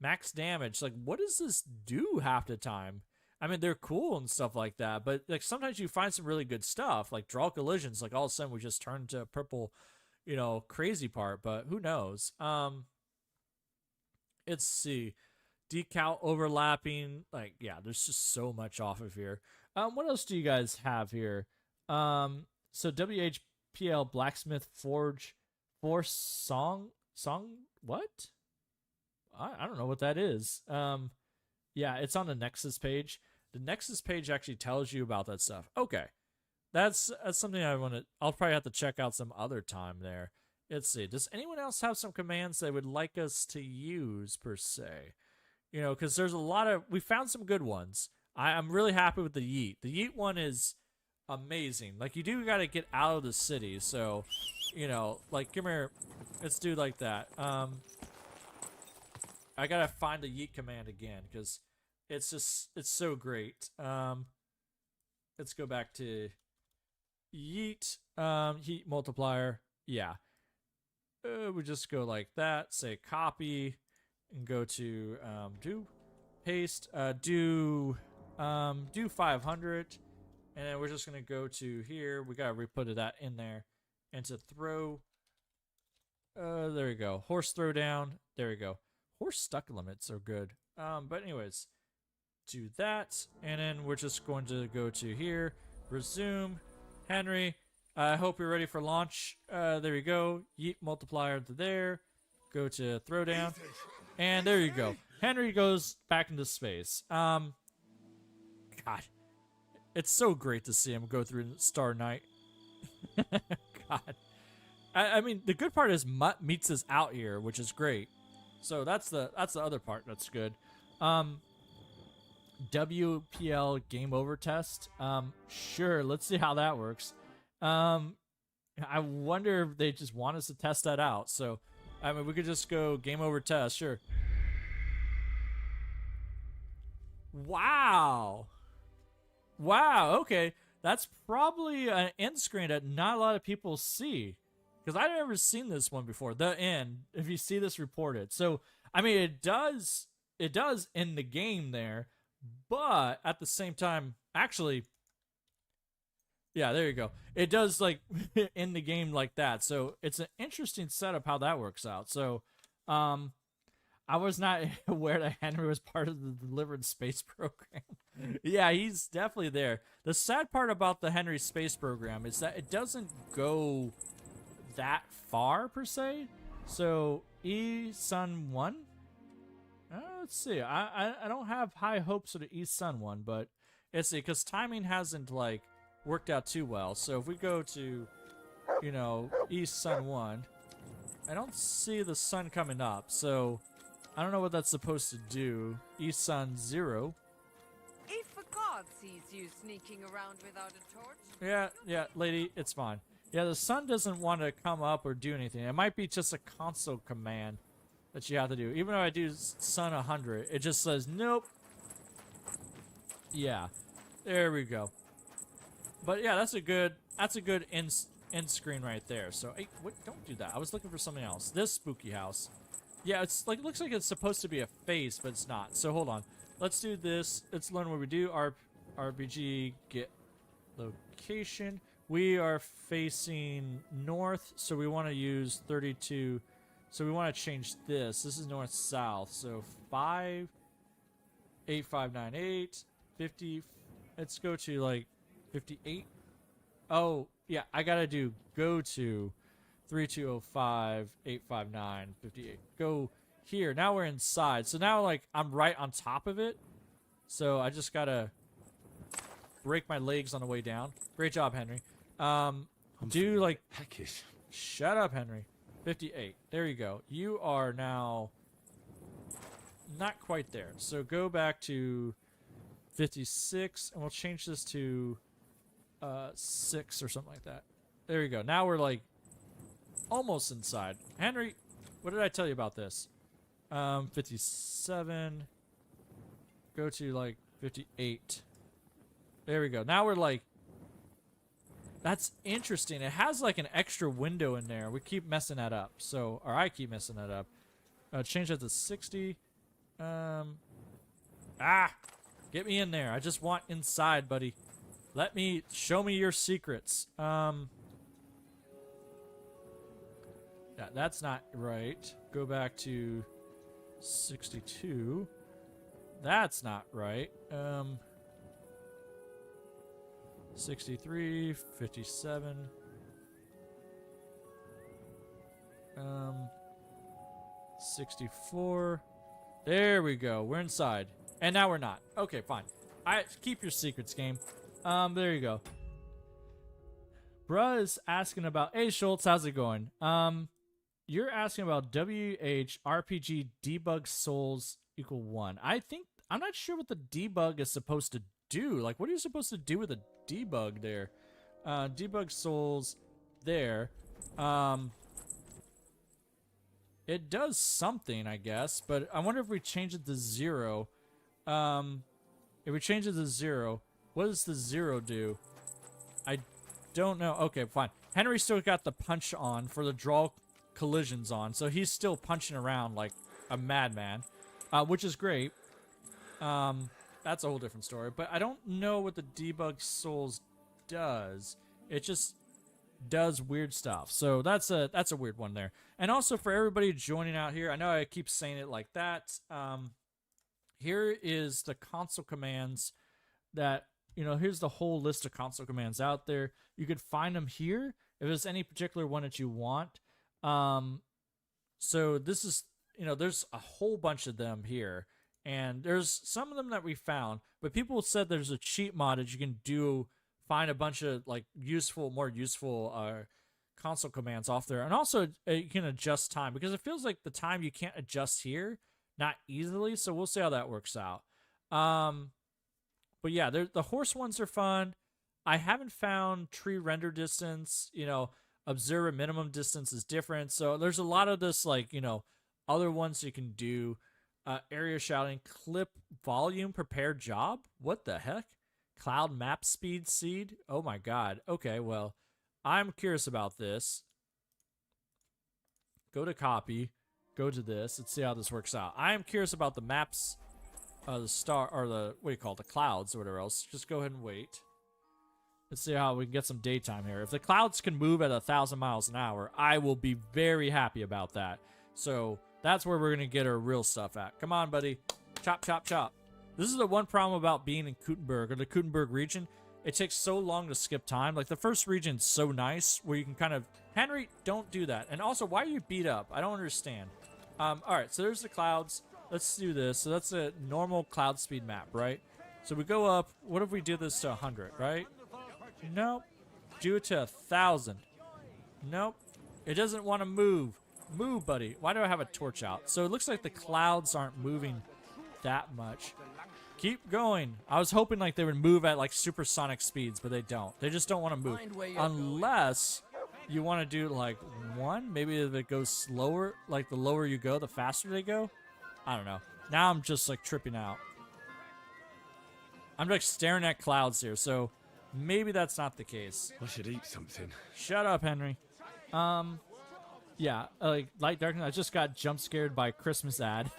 max damage. Like, what does this do half the time? I mean, they're cool and stuff like that, but like sometimes you find some really good stuff, like draw collisions. Like all of a sudden we just turn to a purple, you know, crazy part. But who knows? Let's see. Decal overlapping, like, yeah, there's just so much off of here. What else do you guys have here? So WHPL Blacksmith Forge song, what? I don't know what that is. Yeah, it's on the Nexus page. The Nexus page actually tells you about that stuff. Okay, that's something I'll probably have to check out some other time there. Let's see. Does anyone else have some commands they would like us to use per se? You know, because there's a lot of... We found some good ones. I'm really happy with the Yeet. The Yeet one is amazing. Like, you do got to get out of the city. So, you know, like, come here. Let's do like that. I got to find the Yeet command again because it's just... It's so great. Let's go back to Yeet. Heat multiplier. Yeah. We just go like that. Say copy. And go to do paste, do 500, and then we're just gonna go to here. We gotta re-put that in there, and to throw. There we go. Horse throwdown. There we go. Horse stuck limits are good. But anyways, do that, and then we're just going to go to here. Resume, Henry. I hope you're ready for launch. There you go. Yeet multiplier to there. Go to throwdown. And there you go. Henry goes back into space. God. It's so great to see him go through Star Night. God. I mean, the good part is Mutt meets us out here, which is great. So that's the other part that's good. WPL game over test. Sure, let's see how that works. I wonder if they just want us to test that out. So I mean, we could just go game over test, sure. Wow. Wow, okay. That's probably an end screen that not a lot of people see. because I've never seen this one before. The end. If you see this reported, so I mean, it does end the game there, but at the same time, actually, yeah, there you go. It does like end the game like that. So it's an interesting setup how that works out. So, I was not aware that Henry was part of the Deliverance space program. Yeah, he's definitely there. The sad part about the Henry space program is that it doesn't go that far per se. So E Sun 1. Let's see. I don't have high hopes for the E Sun one, but let's see, because timing hasn't like worked out too well. So if we go to, you know, E Sun 1, I don't see the sun coming up. So I don't know what that's supposed to do. E Sun 0. If a god sees you sneaking around without a torch. Yeah, lady, it's fine. Yeah, the sun doesn't want to come up or do anything. It might be just a console command that you have to do. Even though I do sun 100, it just says nope. Yeah, there we go. But yeah, that's a good end screen right there. So hey, wait, don't do that. I was looking for something else. This spooky house. Yeah, it's like looks like it's supposed to be a face, but it's not. So hold on. Let's do this. Let's learn what we do. RPG get location. We are facing north, so we want to use 32. So we want to change this. This is north-south. So 5, 8, 5, 9, 8, 50. Let's go to like 58. Oh, yeah, I got to do go to 3205, 859, 58. Go here. Now we're inside. So now, like, I'm right on top of it. So I just got to break my legs on the way down. Great job, Henry. Do, like... Peckish. Shut up, Henry. 58. There you go. You are now not quite there. So go back to 56, and we'll change this to 6 or something like that. There you go. Now we're, like, almost inside. Henry, what did I tell you about this? 57. Go to, like, 58. There we go. Now we're, like... That's interesting. It has, like, an extra window in there. We keep messing that up. So, or I keep messing that up. Change that to 60. Get me in there. I just want inside, buddy. Show me your secrets. Yeah, that's not right. Go back to 62. That's not right. 63, 57. 64. There we go. We're inside. And now we're not. Okay, fine. Keep your secrets, game. There you go. Bruh is asking about, hey Schultz, how's it going? You're asking about WH RPG debug souls equal 1. I'm not sure what the debug is supposed to do. Like, what are you supposed to do with a debug there? Debug souls there. It does something, I guess, but I wonder if we change it to 0. If we change it to 0, what does the 0 do? I don't know. Okay, fine. Henry still got the punch on for the draw collisions on, so he's still punching around like a madman, which is great. That's a whole different story, but I don't know what the debug souls does. It just does weird stuff. So that's a weird one there. And also for everybody joining out here, I know I keep saying it like that. Here is the console commands that, you know, here's the whole list of console commands out there. You could find them here if there's any particular one that you want. So this is, you know, there's a whole bunch of them here. And there's some of them that we found, but people said there's a cheat mod that you can find a bunch of like more useful console commands off there. And also you can adjust time, because it feels like the time you can't adjust here, not easily. So we'll see how that works out. But yeah, the horse ones are fun. I haven't found tree render distance, you know, observer minimum distance is different. So there's a lot of this, like, you know, other ones you can do. Area shouting, clip volume, prepare job. What the heck? Cloud map speed seed. Oh my god. Okay, well, I'm curious about this. Go to copy. Go to this. Let's see how this works out. I am curious about the maps, the star, or the, what do you call it, the clouds or whatever else. Just go ahead and wait. Let's see how we can get some daytime here. If the clouds can move at 1,000 miles an hour, I will be very happy about that. So that's where we're going to get our real stuff at. Come on, buddy. Chop, chop, chop. This is the one problem about being in Kuttenberg, or the Kuttenberg region. It takes so long to skip time. Like, the first region's so nice, where you can kind of... Henry, don't do that. And also, why are you beat up? I don't understand. Alright, so there's the clouds. Let's do this. So that's a normal cloud speed map, right? So we go up. What if we do this to 100, right? Nope. Do it to 1,000. Nope. It doesn't want to move. Move, buddy. Why do I have a torch out? So it looks like the clouds aren't moving that much. Keep going. I was hoping like they would move at like supersonic speeds, but they don't. They just don't want to move. Unless you want to do like 1. Maybe if it goes slower, like the lower you go, the faster they go. I don't know. Now I'm just like tripping out. I'm like staring at clouds here, so maybe that's not the case. I should eat something. Shut up, Henry. Yeah, like Light Darkness. I just got jump scared by Christmas ad.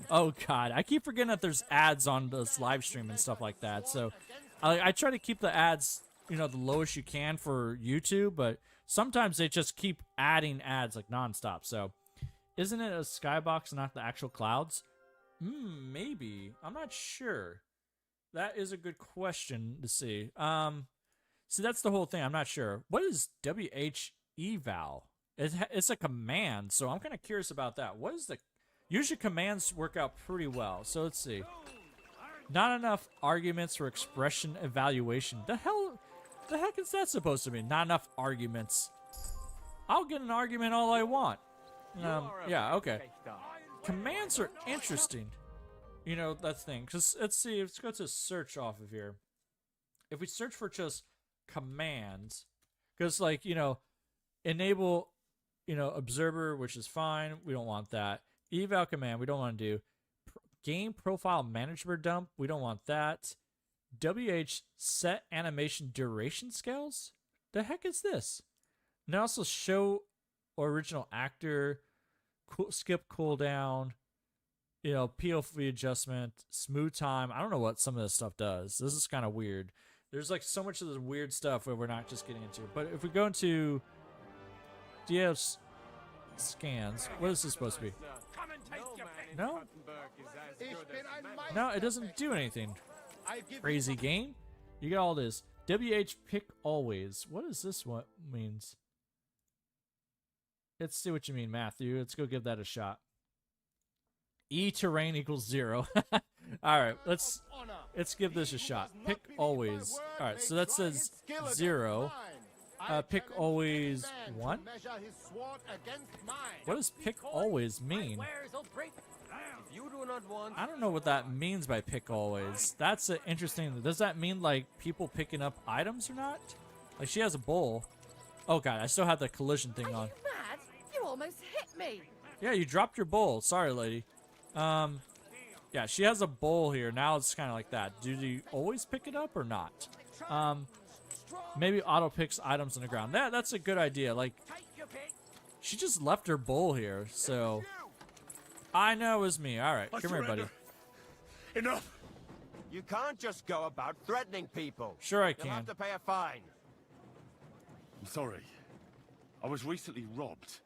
Oh God, I keep forgetting that there's ads on this live stream and stuff like that. So I try to keep the ads, you know, the lowest you can for YouTube, but sometimes they just keep adding ads like nonstop. So isn't it a skybox and not the actual clouds? Maybe. I'm not sure. That is a good question to see. See, that's the whole thing. I'm not sure. What is WH-eval? It's a command, so I'm kind of curious about that. What is the... Usually commands work out pretty well. So let's see. Not enough arguments for expression evaluation. The heck is that supposed to mean? Not enough arguments. I'll get an argument all I want. Yeah, okay. Commands are interesting. You know, that thing. Because let's see. Let's go to search off of here. If we search for just commands, because like, you know, enable, you know, observer, which is fine. We don't want that. Eval command, we don't want to do. Game profile manager dump, we don't want that. WH set animation duration scales? The heck is this? And also show original actor, skip cooldown, you know, POV adjustment, smooth time. I don't know what some of this stuff does. This is kind of weird. There's like so much of this weird stuff where we're not just getting into. But if we go into DS scans, what is this supposed to be? No? No, it doesn't do anything. Crazy game. You got all this. WH pick always. What is this what means? Let's see what you mean, Matthew. Let's go give that a shot. E terrain equals 0. Alright, let's give this a shot. Pick always. Alright, so that says 0. Pick always 1? What does pick always mean? I don't know what that means by pick always. That's interesting. Does that mean like people picking up items or not? Like she has a bowl. Oh God, I still have the collision thing on. Are you mad? You almost hit me. Yeah, you dropped your bowl. Sorry, lady. Yeah, she has a bowl here. Now it's kind of like that. Do you always pick it up or not? Maybe auto picks items on the ground. That's a good idea. Like, she just left her bowl here, so I know it was me. All right, come here, buddy. Enough. You can't just go about threatening people. Sure, I can. You'll have to pay a fine. I'm sorry. I was recently robbed.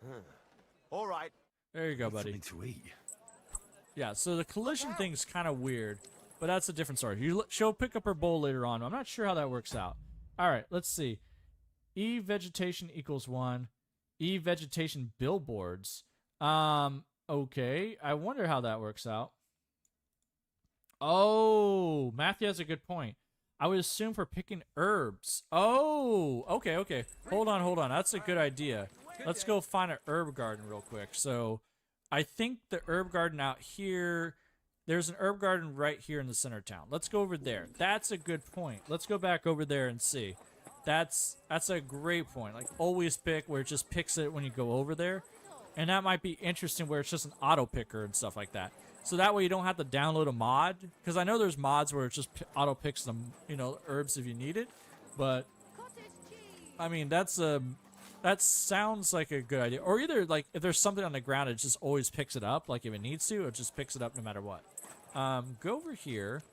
All right. There you go, buddy. Something to eat. Yeah, so the collision thing's kind of weird, but that's a different story. She'll pick up her bowl later on. I'm not sure how that works out. All right, let's see. E vegetation equals 1. E vegetation billboards. Okay. I wonder how that works out. Oh, Matthew has a good point. I would assume for picking herbs. Oh, okay. Hold on. That's a good idea. Let's go find an herb garden real quick. So I think the herb garden out here, there's an herb garden right here in the center of town. Let's go over there. That's a good point. Let's go back over there and see. That's a great point. Like always pick where it just picks it when you go over there. And that might be interesting where it's just an auto picker and stuff like that. So that way you don't have to download a mod. Because I know there's mods where it just auto picks them, you know, herbs if you need it. But I mean, that's a That sounds like a good idea. Or either, like, if there's something on the ground, it just always picks it up. Like, if it needs to, it just picks it up no matter what. Go over here.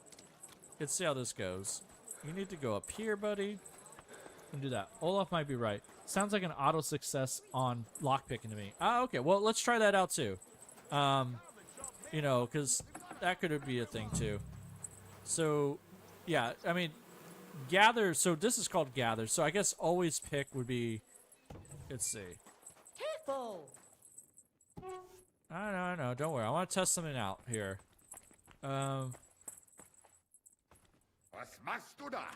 Let's see how this goes. You need to go up here, buddy. And do that. Olaf might be right. Sounds like an auto success on lockpicking to me. Ah, okay. Well, let's try that out, too. You know, because that could be a thing, too. So, yeah, I mean, gather. So this is called gather. So I guess always pick would be... Let's see. Careful. I know. Don't worry. I want to test something out here.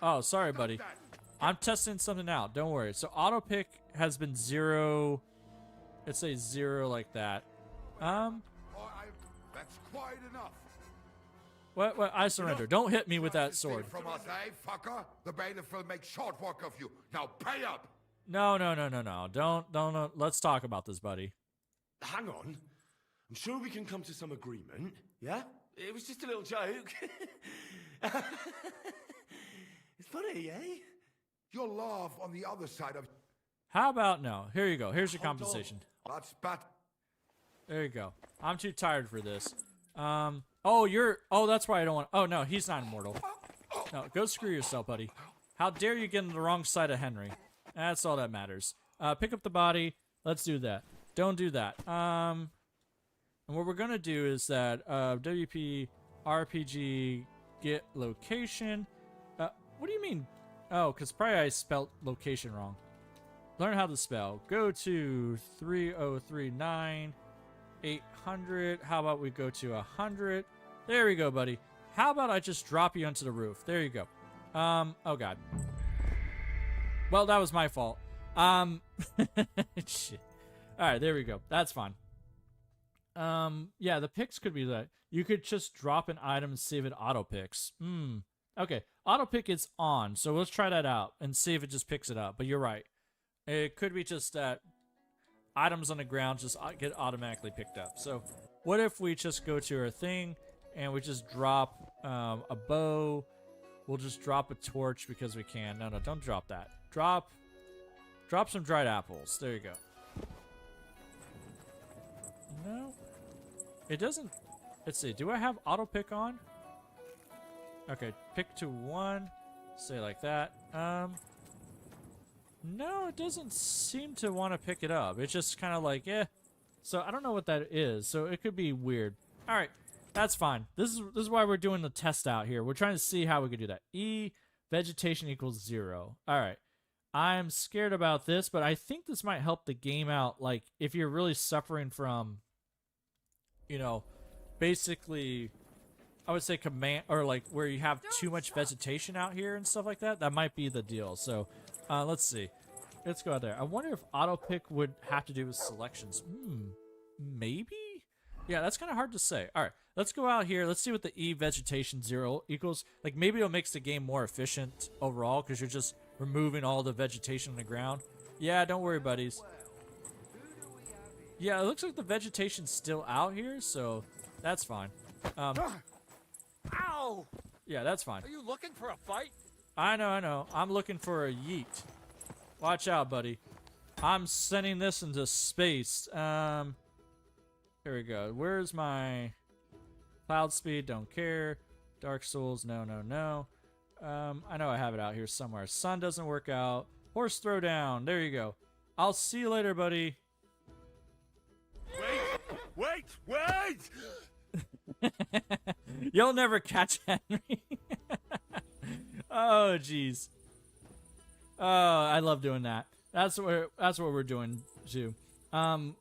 Oh, sorry, buddy. I'm testing something out. Don't worry. So auto pick has been 0. Let's say 0 like that. That's quite enough. What? I surrender. Don't hit me with that sword. From us, eh, fucker? The bailiff will make short work of you. Now pay up. No. Don't. Let's talk about this, buddy. Hang on. I'm sure we can come to some agreement, yeah? It was just a little joke. It's funny, eh? You'll laugh on the other side of... How about no? Here you go. Here's your compensation. That's bad. There you go. I'm too tired for this. Oh, that's why I don't want... Oh, no, he's not immortal. No, go screw yourself, buddy. How dare you get on the wrong side of Henry? That's all that matters. Pick up the body. Let's do that. Don't do that. And what we're going to do is that WP RPG get location. What do you mean? Oh, because probably I spelled location wrong. Learn how to spell. Go to 3039 800. How about we go to 100? There we go, buddy. How about I just drop you onto the roof? There you go. Oh god. Well, that was my fault. Shit. All right, there we go. That's fine. Yeah, the picks could be that. You could just drop an item and save it auto picks. Okay, auto pick is on, so let's try that out and see if it just picks it up. But you're right. It could be just that items on the ground just get automatically picked up. So what if we just go to our thing and we just drop a bow? We'll just drop a torch because we can. No, don't drop that. Drop some dried apples. There you go. No. It doesn't... Let's see. Do I have auto pick on? Okay, pick to 1. Say like that. No, it doesn't seem to want to pick it up. It's just kind of like, So I don't know what that is. So it could be weird. All right, that's fine. This is why we're doing the test out here. We're trying to see how we could do that. E vegetation equals 0. All right. I'm scared about this, but I think this might help the game out. Like if you're really suffering from, you know, basically, I would say command or like where you have too much vegetation out here and stuff like that. That might be the deal. So let's see. Let's go out there. I wonder if auto pick would have to do with selections. Maybe? Yeah, that's kind of hard to say. All right, let's go out here. Let's see what the E vegetation 0 equals. Like maybe it makes the game more efficient overall because you're just removing all the vegetation on the ground. Yeah, don't worry, buddies. Yeah, it looks like the vegetation's still out here, so that's fine. Ow! Yeah, that's fine. Are you looking for a fight? I know. I'm looking for a yeet. Watch out, buddy. I'm sending this into space. Here we go. Where's my cloud speed? Don't care. Dark Souls? No. I know I have it out here somewhere. Sun doesn't work out. Horse throwdown. There you go. I'll see you later, buddy. Wait! You'll never catch Henry. Oh, jeez. Oh, I love doing that. That's what we're doing too. There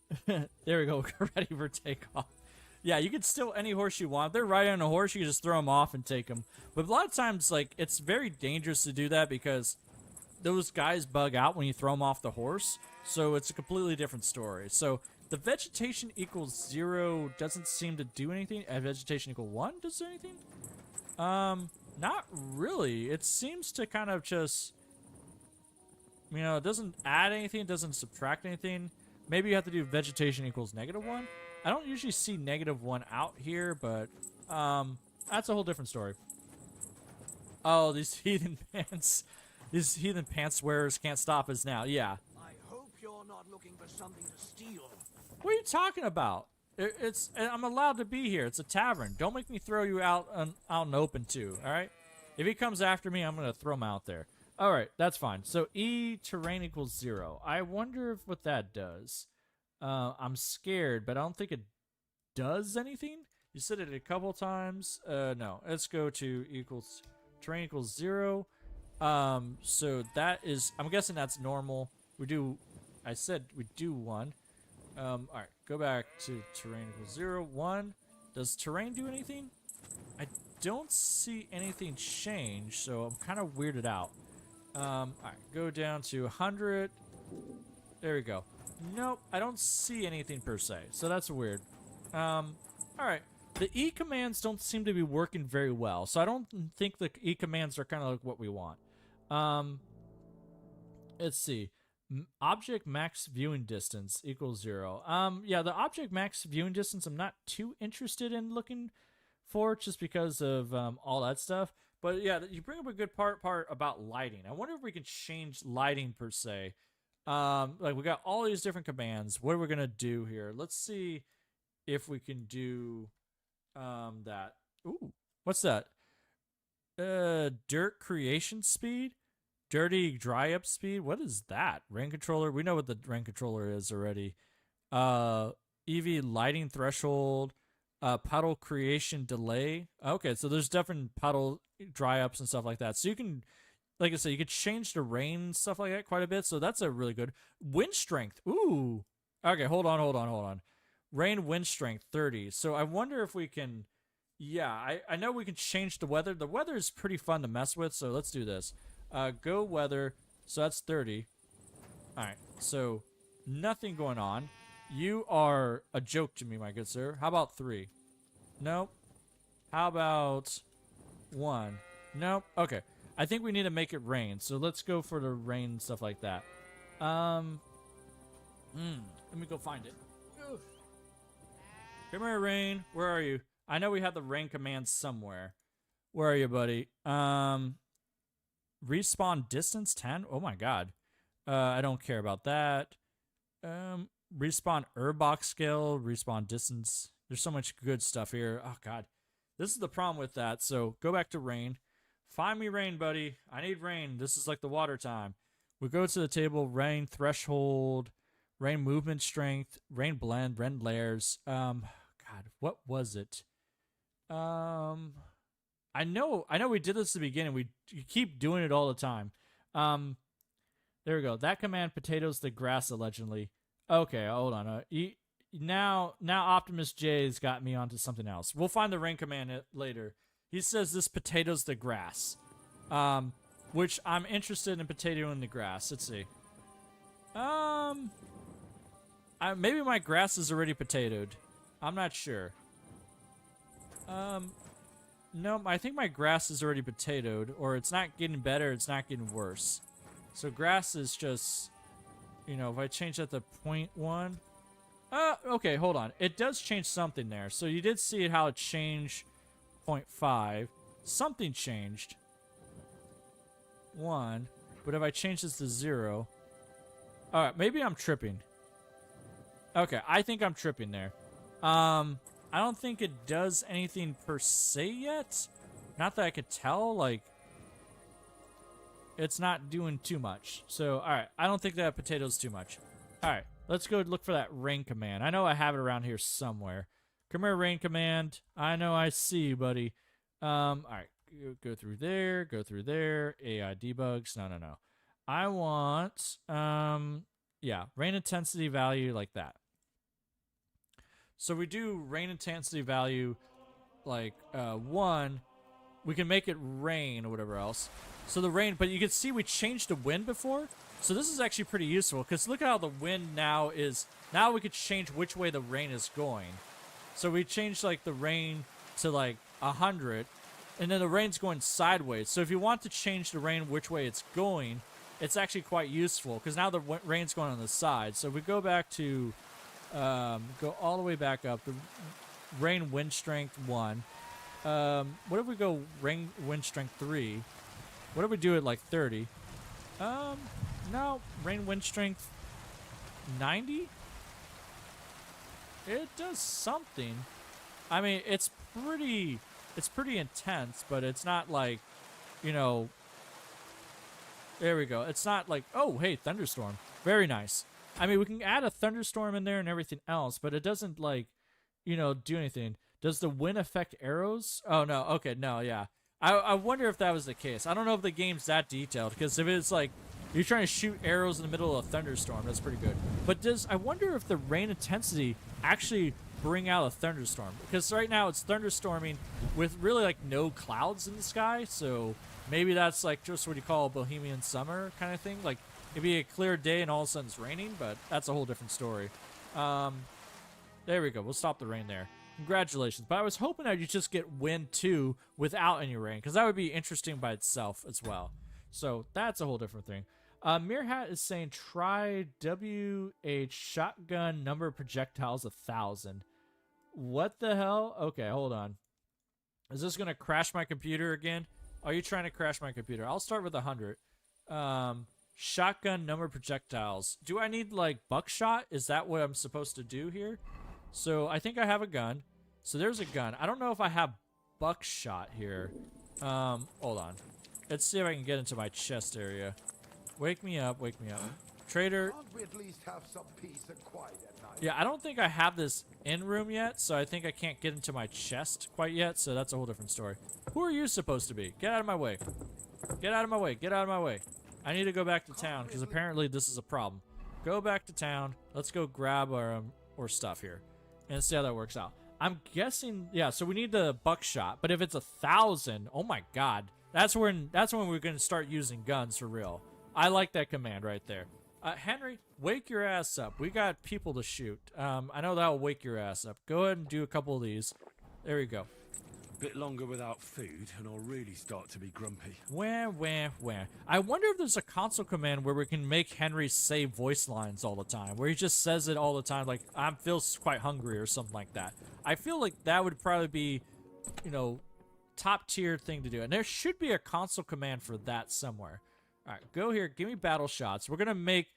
we go. We're ready for takeoff. Yeah, you can steal any horse you want. If they're riding on a horse, you can just throw them off and take them. But a lot of times, like, it's very dangerous to do that because those guys bug out when you throw them off the horse. So it's a completely different story. So the vegetation equals 0 doesn't seem to do anything. And vegetation equal 1 does anything? Not really. It seems to kind of just, you know, it doesn't add anything. It doesn't subtract anything. Maybe you have to do vegetation equals -1. I don't usually see -1 out here, but that's a whole different story. Oh, these heathen pants wearers can't stop us now. Yeah. I hope you're not looking for something to steal. What are you talking about? I'm allowed to be here. It's a tavern. Don't make me throw you out in the open too. All right. If he comes after me, I'm gonna throw him out there. All right, that's fine. So E terrain equals 0. I wonder what that does. I'm scared, but I don't think it does anything. You said it a couple times. No. Let's go to terrain equals 0. So that is. I'm guessing that's normal. I said we do 1. All right, go back to terrain equals 0. 1. Does terrain do anything? I don't see anything change, so I'm kind of weirded out. All right, go down to 100. There we go. Nope, I don't see anything per se, so that's weird. All right, the E commands don't seem to be working very well, so I don't think the E commands are kind of like what we want. Let's see. Object max viewing distance equals 0. Yeah, the object max viewing distance I'm not too interested in looking for just because of all that stuff. But yeah, you bring up a good part about lighting. I wonder if we can change lighting per se. Like we got all these different commands. What are we gonna do here? Let's see if we can do that. Ooh, what's that? Dirt creation speed? Dirty dry up speed? What is that? Rain controller? We know what the rain controller is already. EV lighting threshold. Puddle creation delay. Okay, so there's different puddle dry ups and stuff like that. So you can, like I said, you could change the rain and stuff like that quite a bit. So that's a really good wind strength. Ooh. Okay, hold on. Rain wind strength 30. So I wonder if we can. Yeah, I know we can change the weather. The weather is pretty fun to mess with. So let's do this. Go weather. So that's 30. All right. So nothing going on. You are a joke to me, my good sir. How about 3? Nope. How about 1? Nope. Okay. I think we need to make it rain. So let's go for the rain and stuff like that. Let me go find it. Ugh. Come here, rain. Where are you? I know we have the rain command somewhere. Where are you, buddy? Respawn distance 10? Oh my god. I don't care about that. Respawn box scale, respawn distance. There's so much good stuff here. Oh god. This is the problem with that. So go back to rain. Find me rain, buddy. I need rain. This is like the water time. We go to the table, rain threshold, rain movement strength, rain blend, rain layers. God, what was it? I know we did this at the beginning. We keep doing it all the time. There we go. That command potatoes the grass allegedly. Okay, hold on. Now Optimus J's got me onto something else. We'll find the rain command later. He says this potatoes the grass, which I'm interested in potatoing the grass. Let's see. Maybe my grass is already potatoed. I'm not sure. No, I think my grass is already potatoed, or it's not getting better, it's not getting worse. So grass is just, if I change that to 0.1. Okay, hold on. It does change something there. So you did see how it changed 0.5. Something changed. 1. But if I change this to 0. Alright, maybe I'm tripping. Okay, I think I'm tripping there. I don't think it does anything per se yet. Not that I could tell, like, it's not doing too much. So, alright, I don't think that potatoes too much. Alright, let's go look for that rain command. I know I have it around here somewhere. Come here, rain command. I know I see you, buddy. Alright, go through there, AI debugs. No. I want, yeah, rain intensity value like that. So we do rain intensity value like 1. We can make it rain or whatever else. So the rain, but you can see we changed the wind before. So this is actually pretty useful because look at how the wind now is. Now we could change which way the rain is going. So we changed like the rain to like 100 and then the rain's going sideways. So if you want to change the rain which way it's going, it's actually quite useful because now the rain's going on the side. So we go back to... go all the way back up. The rain wind strength 1. What if we go rain wind strength 3? What if we do it like 30? No, rain wind strength 90? It does something. I mean, it's pretty intense, but it's not like, you know, there we go. It's not like, oh, hey, thunderstorm. Very nice. I mean, we can add a thunderstorm in there and everything else, but it doesn't, like, you know, do anything. Does the wind affect arrows? Oh, no. Okay, no, yeah. I wonder if that was the case. I don't know if the game's that detailed, because if it's like you're trying to shoot arrows in the middle of a thunderstorm, that's pretty good. But I wonder if the rain intensity actually bring out a thunderstorm, because right now it's thunderstorming with really like no clouds in the sky, so maybe that's like just what you call a Bohemian summer kind of thing. Like it'd be a clear day and all of a sudden it's raining, but that's a whole different story. There we go. We'll stop the rain there. Congratulations. But I was hoping that you just get wind too without any rain, because that would be interesting by itself as well. So that's a whole different thing. Meerhat is saying try WH shotgun number of projectiles 1,000. What the hell? Okay, hold on. Is this going to crash my computer again? Are you trying to crash my computer? I'll start with 100. Shotgun number of projectiles. Do I need like buckshot? Is that what I'm supposed to do here? So I think I have a gun. So there's a gun. I don't know if I have buckshot here. Hold on. Let's see if I can get into my chest area. Wake me up, wake me up. Trader. Can't we at least have some peace and quiet at night? Yeah, I don't think I have this in room yet, so I think I can't get into my chest quite yet, so that's a whole different story. Who are you supposed to be? Get out of my way. Get out of my way. Get out of my way. I need to go back to town, because apparently this is a problem. Go back to town. Let's go grab our stuff here and see how that works out. I'm guessing, yeah, so we need the buckshot, but if it's 1,000, oh my god, that's when we're going to start using guns for real. I like that command right there. Henry, wake your ass up. We got people to shoot. I know that'll wake your ass up. Go ahead and do a couple of these. There we go. A bit longer without food, and I'll really start to be grumpy. Wah. I wonder if there's a console command where we can make Henry say voice lines all the time, where he just says it all the time, like, I feel quite hungry or something like that. I feel like that would probably be, you know, top tier thing to do. And there should be a console command for that somewhere. All right, go here. Give me battle shots. We're going to make,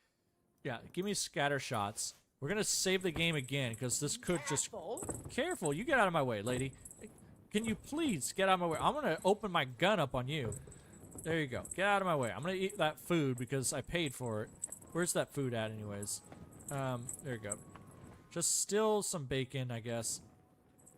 yeah, give me scatter shots. We're going to save the game again, because this could just... Careful. You get out of my way, lady. Can you please get out of my way? I'm going to open my gun up on you. There you go. Get out of my way. I'm going to eat that food because I paid for it. Where's that food at anyways? There you go. Just steal some bacon, I guess.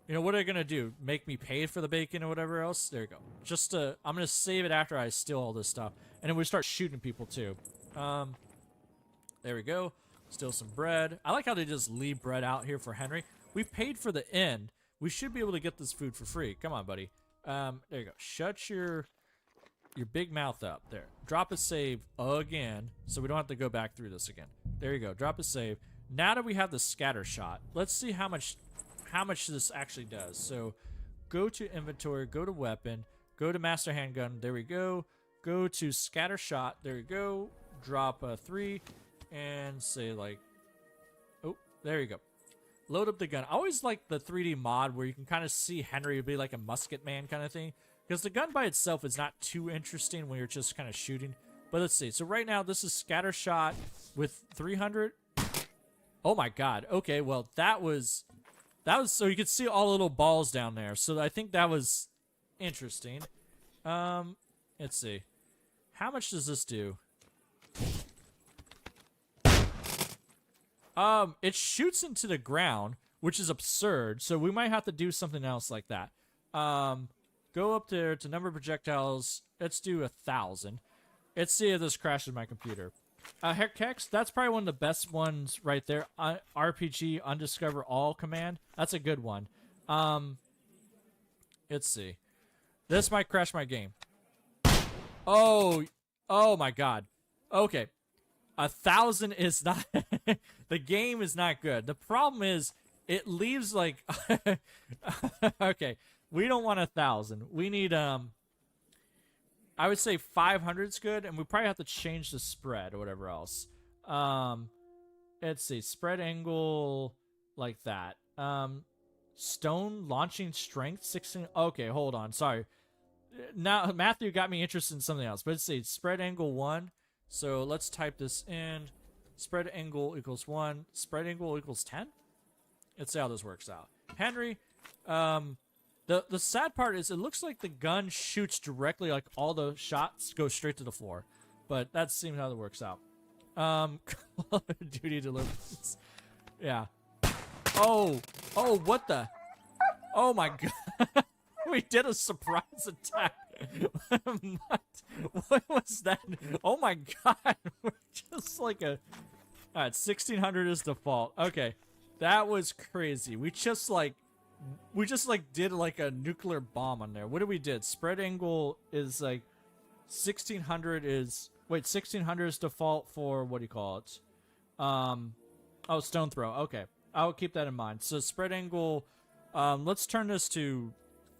You know, what are they going to do? Make me pay for the bacon or whatever else? There you go. Just, I'm going to save it after I steal all this stuff. And then we start shooting people too. There we go. Steal some bread. I like how they just leave bread out here for Henry. We paid for the inn. We should be able to get this food for free. Come on, buddy. There you go. Shut your big mouth up. There. Drop a save again, so we don't have to go back through this again. There you go. Drop a save. Now that we have the scatter shot, let's see how much this actually does. So go to inventory, go to weapon, go to master handgun. There we go. Go to scatter shot. There we go. Drop a 3 and say like, oh, there you go. Load up the gun. I always like the 3D mod where you can kind of see Henry be like a musket man kind of thing. Because the gun by itself is not too interesting when you're just kind of shooting. But let's see. So right now, this is scatter shot with 300. Oh my god. Okay, well, that was so you could see all the little balls down there. So I think that was interesting. Let's see. How much does this do? It shoots into the ground, which is absurd, so we might have to do something else like that. Go up there to number of projectiles. Let's do 1,000. Let's see if this crashes my computer. Hex, that's probably one of the best ones right there. RPG Undiscover All command. That's a good one. Let's see. This might crash my game. Oh my god. Okay. 1,000 is not... The game is not good. The problem is, it leaves like... Okay. We don't want 1,000. We need, I would say 500's good, and we probably have to change the spread or whatever else. Let's see. Spread angle like that. Stone launching strength 16. Okay, hold on. Sorry. Now, Matthew got me interested in something else. But let's see. Spread angle 1. So let's type this in. Spread angle equals 1. Spread angle equals 10? Let's see how this works out. Henry, the sad part is it looks like the gun shoots directly, like all the shots go straight to the floor. But that seems how that works out. Call of Duty Deliverance. Yeah. Oh, what the? Oh my god. We did a surprise attack. What was that? Oh my god. We're just like a... Alright, 1600 is default. Okay. That was crazy. We just did like a nuclear bomb on there. What did we did? Spread angle is like 1600 is... Wait, 1600 is default for... What do you call it? Oh, stone throw. Okay. I'll keep that in mind. So spread angle... let's turn this to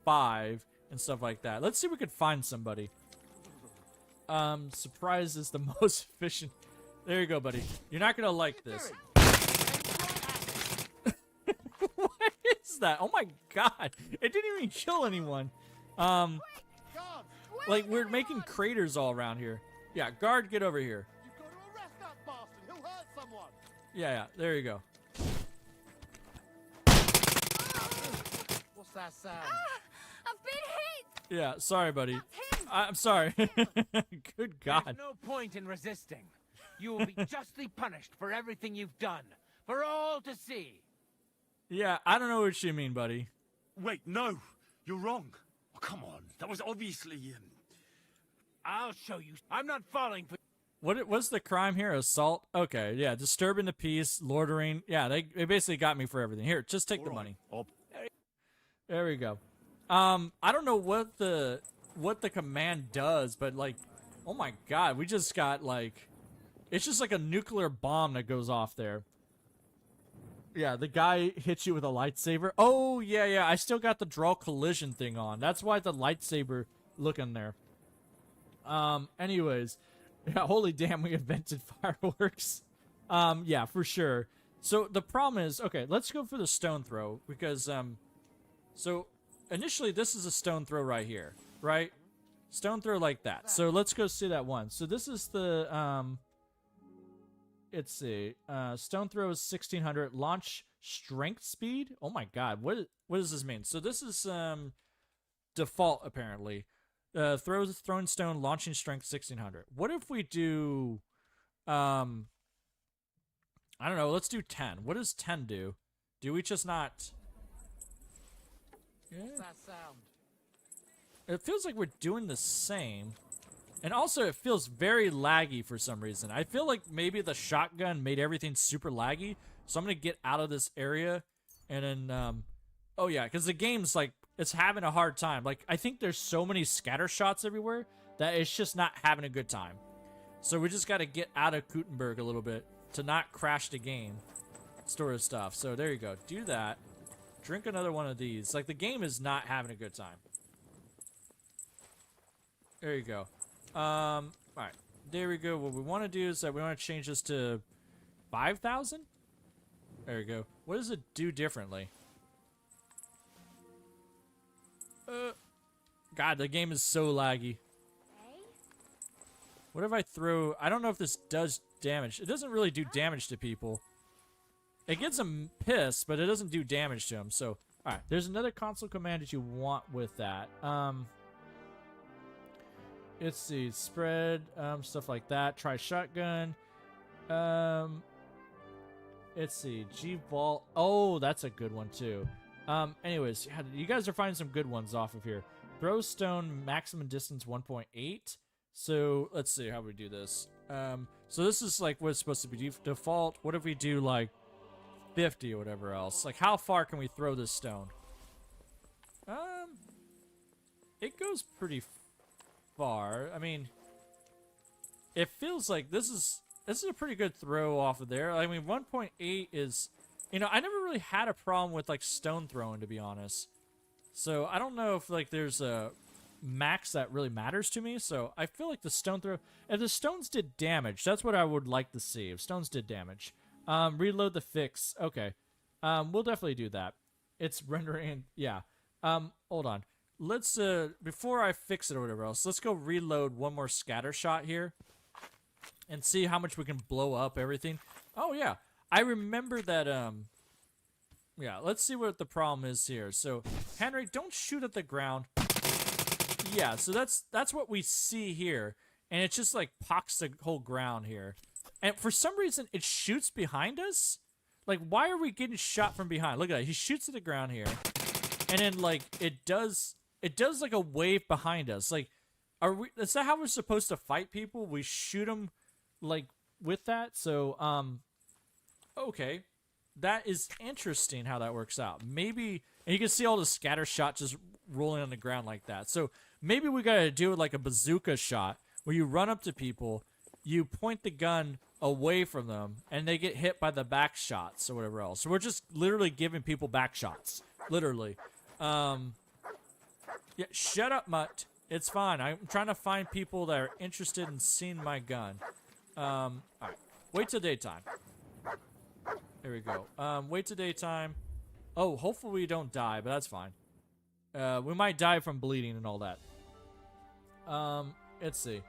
5 and stuff like that. Let's see if we could find somebody. Surprise is the most efficient. There you go, buddy. You're not gonna like this. What is that? Oh my god. It didn't even kill anyone. Like, we're making craters all around here. Yeah, guard, get over here. You've got to arrest that bastard. He'll hurt someone. Yeah, there you go. What's that sound? I've been hit! Yeah, sorry, buddy. I'm sorry. Good God. There's no point in resisting. You will be justly punished for everything you've done, for all to see. Yeah, I don't know what you mean, buddy. Wait, no, you're wrong. Oh, come on, that was obviously... I'll show you. I'm not falling for... What's the crime here? Assault? Okay, yeah, disturbing the peace, loitering. Yeah, they basically got me for everything. Here, just take the money. There we go. I don't know what the command does, but like, oh my god, we just got like, it's just like a nuclear bomb that goes off there. Yeah, the guy hits you with a lightsaber. Oh yeah, I still got the draw collision thing on. That's why the lightsaber looking there. Anyways, yeah, holy damn, we invented fireworks. Yeah, for sure. So the problem is, okay, let's go for the stone throw because so initially this is a stone throw right here, right? Stone throw like that. So let's go see that one. So this is the let's see. Stone throw is 1600. Launch strength speed. Oh my god, what does this mean? So this is default apparently. Thrown stone, launching strength 1600. What if we do I don't know, let's do 10. What does 10 do? Do we just not... Yeah. What's that sound? It feels like we're doing the same. And also it feels very laggy for some reason. I feel like maybe the shotgun made everything super laggy. So I'm going to get out of this area and then oh yeah, cuz the game's like it's having a hard time. Like I think there's so many scatter shots everywhere that it's just not having a good time. So we just got to get out of Gutenberg a little bit to not crash the game. Store of stuff. So there you go. Do that. Drink another one of these. Like, the game is not having a good time. There you go. Alright. There we go. What we want to do is that we want to change this to 5,000? There we go. What does it do differently? God, the game is so laggy. What if I throw... I don't know if this does damage. It doesn't really do damage to people. It gets them pissed, but it doesn't do damage to them. So, alright. There's another console command that you want with that. Let's see. Spread, stuff like that. Try shotgun. Let's see. G-Vault. Oh, that's a good one, too. Anyways, you guys are finding some good ones off of here. Throw stone, maximum distance 1.8. So, let's see how we do this. So this is like what it's supposed to be default. What if we do like 50 or whatever else? Like, how far can we throw this stone? It goes pretty far. I mean, it feels like this is a pretty good throw off of there. I mean, 1.8 is, you know, I never really had a problem with like stone throwing, to be honest. So I don't know if like there's a max that really matters to me. So I feel like the stone throw, if the stones did damage, that's what I would like to see. If stones did damage. Reload the fix. Okay. We'll definitely do that. It's rendering, yeah. Hold on. Let's, before I fix it or whatever else, let's go reload one more scatter shot here. and see how much we can blow up everything. Oh yeah, I remember that. Yeah, let's see what the problem is here. So, Henry, don't shoot at the ground. Yeah, so that's what we see here, and it just like pox the whole ground here. And for some reason, it shoots behind us. Like, why are we getting shot from behind? Look at that. He shoots at the ground here, and then like it does like a wave behind us. Like, is that how we're supposed to fight people? We shoot them like with that. So okay. That is interesting how that works out. Maybe, and you can see all the scatter shot just rolling on the ground like that. So maybe we gotta do it like a bazooka shot, where you run up to people, you point the gun away from them, and they get hit by the back shots or whatever else. So we're just literally giving people back shots. Literally. Yeah, shut up, Mutt. It's fine. I'm trying to find people that are interested in seeing my gun. Alright. Wait till daytime. There we go. Wait till daytime. Oh, hopefully we don't die, but that's fine. We might die from bleeding and all that. Let's see.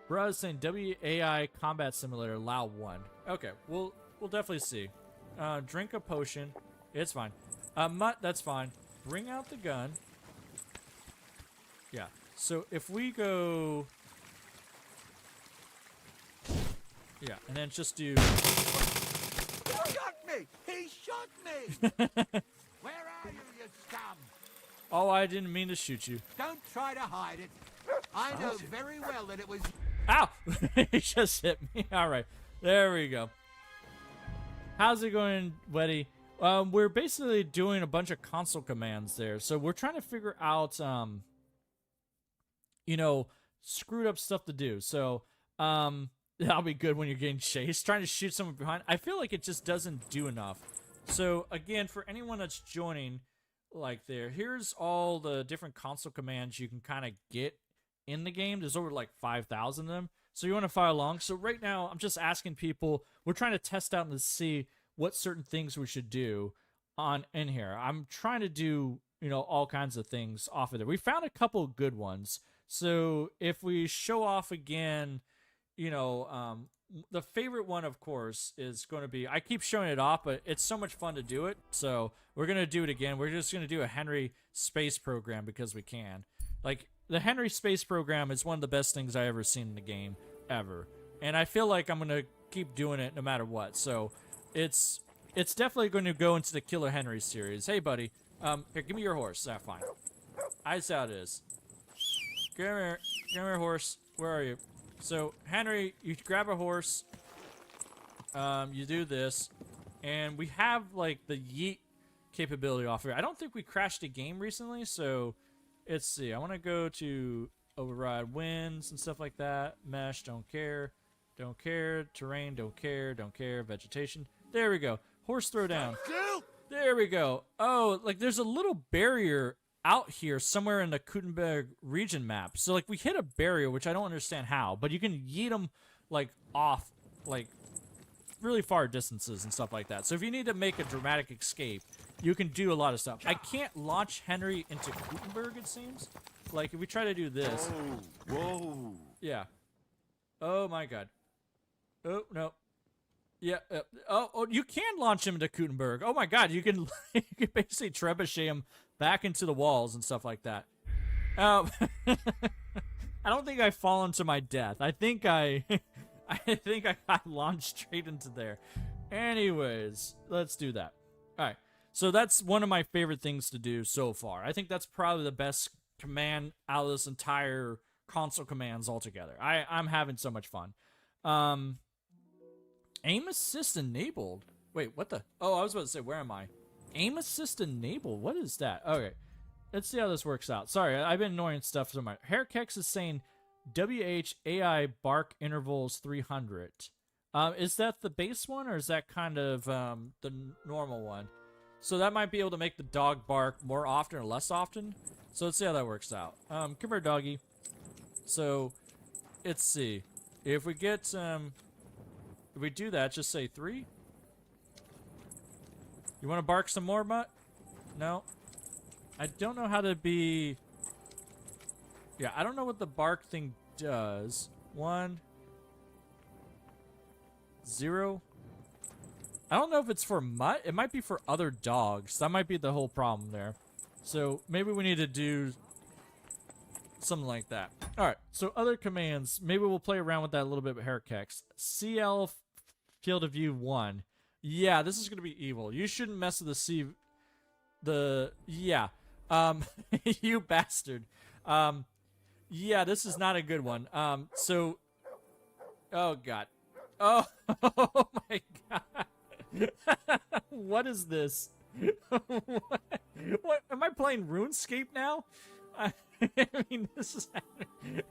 Bruh is saying WAI Combat Simulator allow 1. Okay, we'll definitely see. Drink a potion. It's fine. Mutt, that's fine. Bring out the gun. Yeah. So if we go... Yeah, and then just do... He shot me! He shot me! Where are you, you scum? Oh, I didn't mean to shoot you. Don't try to hide it. I know very well that it was... Ow! He just hit me. All right. There we go. How's it going, Weddy? We're basically doing a bunch of console commands there. So we're trying to figure out, you know, screwed up stuff to do. So, that'll be good when you're getting chased. Trying to shoot someone behind. I feel like it just doesn't do enough. So, again, for anyone that's joining, like there, here's all the different console commands you can kind of get in the game. There's over like 5,000 of them. So you want to follow along. So right now, I'm just asking people, we're trying to test out and see what certain things we should do in here. I'm trying to do, you know, all kinds of things off of there. We found a couple good ones. So if we show off again, you know, the favorite one, of course, is going to be, I keep showing it off, but it's so much fun to do it. So we're going to do it again. We're just going to do a Henry space program because we can. Like, the Henry space program is one of the best things I ever seen in the game, ever. And I feel like I'm going to keep doing it no matter what. So it's definitely going to go into the Killer Henry series. Hey, buddy. Here, give me your horse. Ah, fine. I see how it is. Come here, horse. Where are you? So, Henry, you grab a horse. You do this. And we have, like, the yeet capability off here. I don't think we crashed a game recently, so let's see. I want to go to override winds and stuff like that. Mesh, don't care. Don't care. Terrain, don't care. Don't care. Vegetation. There we go. Horse throw down. There we go. Oh, like there's a little barrier out here somewhere in the Gutenberg region map. So like we hit a barrier, which I don't understand how, but you can yeet them like off like really far distances and stuff like that. So if you need to make a dramatic escape, you can do a lot of stuff. I can't launch Henry into Gutenberg, it seems. Like if we try to do this. Whoa. Yeah. Oh my god. Oh no. Yeah. Oh, you can launch him into Gutenberg. Oh my god, you can you can basically trebuchet him back into the walls and stuff like that. I don't think I fallen to my death. I think I got launched straight into there. Anyways, let's do that. All right. So that's one of my favorite things to do so far. I think that's probably the best command out of this entire console commands altogether. I'm having so much fun. Aim assist enabled. Wait, what the? Oh, I was about to say, where am I? Aim assist enabled. What is that? Okay. Let's see how this works out. Sorry, I've been annoying stuff so much. Hairkex is saying WHAI bark intervals 300. Is that the base one, or is that kind of the normal one? So that might be able to make the dog bark more often or less often. So let's see how that works out. Come here, doggy. So let's see. If we get if we do that, just say 3. You want to bark some more, Mutt? No. I don't know how to be. Yeah, I don't know what the bark thing does. 1. 0. I don't know if it's for mutt. It might be for other dogs. That might be the whole problem there. So maybe we need to do something like that. All right. So other commands. Maybe we'll play around with that a little bit with Herkex. CL field of view 1. Yeah, this is gonna be evil. You shouldn't mess with yeah. You bastard. Yeah, this is not a good one. So, oh god. Oh, oh my god. What is this? What? Am I playing RuneScape now? I mean, this is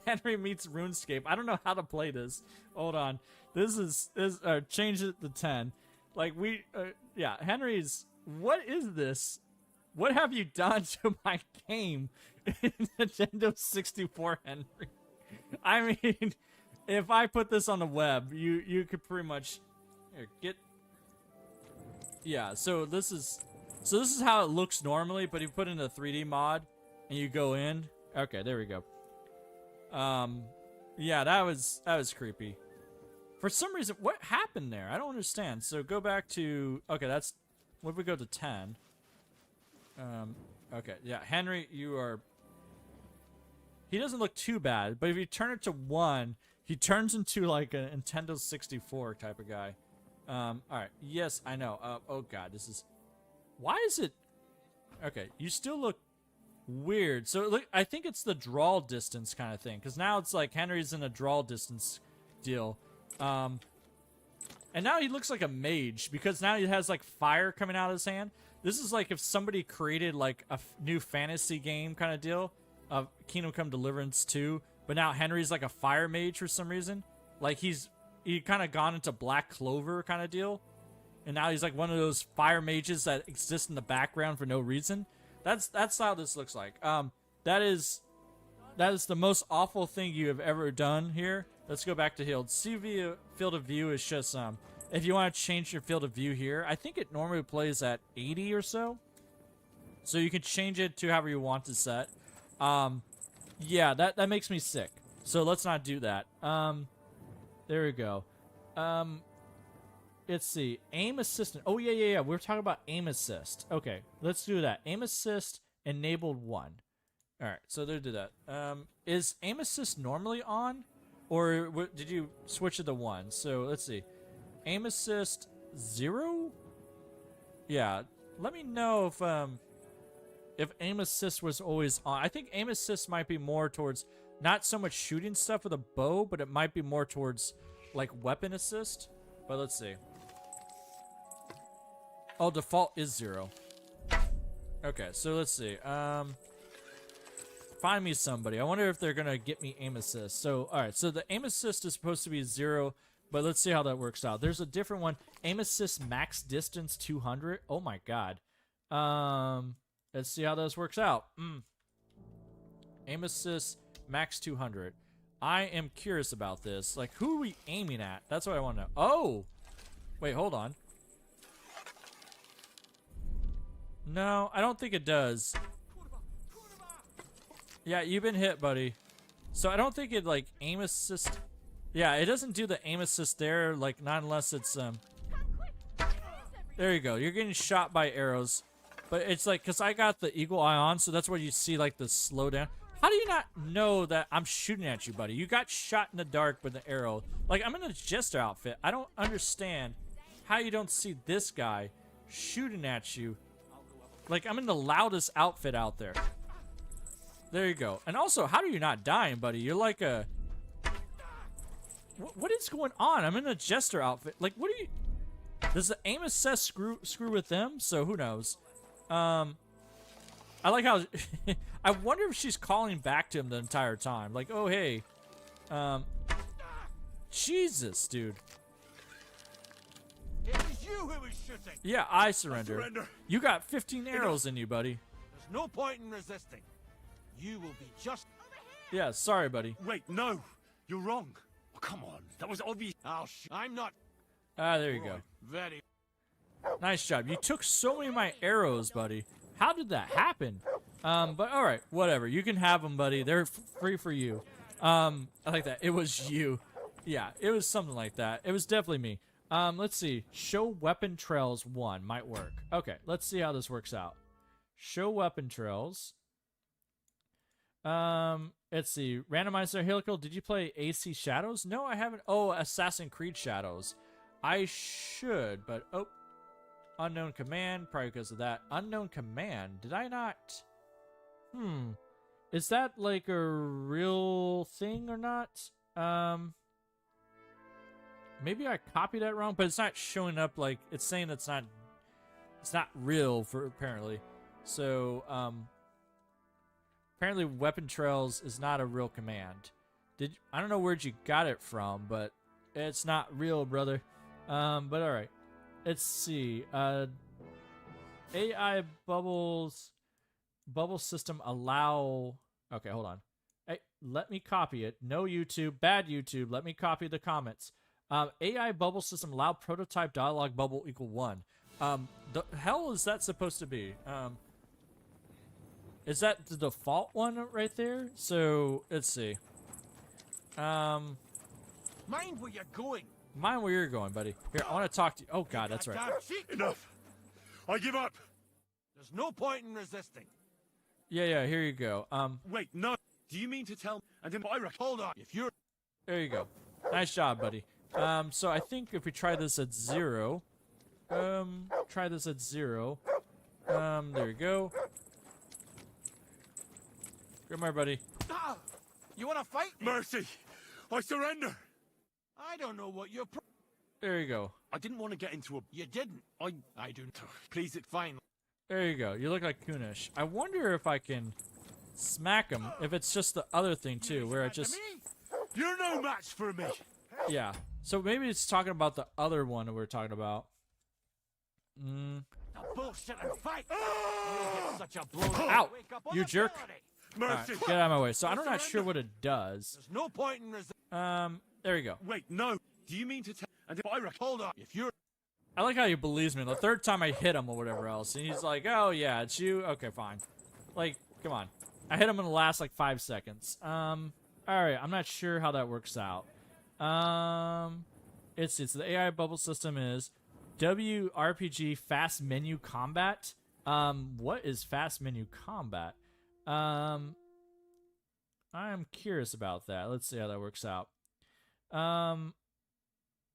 Henry meets RuneScape. I don't know how to play this. Hold on. This change it to 10. Like yeah, Henry's. What is this? What have you done to my game? Nintendo 64, Henry. I mean, if I put this on the web, you could pretty much here, get. Yeah, so this is how it looks normally, but you put in a 3D mod and you go in. Okay, there we go. Yeah, that was creepy. For some reason, what happened there? I don't understand. So go back to that's what if we go to 10. Okay, yeah, Henry, you are. He doesn't look too bad, but if you turn it to 1, he turns into like a Nintendo 64 type of guy. All right, yes, I know. Oh god, this is. Why is it? Okay, you still look weird. So look, I think it's the draw distance kind of thing, because now it's like Henry's in a draw distance deal. And now he looks like a mage because now he has like fire coming out of his hand. This is like if somebody created like a new fantasy game kind of deal of Kingdom Come Deliverance 2, but now Henry's like a fire mage for some reason. Like he kind of gone into Black Clover kind of deal. And now he's like one of those fire mages that exist in the background for no reason. That's how this looks like. That is the most awful thing you have ever done here. Let's go back to Hild. Field of view is just if you want to change your field of view here, I think it normally plays at 80 or so. So you can change it to however you want to set. Yeah, that makes me sick. So let's not do that. There we go. Let's see. Aim assistant. Oh, yeah. We're talking about aim assist. Okay, let's do that. Aim assist enabled 1. All right, so they'll do that. Is aim assist normally on? Or did you switch it to 1? So let's see. Aim assist 0? Yeah, let me know if aim assist was always on. I think aim assist might be more towards not so much shooting stuff with a bow, but it might be more towards like weapon assist. But let's see. Oh, default is 0. Okay, so let's see. Find me somebody. I wonder if they're gonna get me aim assist. So, all right. So the aim assist is supposed to be 0, but let's see how that works out. There's a different one. Aim assist max distance 200. Oh my god. Let's see how this works out. Aim assist max 200. I am curious about this. Like, who are we aiming at? That's what I want to know. Oh, wait, hold on. No, I don't think it does. Yeah, you've been hit, buddy. So I don't think it like aim assist. Yeah, it doesn't do the aim assist there. Like not unless it's There you go. You're getting shot by arrows, but it's like because I got the eagle eye on, so that's where you see like the slowdown. How do you not know that I'm shooting at you, buddy? You got shot in the dark with an arrow. Like I'm in a jester outfit. I don't understand how you don't see this guy shooting at you. Like I'm in the loudest outfit out there. There you go. And also, how are you not dying, buddy? You're like a... What is going on? I'm in a jester outfit. Like, what are you... Does the aim assist screw with them? So, who knows? I like how... I wonder if she's calling back to him the entire time. Like, oh, hey. Jesus, dude. It was you who was shooting. Yeah, I surrender. You got 15 arrows in you, buddy. There's no point in resisting. You will be just... Yeah, sorry, buddy. Wait, no. You're wrong. Oh, come on. That was obvious. I'm not... Ah, there you go. Very... Nice job. You took so many of my arrows, buddy. How did that happen? But all right, whatever. You can have them, buddy. They're free for you. I like that. It was you. Yeah, it was something like that. It was definitely me. Let's see. Show weapon trails 1 might work. Okay, let's see how this works out. Show weapon trails. Let's see. Randomizer helical. Did you play AC Shadows? No, I haven't. Oh, Assassin's Creed Shadows. I should, but oh. Unknown command, probably because of that. Unknown command. Did I not? Is that like a real thing or not? Maybe I copied that wrong, but it's not showing up like it's saying it's not real for apparently. So, apparently weapon trails is not a real command. I don't know where you got it from, but it's not real, brother. But all right. Let's see. AI bubble system allow. Okay, hold on. Hey, let me copy it. No YouTube, bad YouTube. Let me copy the comments. AI bubble system allow prototype dialogue bubble equal 1. The hell is that supposed to be? Is that the default one right there? So let's see. Mind where you're going. Mind where you're going, buddy. Here, I want to talk to you. Oh, God, that's right. Enough. I give up. There's no point in resisting. Yeah, here you go. Wait, no. Do you mean to tell me? And then Hold on. If you're... There you go. Nice job, buddy. So I think if we try this at 0... try this at 0. There you go. Come here, buddy. Ah, you want to fight? Mercy. I surrender. I don't know what you're... There you go. I didn't want to get into a... You didn't. I do. Please, it's fine. There you go. You look like Kunish. I wonder if I can smack him, if it's just the other thing, too, where I just... You're no match for me. Yeah. So maybe it's talking about the other one that we're talking about. The bullshit and fight. You'll get such a blow. Ow! Wake up on You the jerk. ability. Mercy. Right, get out of my way. So I'm not sure what it does. There's no point in resisting. There you go. Wait, no. Do you mean to tell... And then Hold on. If you're... I like how he believes me. The third time I hit him or whatever else, and he's like, "Oh yeah, it's you." Okay, fine. Like, come on. I hit him in the last like 5 seconds. All right. I'm not sure how that works out. It's the AI bubble system is WRPG fast menu combat. What is fast menu combat? I'm curious about that. Let's see how that works out.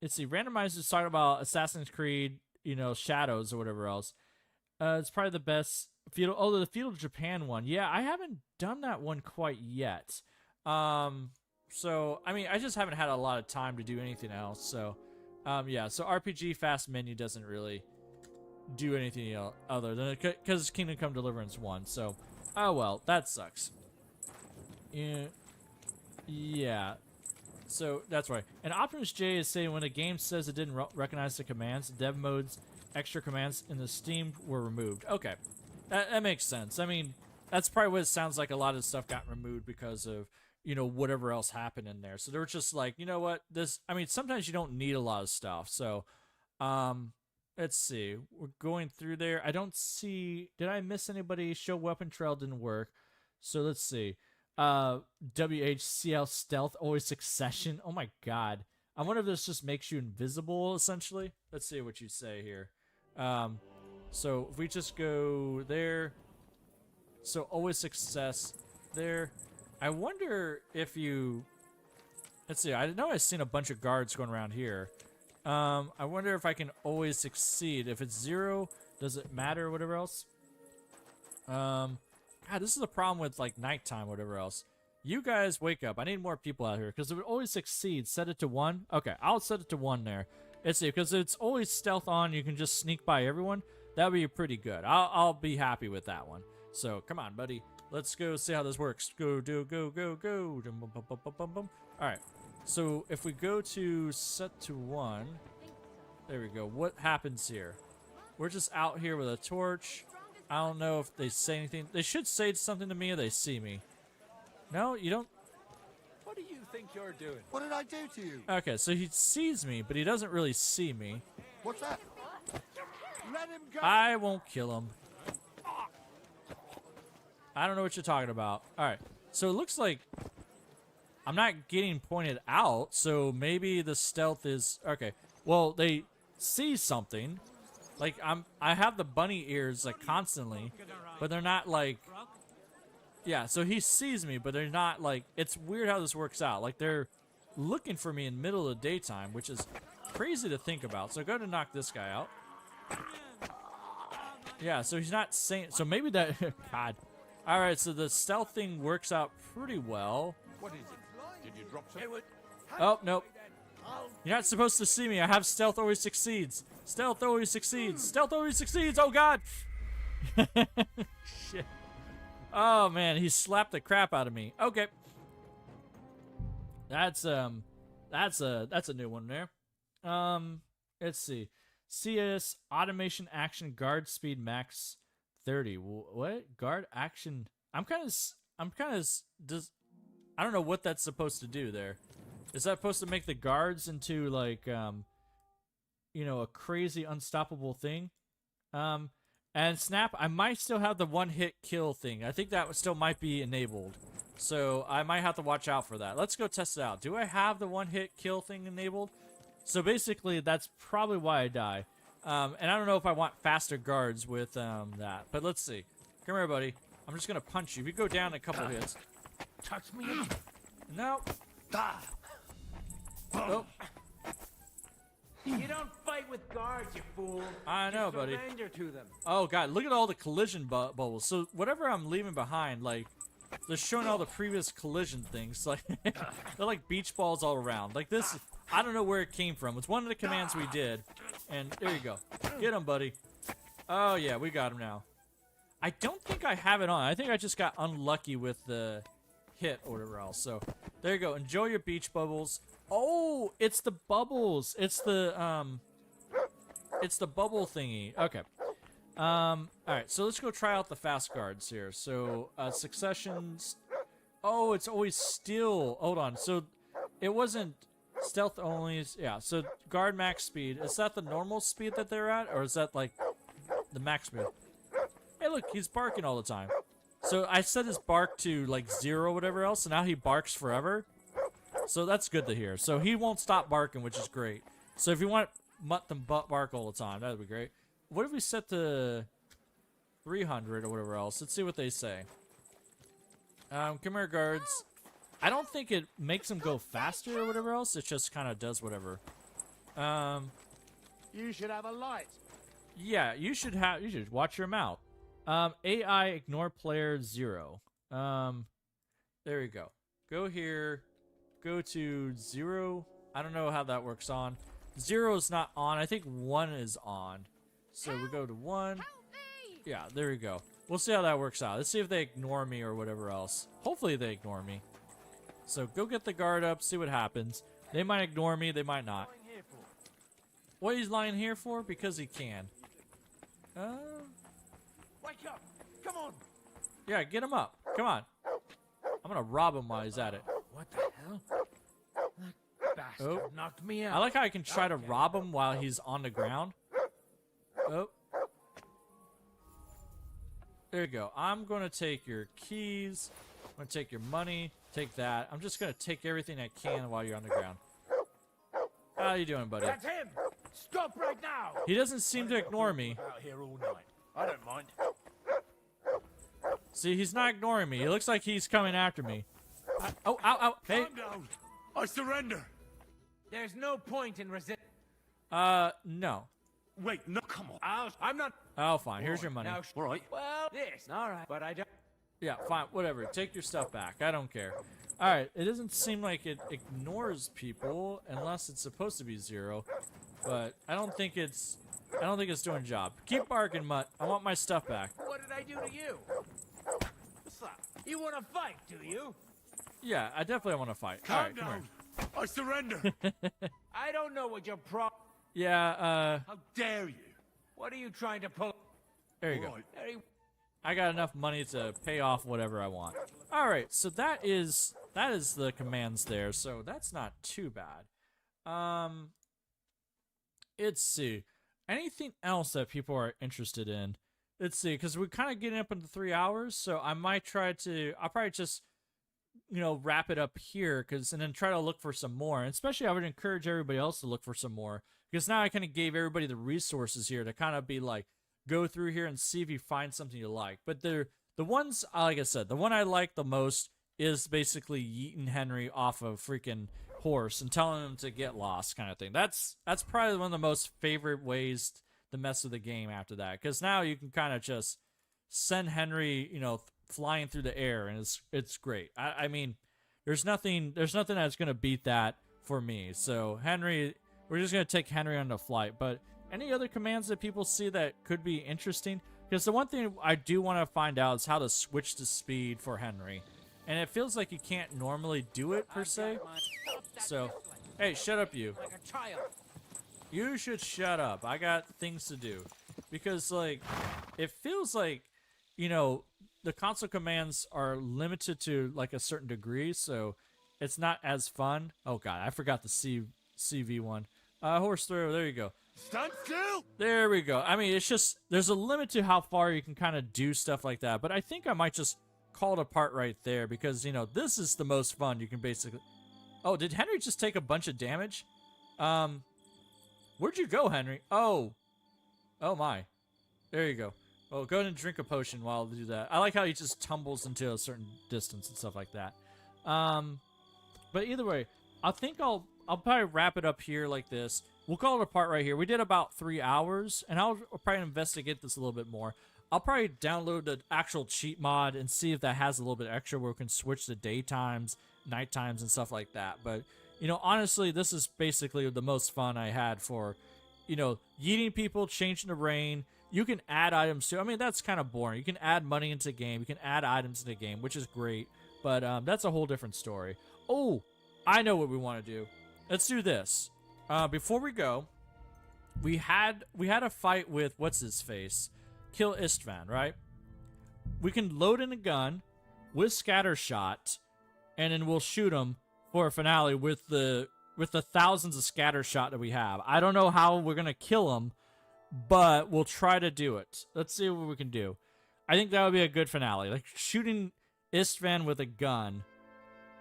Let's see. Randomizers talking about Assassin's Creed, Shadows or whatever else. It's probably the best feudal. Oh, the feudal Japan one. Yeah, I haven't done that one quite yet. So I mean, I just haven't had a lot of time to do anything else. So, yeah. So RPG fast menu doesn't really do anything other than because it's Kingdom Come Deliverance 1. So, oh well, that sucks. Yeah. So that's right. And Optimus J is saying when a game says it didn't recognize the commands, dev mode's extra commands in the Steam were removed. Okay, that makes sense. I mean, that's probably what it sounds like. A lot of stuff got removed because of whatever else happened in there. So they were just like, you know what? I mean, sometimes you don't need a lot of stuff. So, let's see. We're going through there. I don't see. Did I miss anybody? Show weapon trail didn't work. So let's see. WHCL stealth always succession. Oh my god. I wonder if this just makes you invisible essentially. Let's see what you say here. So if we just go there. So always success there. I wonder if you... Let's see. I know I've seen a bunch of guards going around here. I wonder if I can always succeed. If it's 0, does it matter or whatever else? God, this is a problem with like nighttime or whatever else. You guys wake up. I need more people out here because it would always succeed. Set it to 1. Okay, I'll set it to 1 there. Let's see, because it's always stealth on. You can just sneak by everyone. That would be pretty good. I'll be happy with that one. So come on, buddy. Let's go see how this works. Go. All right. So if we go to set to 1, there we go. What happens here? We're just out here with a torch. I don't know if they say anything. They should say something to me or they see me. No, you don't. What do you think you're doing? What did I do to you? Okay, so he sees me, but he doesn't really see me. What's that? Let him go. I won't kill him. I don't know what you're talking about. All right, so it looks like I'm not getting pointed out, so maybe the stealth is... Okay, Well, they see something. Like, I have the bunny ears, like, constantly, but they're not, like... Yeah, so he sees me, but they're not, like... It's weird how this works out. Like, they're looking for me in the middle of the daytime, which is crazy to think about. So go to knock this guy out. Yeah, so he's not saying... So maybe that... God. Alright, so the stealth thing works out pretty well. What is it? Did you drop something? Oh, nope. You're not supposed to see me. I have stealth always succeeds. Stealth always succeeds. Stealth always succeeds. Oh, God. Shit. Oh, man. He slapped the crap out of me. Okay. That's a new one there. Let's see. CS automation action guard speed max 30. What? Guard action. I don't know what that's supposed to do there. Is that supposed to make the guards into, like, you know, a crazy unstoppable thing? And Snap, I might still have the one-hit kill thing. I think that still might be enabled. So I might have to watch out for that. Let's go test it out. Do I have the one-hit kill thing enabled? So basically, that's probably why I die. And I don't know if I want faster guards with that. But let's see. Come here, buddy. I'm just going to punch you. If you go down a couple hits. Touch me. No. Oh. You don't fight with guards, you fool. I know, buddy. Surrender to them. Oh, God. Look at all the collision bubbles. So whatever I'm leaving behind, like, they're showing all the previous collision things. Like, they're like beach balls all around. Like this, I don't know where it came from. It's one of the commands we did. And there you go. Get him, buddy. Oh, yeah, we got him now. I don't think I have it on. I think I just got unlucky with the hit or whatever else. So there you go. Enjoy your beach bubbles. Oh, it's the bubbles. It's the bubble thingy. Okay. All right. So let's go try out the fast guards here. So successions. Oh, it's always still. Hold on. So it wasn't stealth only. Yeah. So guard max speed. Is that the normal speed that they're at, or is that like the max speed? Hey, look, he's barking all the time. So I set his bark to like 0 or whatever else, and now he barks forever. So that's good to hear. So he won't stop barking, which is great. So if you want Mutt them bark all the time, that'd be great. What if we set to 300 or whatever else? Let's see what they say. Come here, guards. I don't think it makes them go faster or whatever else. It just kind of does whatever. You should have a light. Yeah, you should watch your mouth. AI ignore player 0. There you go. Go here. Go to 0. I don't know how that works on. 0 is not on. I think 1 is on. So we go to 1. Yeah, there you go. We'll see how that works out. Let's see if they ignore me or whatever else. Hopefully they ignore me. So go get the guard up, see what happens. They might ignore me, they might not. What he's lying here for? Because he can. Wake up! Come on! Yeah, get him up. Come on. I'm gonna rob him while he's at it. What the hell? That bastard knocked me out. I like how I can try to rob him while he's on the ground. Oh. There you go. I'm gonna take your keys. I'm gonna take your money. Take that. I'm just gonna take everything I can while you're on the ground. How you doing, buddy? That's him! Stop right now! He doesn't seem to ignore me. Out here all night. I don't mind. See, he's not ignoring me. It looks like he's coming after me. Oh, ow, ow. Hey. Calm down. I surrender. There's no point in resisting. No. Wait, no, come on. I'm not. Oh, fine. Here's your money. Now, All right. well, this. All right, but I don't. Yeah, fine. Whatever. Take your stuff back. I don't care. All right. It doesn't seem like it ignores people unless it's supposed to be 0. But I don't think it's doing a job. Keep barking, Mutt. I want my stuff back. What did I do to you? What's up? You want to fight, do you? Yeah, I definitely want to fight. Calm All right, come down. here. I surrender. I don't know what your Yeah, How dare you? What are you trying to pull? there you go. All right. There you- I got enough money to pay off whatever I want. All right, so that is the commands there. So that's not too bad. Let's see. Anything else that people are interested in? Let's see, because we're kind of getting up into 3 hours, so I'll probably just wrap it up here, and then try to look for some more. And especially, I would encourage everybody else to look for some more, because now I kind of gave everybody the resources here to kind of be like, go through here and see if you find something you like. But the ones, like I said, the one I like the most is basically yeeting Henry off a freaking horse and telling him to get lost, kind of thing. That's probably one of the most favorite ways to mess with the game after that, because now you can kind of just send Henry, flying through the air, and it's great. I mean, there's nothing that's gonna beat that for me. So Henry, we're just gonna take Henry on the flight. But any other commands that people see that could be interesting? Because the one thing I do want to find out is how to switch the speed for Henry, and it feels like you can't normally do it per se. So, hey, shut up, you. Like a child. You should shut up. I got things to do, because like, it feels like, the console commands are limited to like a certain degree, so it's not as fun. Oh god, I forgot the CV one. Horse throw, there you go. Stand still! There we go. I mean, it's just, there's a limit to how far you can kind of do stuff like that, but I think I might just call it apart right there, because, this is the most fun you can basically... Oh, did Henry just take a bunch of damage? Where'd you go, Henry? Oh my. There you go. Well, go ahead and drink a potion while I do that. I like how he just tumbles into a certain distance and stuff like that. But either way, I think I'll probably wrap it up here like this. We'll call it apart right here. We did about 3 hours, and I'll probably investigate this a little bit more. I'll probably download the actual cheat mod and see if that has a little bit extra where we can switch the daytimes, night times, and stuff like that. But, honestly, this is basically the most fun I had for, yeeting people, changing the rain. You can add items too. I mean, that's kind of boring. You can add money into the game. You can add items into the game, which is great. But that's a whole different story. Oh, I know what we want to do. Let's do this. Before we go, we had a fight with what's his face, Kill Istvan, right? We can load in a gun with scatter shot, and then we'll shoot him for a finale with the thousands of scatter shot that we have. I don't know how we're gonna kill him, but we'll try to do it. Let's see what we can do. I think that would be a good finale, like shooting Istvan with a gun,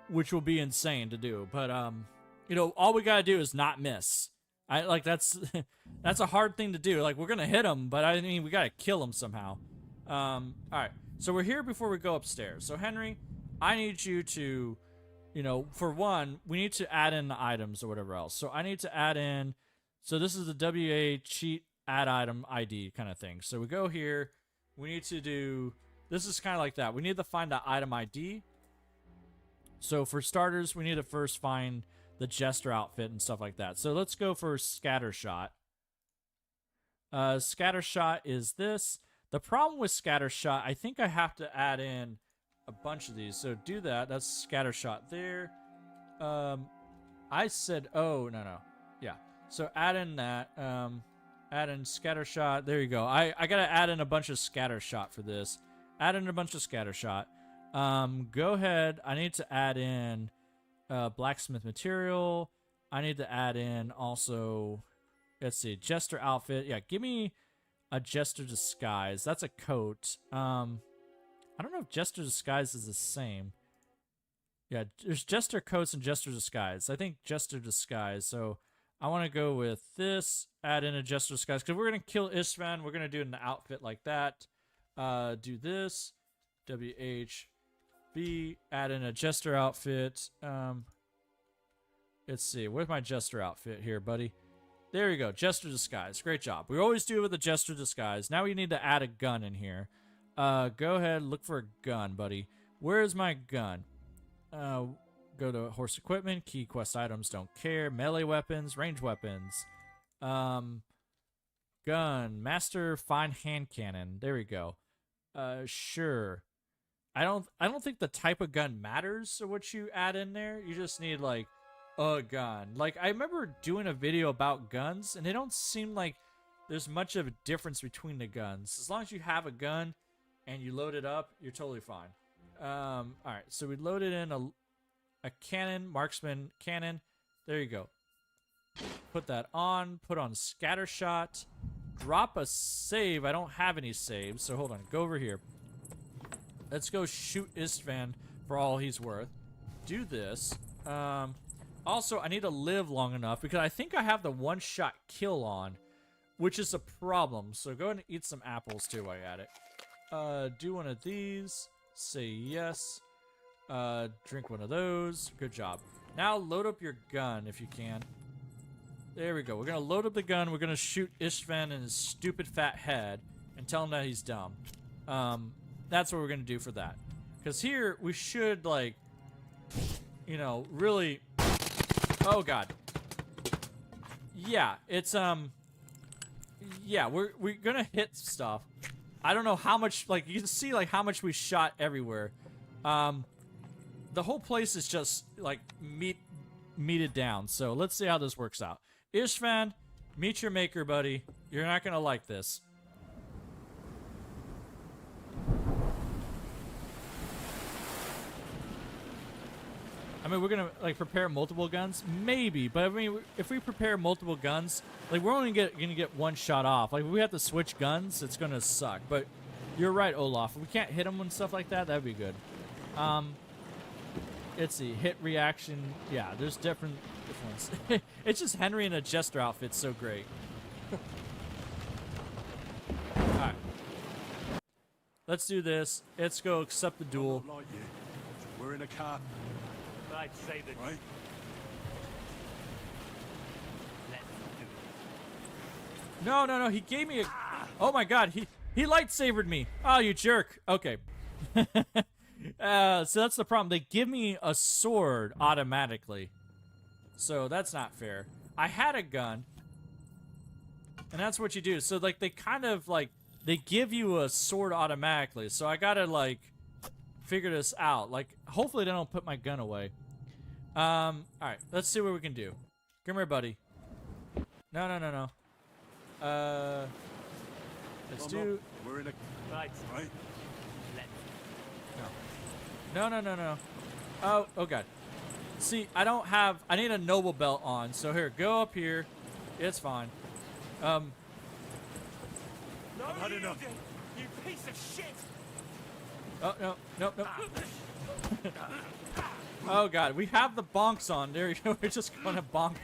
which will be insane to do. But all we gotta do is not miss. That's a hard thing to do. Like, we're gonna hit him, but I mean, we gotta kill him somehow. All right. So we're here before we go upstairs. So Henry, I need you to, for one, we need to add in the items or whatever else. So I need to add in. So this is the WA cheat add item ID kind of thing. So we go here. We need to do. This is kind of like that. We need to find the item ID. So for starters, we need to first find the Jester outfit and stuff like that. So let's go for Scatter Shot. Scatter Shot is this. The problem with Scatter Shot, I think I have to add in a bunch of these. So do that. That's Scatter Shot there. I said, oh, no. Yeah. So add in that. Add in Scatter Shot. There you go. I got to add in a bunch of Scatter Shot for this. Add in a bunch of Scatter Shot. Go ahead. I need to add in blacksmith material. I need to add in also, let's see, Jester outfit. Yeah, give me a Jester disguise. That's a coat. I don't know if Jester disguise is the same. Yeah, there's Jester coats and Jester disguise. I think Jester disguise. So I want to go with this. Add in a Jester disguise because we're gonna kill Istvan. We're gonna do an outfit like that. Do this. WHB. Add in a Jester outfit. Let's see. Where's my Jester outfit here, buddy? There you go. Jester disguise. Great job. We always do it with a Jester disguise. Now we need to add a gun in here. Go ahead. Look for a gun, buddy. Where's my gun? Go to horse equipment. Key quest items. Don't care. Melee weapons. Range weapons. Gun. Master fine hand cannon. There we go. Sure. I don't think the type of gun matters what you add in there. You just need like a gun. Like, I remember doing a video about guns, and they don't seem like there's much of a difference between the guns. As long as you have a gun and you load it up, you're totally fine. All right, so we loaded in a cannon, marksman cannon. There you go. Put that on. Put on scatter shot. Drop a save. I don't have any saves, so hold on. Go over here. Let's go shoot Istvan for all he's worth. do this. Also, I need to live long enough because I think I have the one-shot kill on, which is a problem. So go ahead and eat some apples too while you're at it. Do one of these. Say yes. Drink one of those. Good job. Now load up your gun if you can. There we go. We're gonna load up the gun. We're gonna shoot Istvan in his stupid fat head and tell him that he's dumb. That's what we're gonna do for that. Because here we should, like, you know, really. Oh God. Yeah, it's yeah, we're gonna hit stuff. I don't know how much, like, you can see like how much we shot everywhere. The whole place is just like meated down. So let's see how this works out. Istvan, meet your maker, buddy. You're not gonna like this. I mean, we're gonna like prepare multiple guns, maybe. But I mean, if we prepare multiple guns, like we're only gonna get one shot off. Like if we have to switch guns, it's gonna suck. But you're right, Olaf. If we can't hit them and stuff like that, that'd be good. Let's see, hit reaction. Yeah, there's different ones. It's just Henry in a jester outfit's so great. All right, let's do this. Let's go accept the duel. Like you. We're in a car. I'd say that. Right? Let's do it. No. He gave me a. Oh my God. He lightsabered me. Oh, you jerk. Okay. So that's the problem. They give me a sword automatically. So that's not fair. I had a gun. And that's what you do. So like they kind of like they give you a sword automatically. So I gotta like figure this out. Like hopefully they don't put my gun away. Alright, let's see what we can do. Come here, buddy. No. Let's do. We're in a Right. right. Let's. No. Oh God. See, I need a noble belt on. So here, go up here. It's fine. No, I've had enough. You piece of shit! Oh no. Oh God, we have the bonks on. There you go. We're just gonna bonk.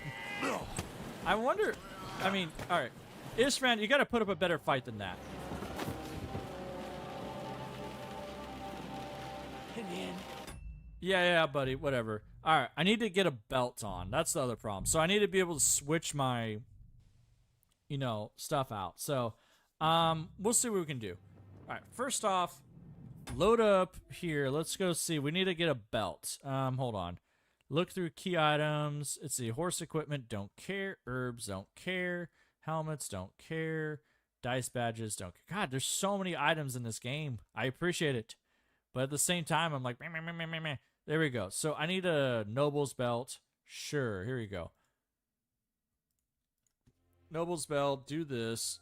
I wonder. I mean, all right, Istvan, you got to put up a better fight than that. In the end. Yeah, buddy. Whatever. All right, I need to get a belt on. That's the other problem. So I need to be able to switch my, you know, stuff out. So, we'll see what we can do. All right. First off. Load up here. Let's go see. We need to get a belt. Hold on. Look through key items. Let's see. Horse equipment, don't care. Herbs, don't care. Helmets, don't care. Dice badges, don't care. God, there's so many items in this game. I appreciate it. But at the same time, I'm like, meh. There we go. So I need a noble's belt. Sure, here we go. Noble's belt, do this.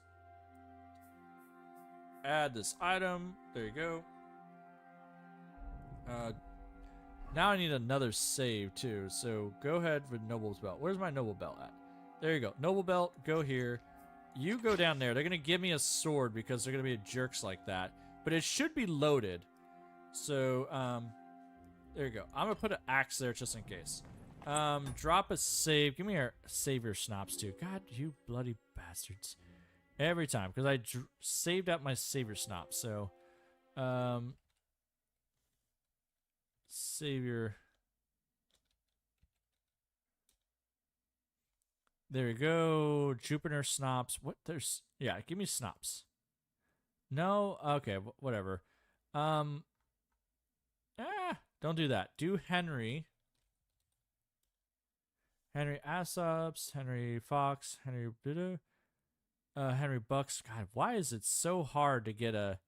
Add this item. There you go. Now I need another save too, so go ahead with Noble's Belt. Where's my Noble Belt at? There you go. Noble Belt, go here. You go down there. They're gonna give me a sword because they're gonna be jerks like that. But it should be loaded. So, there you go. I'm gonna put an axe there just in case. Drop a save. Give me your savior schnapps too. God, you bloody bastards. Every time, because I saved out my savior schnapps. So, Savior. There we go. Jupiter Snops. What? There's. Yeah, give me Snops. No? Okay, whatever. Don't do that. Do Henry. Henry Assops. Henry Fox. Henry Bitter. Henry Bucks. God, why is it so hard to get a.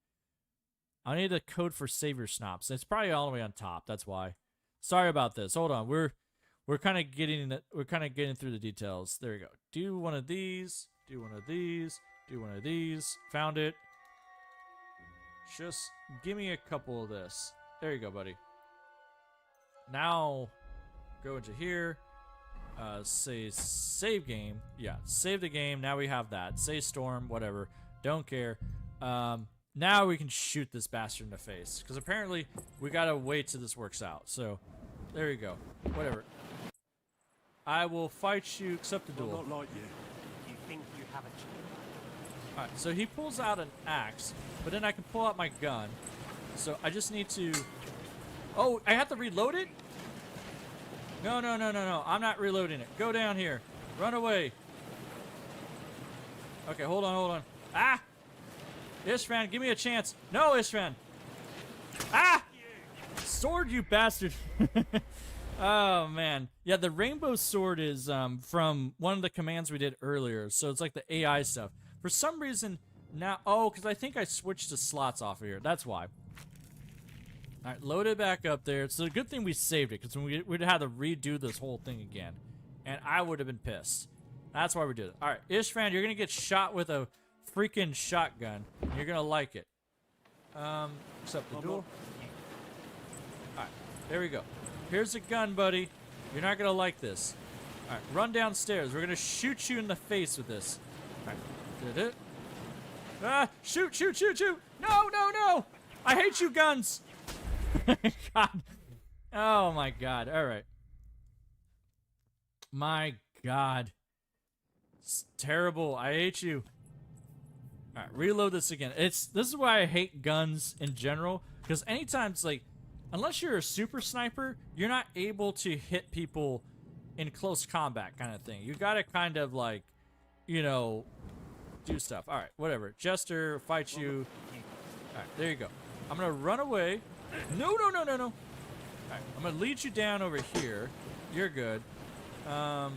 I need a code for Savior Snops. It's probably all the way on top. That's why. Sorry about this. Hold on. We're kind of getting through the details. There we go. Do one of these. Do one of these. Do one of these. Found it. Just give me a couple of this. There you go, buddy. Now go into here. Say save game. Yeah, save the game. Now we have that. Say storm. Whatever. Don't care. Now we can shoot this bastard in the face. Because apparently we gotta wait till this works out. So, There you go. Whatever. I will fight you, accept the I'm duel. not like you. You think you have a chance? Alright, so he pulls out an axe, but then I can pull out my gun. So I just need to... Oh, I have to reload it? No, no, no, no, no. I'm not reloading it. Go down here. Run away. Okay, hold on, hold on. Ah! Ishvan, give me a chance. No, Ishvan. Ah! Sword, you bastard. Oh, man. Yeah, the rainbow sword is from one of the commands we did earlier. So it's like the AI stuff. For some reason, now... Oh, because I think I switched the slots off of here. That's why. All right, load it back up there. It's a good thing we saved it, because we'd have to redo this whole thing again. And I would have been pissed. That's why we did it. All right, Ishvan, you're going to get shot with a freaking shotgun. You're going to like it. Accept the duel. All right, there we go. Here's a gun, buddy. You're not going to like this. All right, run downstairs. We're going to shoot you in the face with this. All right, did it? Ah, shoot, shoot, shoot, shoot. No, no, no. I hate you, guns. God. Oh, my God. All right. My God. It's terrible. I hate you. All right, reload this again. This is why I hate guns in general, because anytime it's like, unless you're a super sniper, you're not able to hit people in close combat kind of thing. You gotta kind of like, you know, do stuff. All right, whatever. Jester, fight you. All right, there you go. I'm gonna run away. No, no, no, no, no. All right, I'm gonna lead you down over here. You're good. All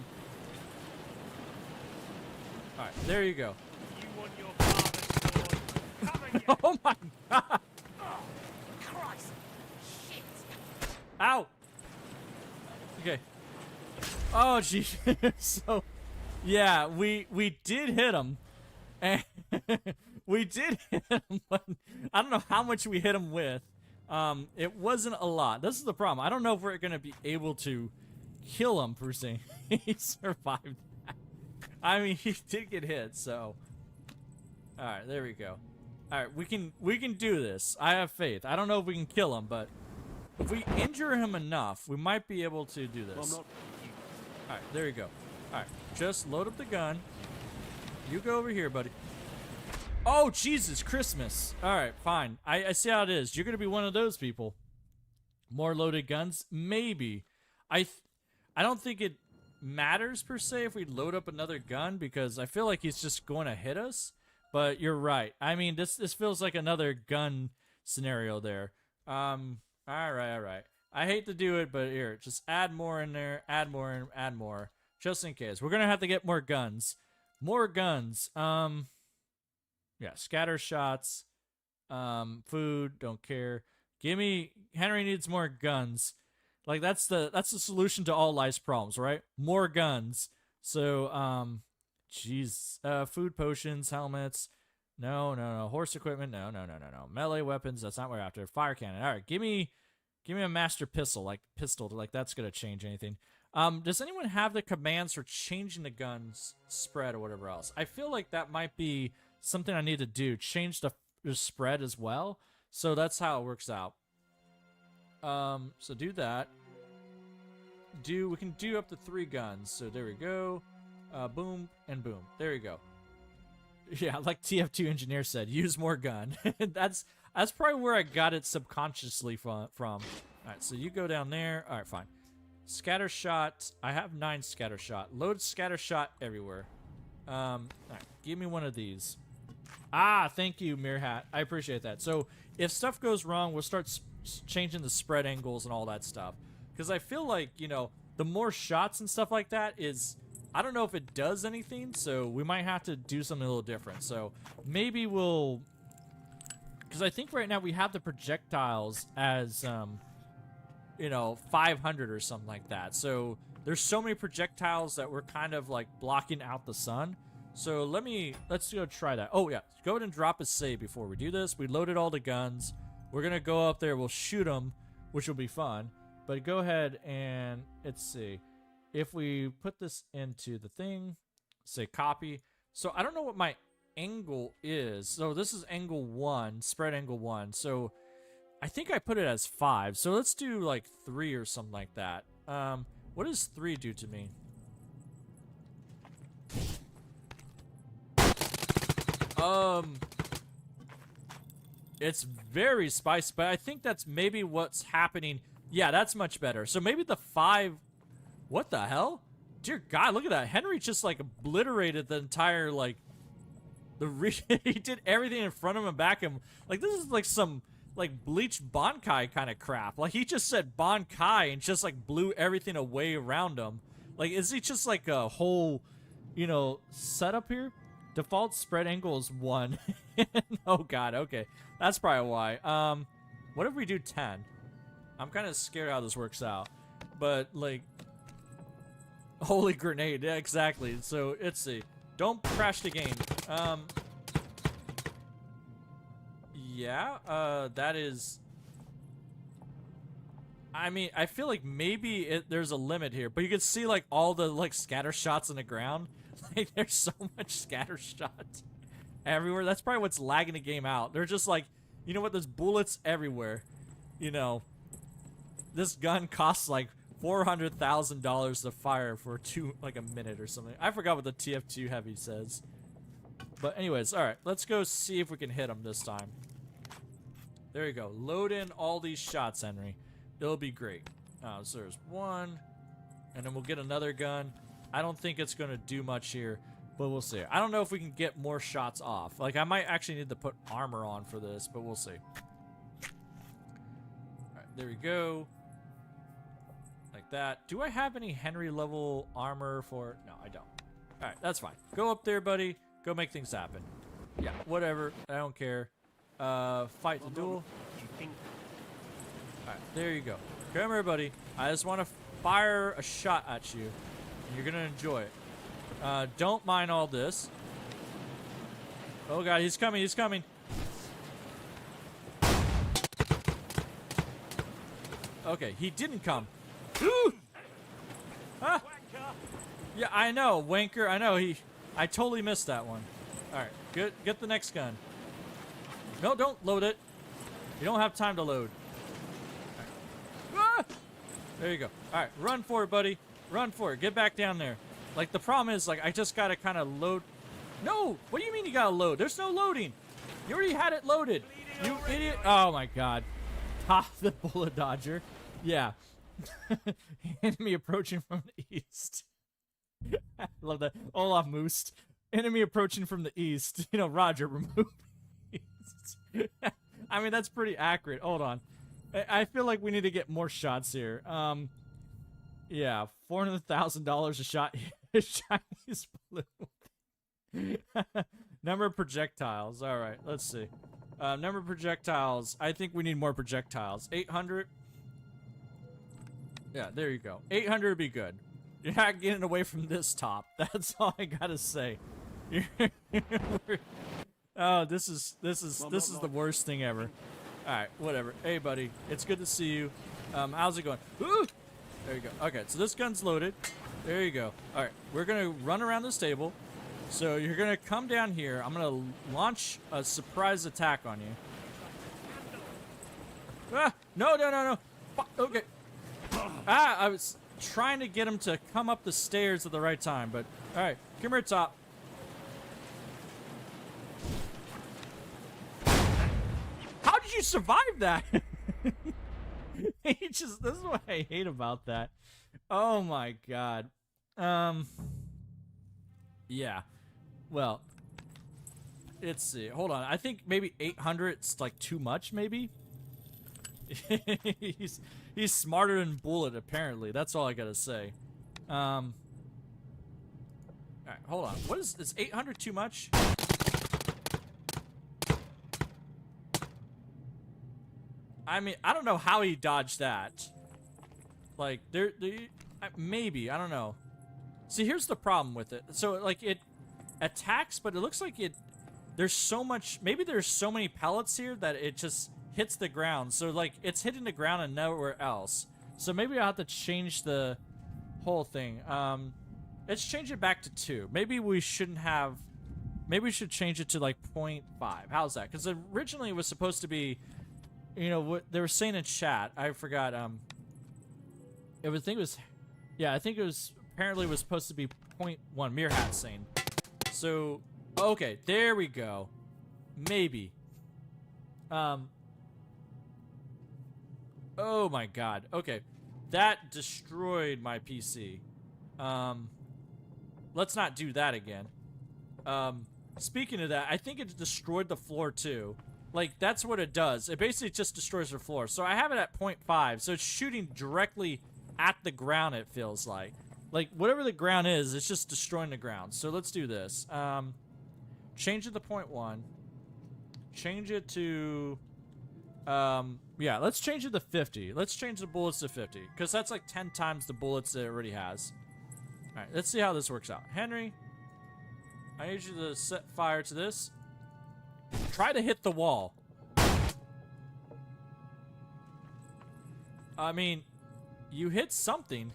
right, there you go. You want your father's sword? Come and get Oh my God! Christ! Shit! Ow! Okay. Oh, geez. So, yeah, we did hit him, and we did hit him, but I don't know how much we hit him with. It wasn't a lot. This is the problem. I don't know if we're gonna be able to kill him per se. He survived that. I mean, he did get hit, so. All right, there we go. All right, we can do this. I have faith. I don't know if we can kill him, but if we injure him enough, we might be able to do this. All right, there you go. All right, just load up the gun. You go over here, buddy. Oh, Jesus, Christmas. All right, fine. I see how it is. You're going to be one of those people. More loaded guns? Maybe. I don't think it matters, per se, if we load up another gun, because I feel like he's just going to hit us. But you're right. I mean, this feels like another gun scenario there. All right. I hate to do it, but here, just add more in there, add more, and add more, just in case. We're going to have to get more guns. More guns. Yeah, scatter shots, food, don't care. Henry needs more guns. Like, that's the solution to all life's problems, right? More guns. So, jeez. Food, potions, helmets. No. Horse equipment. No. Melee weapons. That's not what we're after. Fire cannon. All right, give me a master pistol. Like that's gonna change anything. Does anyone have the commands for changing the gun's spread or whatever else? I feel like that might be something I need to do. Change the spread as well. So that's how it works out. So do that. We can do up to 3 guns. So there we go. Boom and boom. There you go. Yeah, like TF2 engineer said, use more gun. That's probably where I got it subconsciously from. All right, so you go down there. All right, fine. Scatter shot. I have 9 scatter shot. Load scatter shot everywhere. All right, give me one of these. Ah, thank you, Mirror Hat. I appreciate that. So if stuff goes wrong, we'll start changing the spread angles and all that stuff. Because I feel like, you know, the more shots and stuff like that is... I don't know if it does anything, so we might have to do something a little different. So maybe we'll... Because I think right now we have the projectiles as, you know, 500 or something like that. So there's so many projectiles that we're kind of like blocking out the sun. So let's go try that. Oh yeah, go ahead and drop a save before we do this. We loaded all the guns. We're gonna go up there. We'll shoot them, which will be fun. But go ahead and let's see. If we put this into the thing, say copy. So I don't know what my angle is. So this is angle 1, spread angle 1. So I think I put it as 5, so let's do like 3 or something like that. What does 3 do to me? It's very spicy, but I think that's maybe what's happening. Yeah, that's much better. So maybe the 5. What the hell? Dear God, look at that. Henry just like obliterated the entire like he did everything in front of him and back of him. Like this is like some like bleached Bankai kind of crap. Like he just said Bankai and just like blew everything away around him. Like is he just like a whole, you know, setup here? Default spread angle is 1. Oh God, okay. That's probably why. What if we do 10? I'm kind of scared how this works out. But like holy grenade, yeah, exactly. So let's see. Don't crash the game. Yeah, that is... I mean, I feel like maybe there's a limit here, but you can see like all the like scatter shots on the ground. Like there's so much scatter shot everywhere. That's probably what's lagging the game out. They're just like, you know what, there's bullets everywhere. You know, this gun costs like $400,000 to fire for like a minute or something. I forgot what the TF2 heavy says. But anyways, all right, let's go see if we can hit him this time. There you go. Load in all these shots, Henry. It'll be great. So there's 1, and then we'll get another gun. I don't think it's going to do much here, but we'll see. I don't know if we can get more shots off. Like, I might actually need to put armor on for this, but we'll see. All right, there we go. Like that. Do I have any Henry level armor for... No, I don't. All right, that's fine. Go up there, buddy. Go make things happen. Yeah, whatever. I don't care. Fight the duel. All right, there you go. Come here, buddy. I just want to fire a shot at you. You're gonna enjoy it. Don't mind all this. Oh God, he's coming. He's coming. Okay, he didn't come. Ooh! Huh? Yeah, I know, wanker. I know I totally missed that one. All right, get the next gun. No, don't load it. You don't have time to load. All right. Ah! There you go. All right, run for it, buddy. Run for it. Get back down there. Like, the problem is, like, I just gotta kind of load. No! What do you mean you gotta load? There's no loading. You already had it loaded. You idiot. Oh, my God. Ha, the bullet dodger. Yeah. Enemy approaching from the east. Love that. Olaf Moost. Enemy approaching from the east. You know, Roger, remove east. I mean, that's pretty accurate. Hold on. I feel like we need to get more shots here. Yeah, $400,000 a shot. Chinese blue. Number of projectiles. All right, let's see. Number of projectiles. I think we need more projectiles. 800. Yeah, there you go. 800 would be good. You're not getting away from this top. That's all I gotta say. Oh, this is the worst thing ever. All right, whatever. Hey, buddy, it's good to see you. How's it going? Ooh! There you go. Okay, so this gun's loaded. There you go. All right, we're gonna run around this table. So you're gonna come down here. I'm gonna launch a surprise attack on you. Ah! No! Okay. Ah! I was trying to get him to come up the stairs at the right time, but all right, come here, top. How did you survive that? This is what I hate about that. Oh my God. Yeah. Well, let's see. Hold on. I think maybe 800 is like too much, maybe? He's smarter than Bullet, apparently. That's all I gotta say. Alright, hold on. What is 800 too much? I mean, I don't know how he dodged that. Like, maybe, I don't know. See, here's the problem with it. So, like, it attacks, but it looks like there's so much, maybe there's so many pellets here that it just hits the ground. So, like, it's hitting the ground and nowhere else. So maybe I'll have to change the whole thing. Let's change it back to 2. Maybe we shouldn't have, maybe we should change it to, like, 0.5. How's that? Because originally it was supposed to be, you know, what they were saying in chat. I forgot. I think it was, yeah, I think it was, apparently it was supposed to be 0.1, Mirror Hat saying. So, okay, there we go. Maybe. Oh my god. Okay. That destroyed my PC. Let's not do that again. Speaking of that, I think it destroyed the floor too. Like, that's what it does. It basically just destroys the floor. So I have it at 0.5, so it's shooting directly at the ground, it feels like. Like, whatever the ground is, it's just destroying the ground. So let's do this. Change it to 0.1. Change it to... yeah, let's change it to 50. Let's change the bullets to 50. Because that's like 10 times the bullets that it already has. Alright, let's see how this works out. Henry, I need you to set fire to this. Try to hit the wall. I mean, you hit something.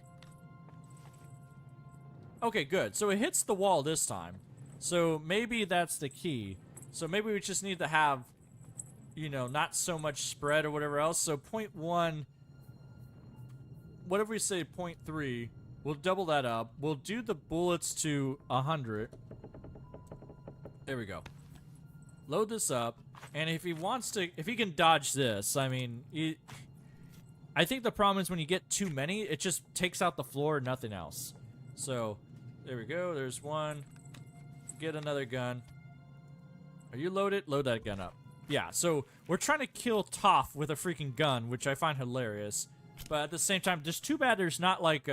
Okay, good. So it hits the wall this time. So maybe that's the key. So maybe we just need to have, you know, not so much spread or whatever else. So 0.1, what if we say 0.3? We'll double that up. We'll do the bullets to 100. There we go. Load this up. And if he wants to, if he can dodge this, I mean, I think the problem is when you get too many, it just takes out the floor and nothing else. So, there we go. There's one. Get another gun. Are you loaded? Load that gun up. Yeah, so we're trying to kill Toph with a freaking gun, which I find hilarious. But at the same time, just too bad there's not like,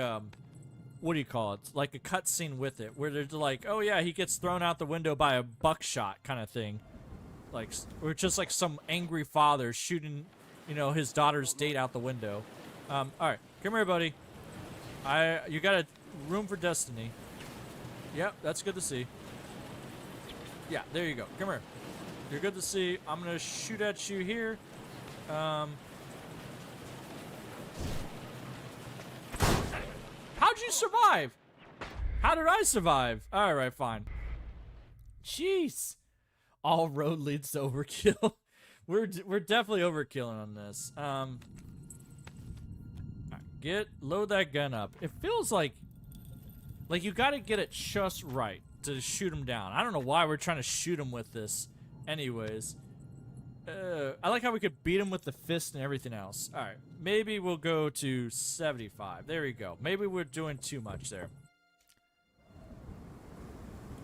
what do you call it? Like a cutscene with it, where they're like, oh yeah, he gets thrown out the window by a buckshot kind of thing. Like, or just like some angry father shooting, you know, his daughter's date out the window. Alright, come here, buddy. You got a room for destiny. Yep, that's good to see. Yeah, there you go. Come here. You're good to see. I'm gonna shoot at you here. How'd you survive? How did I survive? Alright, fine. Jeez. All road leads to overkill. We're definitely overkilling on this. Load that gun up. It feels like you gotta get it just right to shoot him down. I don't know why we're trying to shoot him with this. Anyways. I like how we could beat him with the fist and everything else. Alright, maybe we'll go to 75. There we go. Maybe we're doing too much there.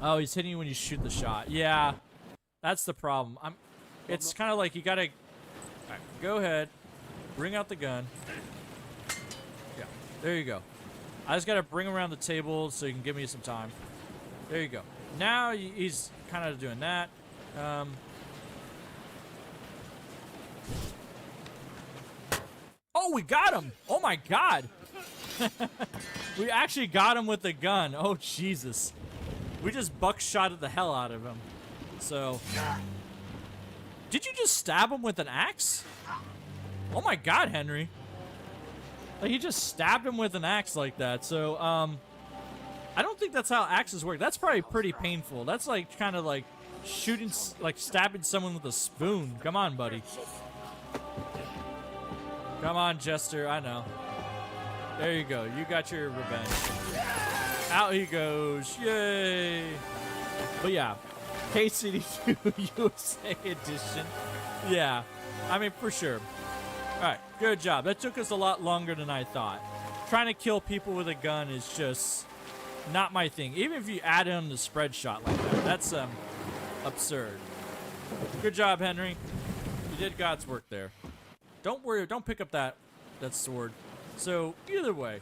Oh, he's hitting you when you shoot the shot. Yeah, that's the problem. It's kind of like you gotta... Alright, go ahead. Bring out the gun. Yeah, there you go. I just gotta bring him around the table so you can give me some time. There you go. Now he's kind of doing that. Oh, we got him! Oh my god! We actually got him with the gun. Oh, Jesus. We just buckshotted the hell out of him. So... Did you just stab him with an axe? Oh my god, Henry. Like, he just stabbed him with an axe like that. So, I don't think that's how axes work. That's probably pretty painful. That's like, kind of like shooting, like stabbing someone with a spoon. Come on, buddy. Come on, Jester. I know. There you go. You got your revenge. Out he goes. Yay. But yeah. KCD2 USA edition. Yeah. I mean, for sure. Alright. Good job. That took us a lot longer than I thought. Trying to kill people with a gun is just not my thing. Even if you add in the spread shot like that. That's absurd. Good job, Henry. You did God's work there. Don't worry, don't pick up that sword. So, either way.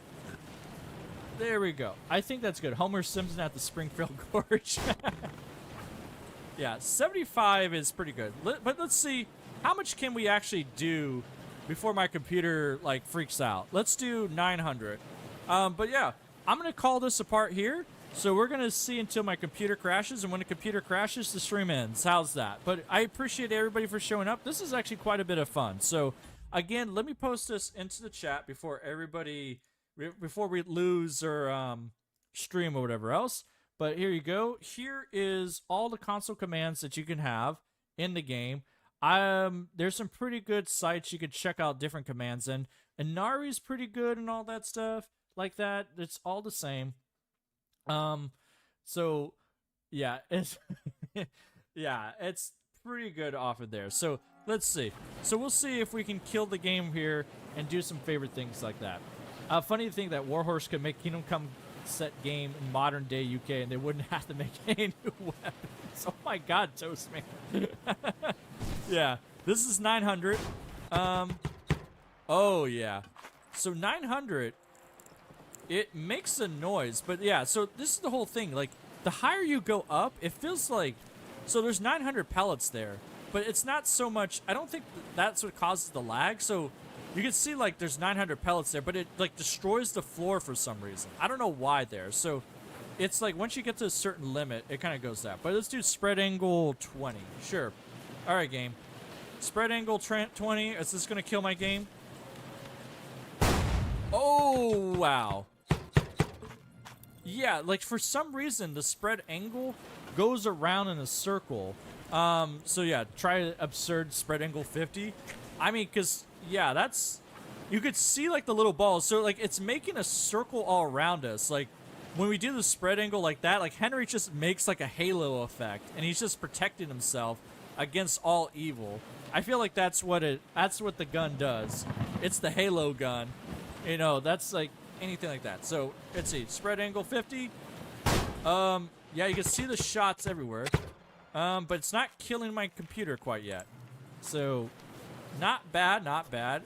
There we go. I think that's good. Homer Simpson at the Springfield Gorge. Yeah, 75 is pretty good. But let's see, how much can we actually do before my computer, like, freaks out? Let's do 900. But yeah, I'm going to call this apart here. So we're going to see until my computer crashes, and when the computer crashes, the stream ends. How's that? But I appreciate everybody for showing up. This is actually quite a bit of fun. So, again, let me post this into the chat before we lose or stream or whatever else. But here you go. Here is all the console commands that you can have in the game. There's some pretty good sites you could check out different commands in. Inari's pretty good and all that stuff like that. It's all the same. So yeah, it's yeah, it's pretty good off of there. So let's see. So we'll see if we can kill the game here and do some favorite things like that. Funny to think that Warhorse could make Kingdom Come set game in modern day UK and they wouldn't have to make any new weapons. Oh my god, Toastman. Yeah, this is 900. Oh yeah. So 900, it makes a noise, but yeah, so this is the whole thing. Like, the higher you go up, it feels like, so there's 900 pellets there, but it's not so much, I don't think that's what causes the lag. So you can see like there's 900 pellets there, but it like destroys the floor for some reason. I don't know why there. So it's like once you get to a certain limit, it kind of goes that. But let's do spread angle 20. Sure. All right, game. Spread angle 20. Is this going to kill my game? Oh, wow. Yeah, like for some reason, the spread angle goes around in a circle. So yeah, try absurd spread angle 50. I mean, because, yeah, that's... You could see, like, the little balls. So, like, it's making a circle all around us. Like, when we do the spread angle like that, like, Henry just makes, like, a halo effect. And he's just protecting himself against all evil. I feel like that's what the gun does. It's the halo gun. You know, that's, like, anything like that. So, let's see. Spread angle 50. Yeah, you can see the shots everywhere. But it's not killing my computer quite yet. So, not bad, not bad.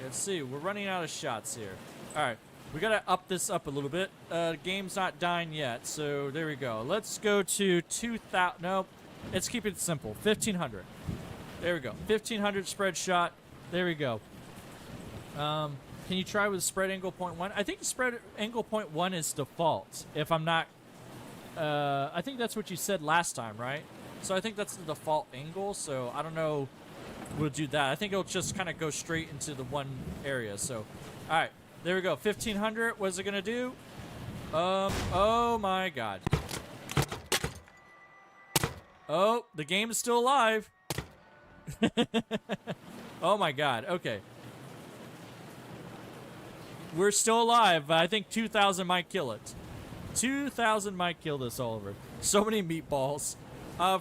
Let's see. We're running out of shots here. All right. We got to up this up a little bit. Game's not dying yet. So, there we go. Let's go to 2,000. Nope. Let's keep it simple. 1,500. There we go. 1,500 spread shot. There we go. Can you try with spread angle 0.1? I think spread angle 0.1 is default. If I'm not... I think that's what you said last time, right? So I think that's the default angle. So I don't know. We'll do that. I think it'll just kind of go straight into the one area. So, all right. There we go. 1,500. What is it going to do? Oh, my God. Oh, the game is still alive. Oh, my God. Okay. We're still alive, but I think 2,000 might kill it. 2,000 might kill this, Oliver. So many meatballs.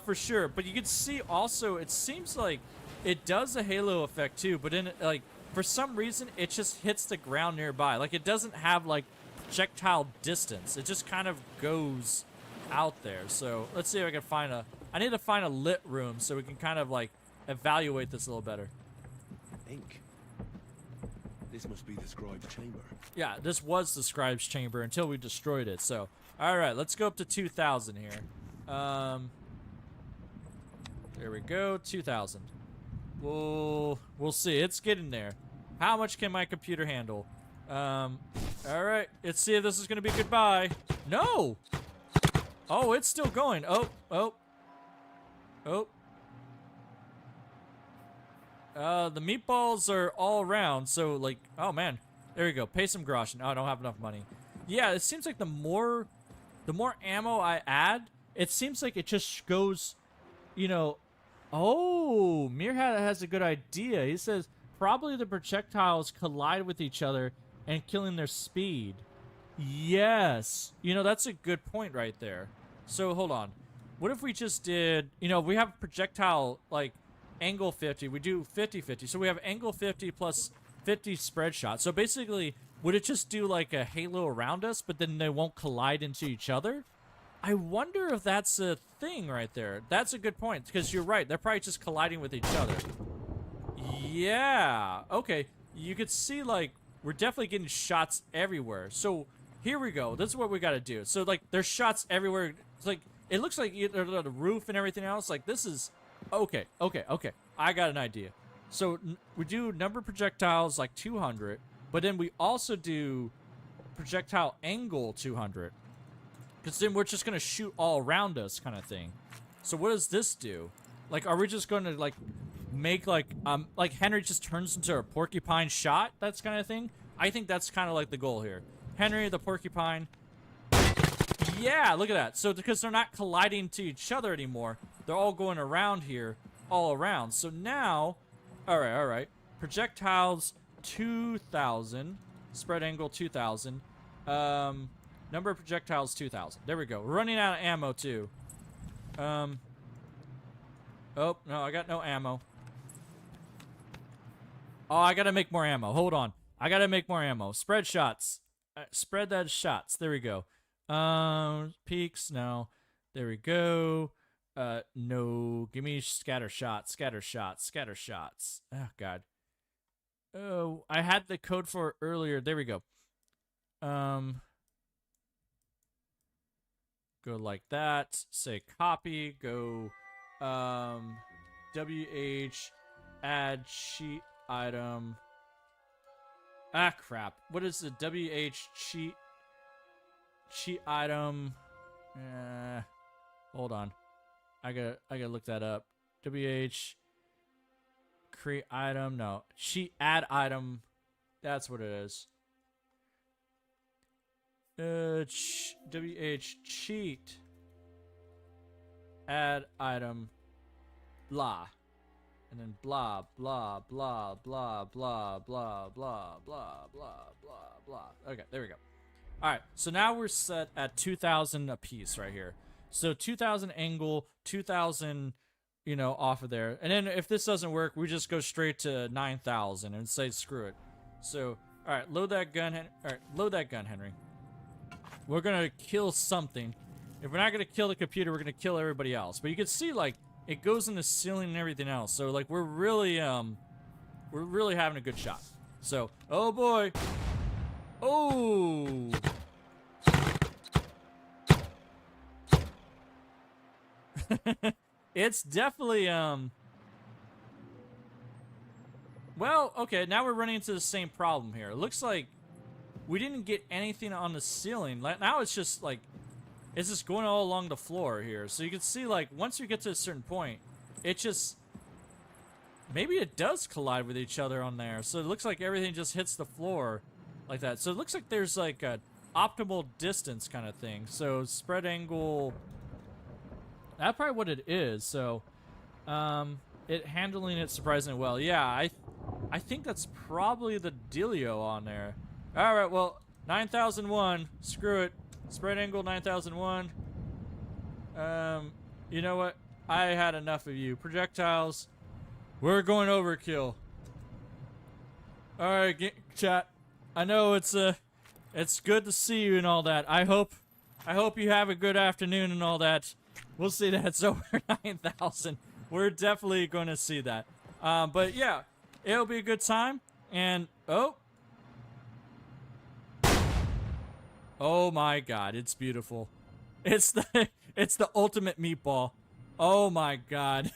For sure. But you can see also, it seems like it does a halo effect too, but in like, for some reason, it just hits the ground nearby. Like, it doesn't have, like, projectile distance. It just kind of goes out there. So, let's see if I can find a... I need to find a lit room so we can kind of, like, evaluate this a little better. Ink. This must be the scribe's chamber. Yeah, this was the scribe's chamber until we destroyed it. So, all right, let's go up to 2,000 here. There we go, 2,000. We'll see. It's getting there. How much can my computer handle? All right, let's see if this is gonna be goodbye. No. Oh, it's still going. Oh. The meatballs are all around, so, like, oh, man. There we go. Pay some groschen. Oh, I don't have enough money. Yeah, it seems like the more ammo I add, it seems like it just goes, you know... Oh, Meerhat has a good idea. He says, probably the projectiles collide with each other and killing their speed. Yes. You know, that's a good point right there. So, hold on. What if we just did... You know, we have projectile, like... Angle 50, we do 50-50. So we have angle 50 plus 50 spread shot. So basically, would it just do like a halo around us, but then they won't collide into each other? I wonder if that's a thing right there. That's a good point, because you're right. They're probably just colliding with each other. Yeah. Okay. You could see, like, we're definitely getting shots everywhere. So here we go. This is what we got to do. So, like, there's shots everywhere. It's like, it looks like the roof and everything else. Like, this is... Okay. I got an idea. So we do number projectiles like 200, but then we also do projectile angle 200. Because then we're just going to shoot all around us kind of thing. So what does this do? Like, are we just going to, like, make, like Henry just turns into a porcupine shot? That's kind of thing? I think that's kind of like the goal here. Henry the porcupine. Yeah, look at that. So because they're not colliding to each other anymore, they're all going around here. all around. So now, all right. Projectiles 2,000. Spread angle 2,000. Number of projectiles 2,000. There we go. We're running out of ammo too. Oh, no, I got no ammo. Oh, I gotta make more ammo. Hold on. I gotta make more ammo. Spread shots. Spread that shots. There we go. Peaks. No. There we go. No. Give me scatter shots. Scatter shots. Scatter shots. Oh, God. Oh, I had the code for it earlier. There we go. Go like that. Say copy. Go, WH, add cheat item. Ah, crap. What is the WH cheat item? Hold on. I gotta look that up. WH create item. No. Cheat add item. That's what it is. WH cheat add item blah. And then blah, blah, blah, blah, blah, blah, blah, blah, blah, blah, blah. Okay, there we go. All right, so now we're set at 2,000 apiece right here. So 2,000 angle, 2,000, you know, off of there. And then if this doesn't work, we just go straight to 9,000 and say screw it. So, all right, load that gun, load that gun, Henry. We're gonna kill something. If we're not gonna kill the computer, we're gonna kill everybody else. But you can see, like, it goes in the ceiling and everything else. So, like, we're really having a good shot. So, oh boy. Oh. It's definitely, well, okay, now we're running into the same problem here. It looks like we didn't get anything on the ceiling. Now it's just, like, it's just going all along the floor here. So you can see, like, once you get to a certain point, it just... Maybe it does collide with each other on there. So it looks like everything just hits the floor like that. So it looks like there's, like, a optimal distance kind of thing. So spread angle... That's probably what it is. So, it handling it surprisingly well. Yeah, I think that's probably the dealio on there. All right, well, 9,001. Screw it. Spread angle 9001. You know what? I had enough of you. Projectiles. We're going overkill. All right, chat. I know it's good to see you and all that. I hope you have a good afternoon and all that. We'll see that it's over 9,000. We're definitely going to see that. But yeah, it'll be a good time. And oh my God, it's beautiful. It's the ultimate meatball. Oh my God.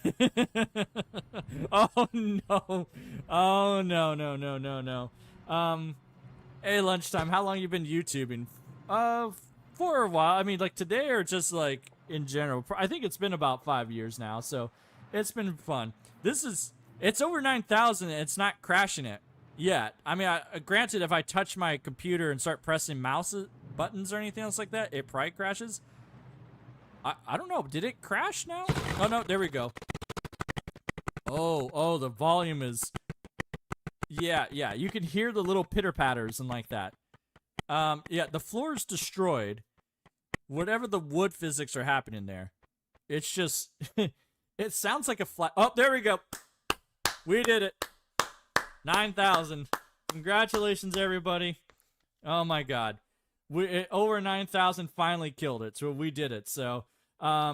Oh no. Oh no. Hey, lunchtime. How long you been YouTubing? For a while. I mean, like today or just like in general. I think it's been about 5 years now, so it's been fun. It's over 9,000 and it's not crashing it yet. I mean, granted, if I touch my computer and start pressing mouse buttons or anything else like that, it probably crashes. I don't know. Did it crash now? Oh, no. There we go. Oh, the volume is... Yeah. You can hear the little pitter-patters and like that. Yeah, the floor is destroyed. Whatever the wood physics are happening there. It's just... It sounds like a flat... Oh, there we go. We did it. 9,000. Congratulations, everybody. Oh, my God. Over 9,000 finally killed it. So we did it. So, yeah,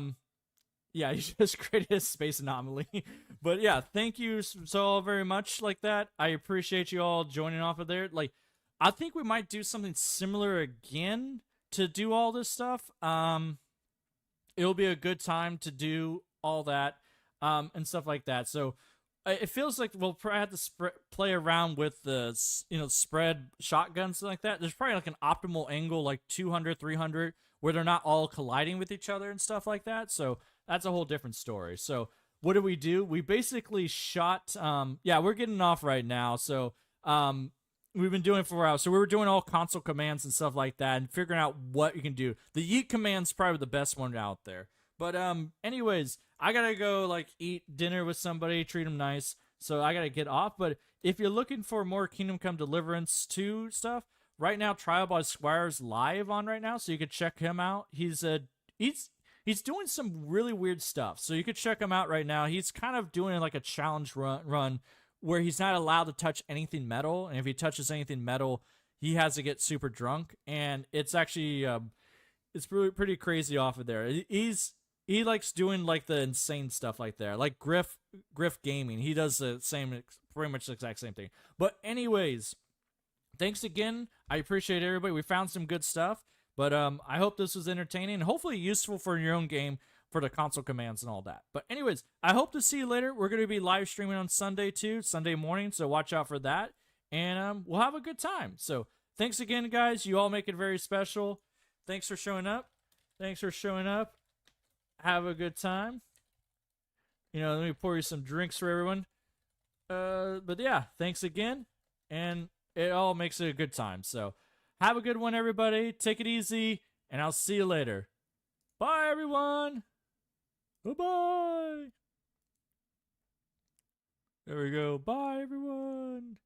you just created a space anomaly. But, yeah, thank you so very much like that. I appreciate you all joining off of there. Like, I think we might do something similar again to do all this stuff. It'll be a good time to do all that and stuff like that. So it feels like we'll probably have to play around with the spread shotguns like that. There's probably like an optimal angle, like 200, 300, where they're not all colliding with each other and stuff like that. So that's a whole different story. So what do? We basically shot. Yeah, we're getting off right now. So we've been doing it for a while. So we were doing all console commands and stuff like that and figuring out what you can do. The yeet command's probably the best one out there. But anyways, I gotta go like eat dinner with somebody, treat them nice. So I gotta get off. But if you're looking for more Kingdom Come Deliverance 2 stuff, right now Trial by Squire's live on right now, so you could check him out. He's doing some really weird stuff, so you could check him out right now. He's kind of doing like a challenge run where he's not allowed to touch anything metal, and if he touches anything metal, he has to get super drunk, and it's actually it's really pretty crazy off of there. He likes doing like the insane stuff like there, like Griff Gaming. He does the same, pretty much the exact same thing. But anyways, thanks again. I appreciate everybody. We found some good stuff, but I hope this was entertaining and hopefully useful for your own game for the console commands and all that. But anyways, I hope to see you later. We're going to be live streaming on Sunday too, Sunday morning, so watch out for that. And we'll have a good time. So thanks again, guys. You all make it very special. Thanks for showing up. Thanks for showing up. Have a good time. You know, let me pour you some drinks for everyone. But yeah, thanks again. And it all makes it a good time. So have a good one, everybody. Take it easy. And I'll see you later. Bye, everyone. Bye-bye. There we go. Bye, everyone.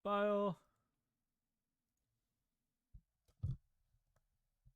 Bye all.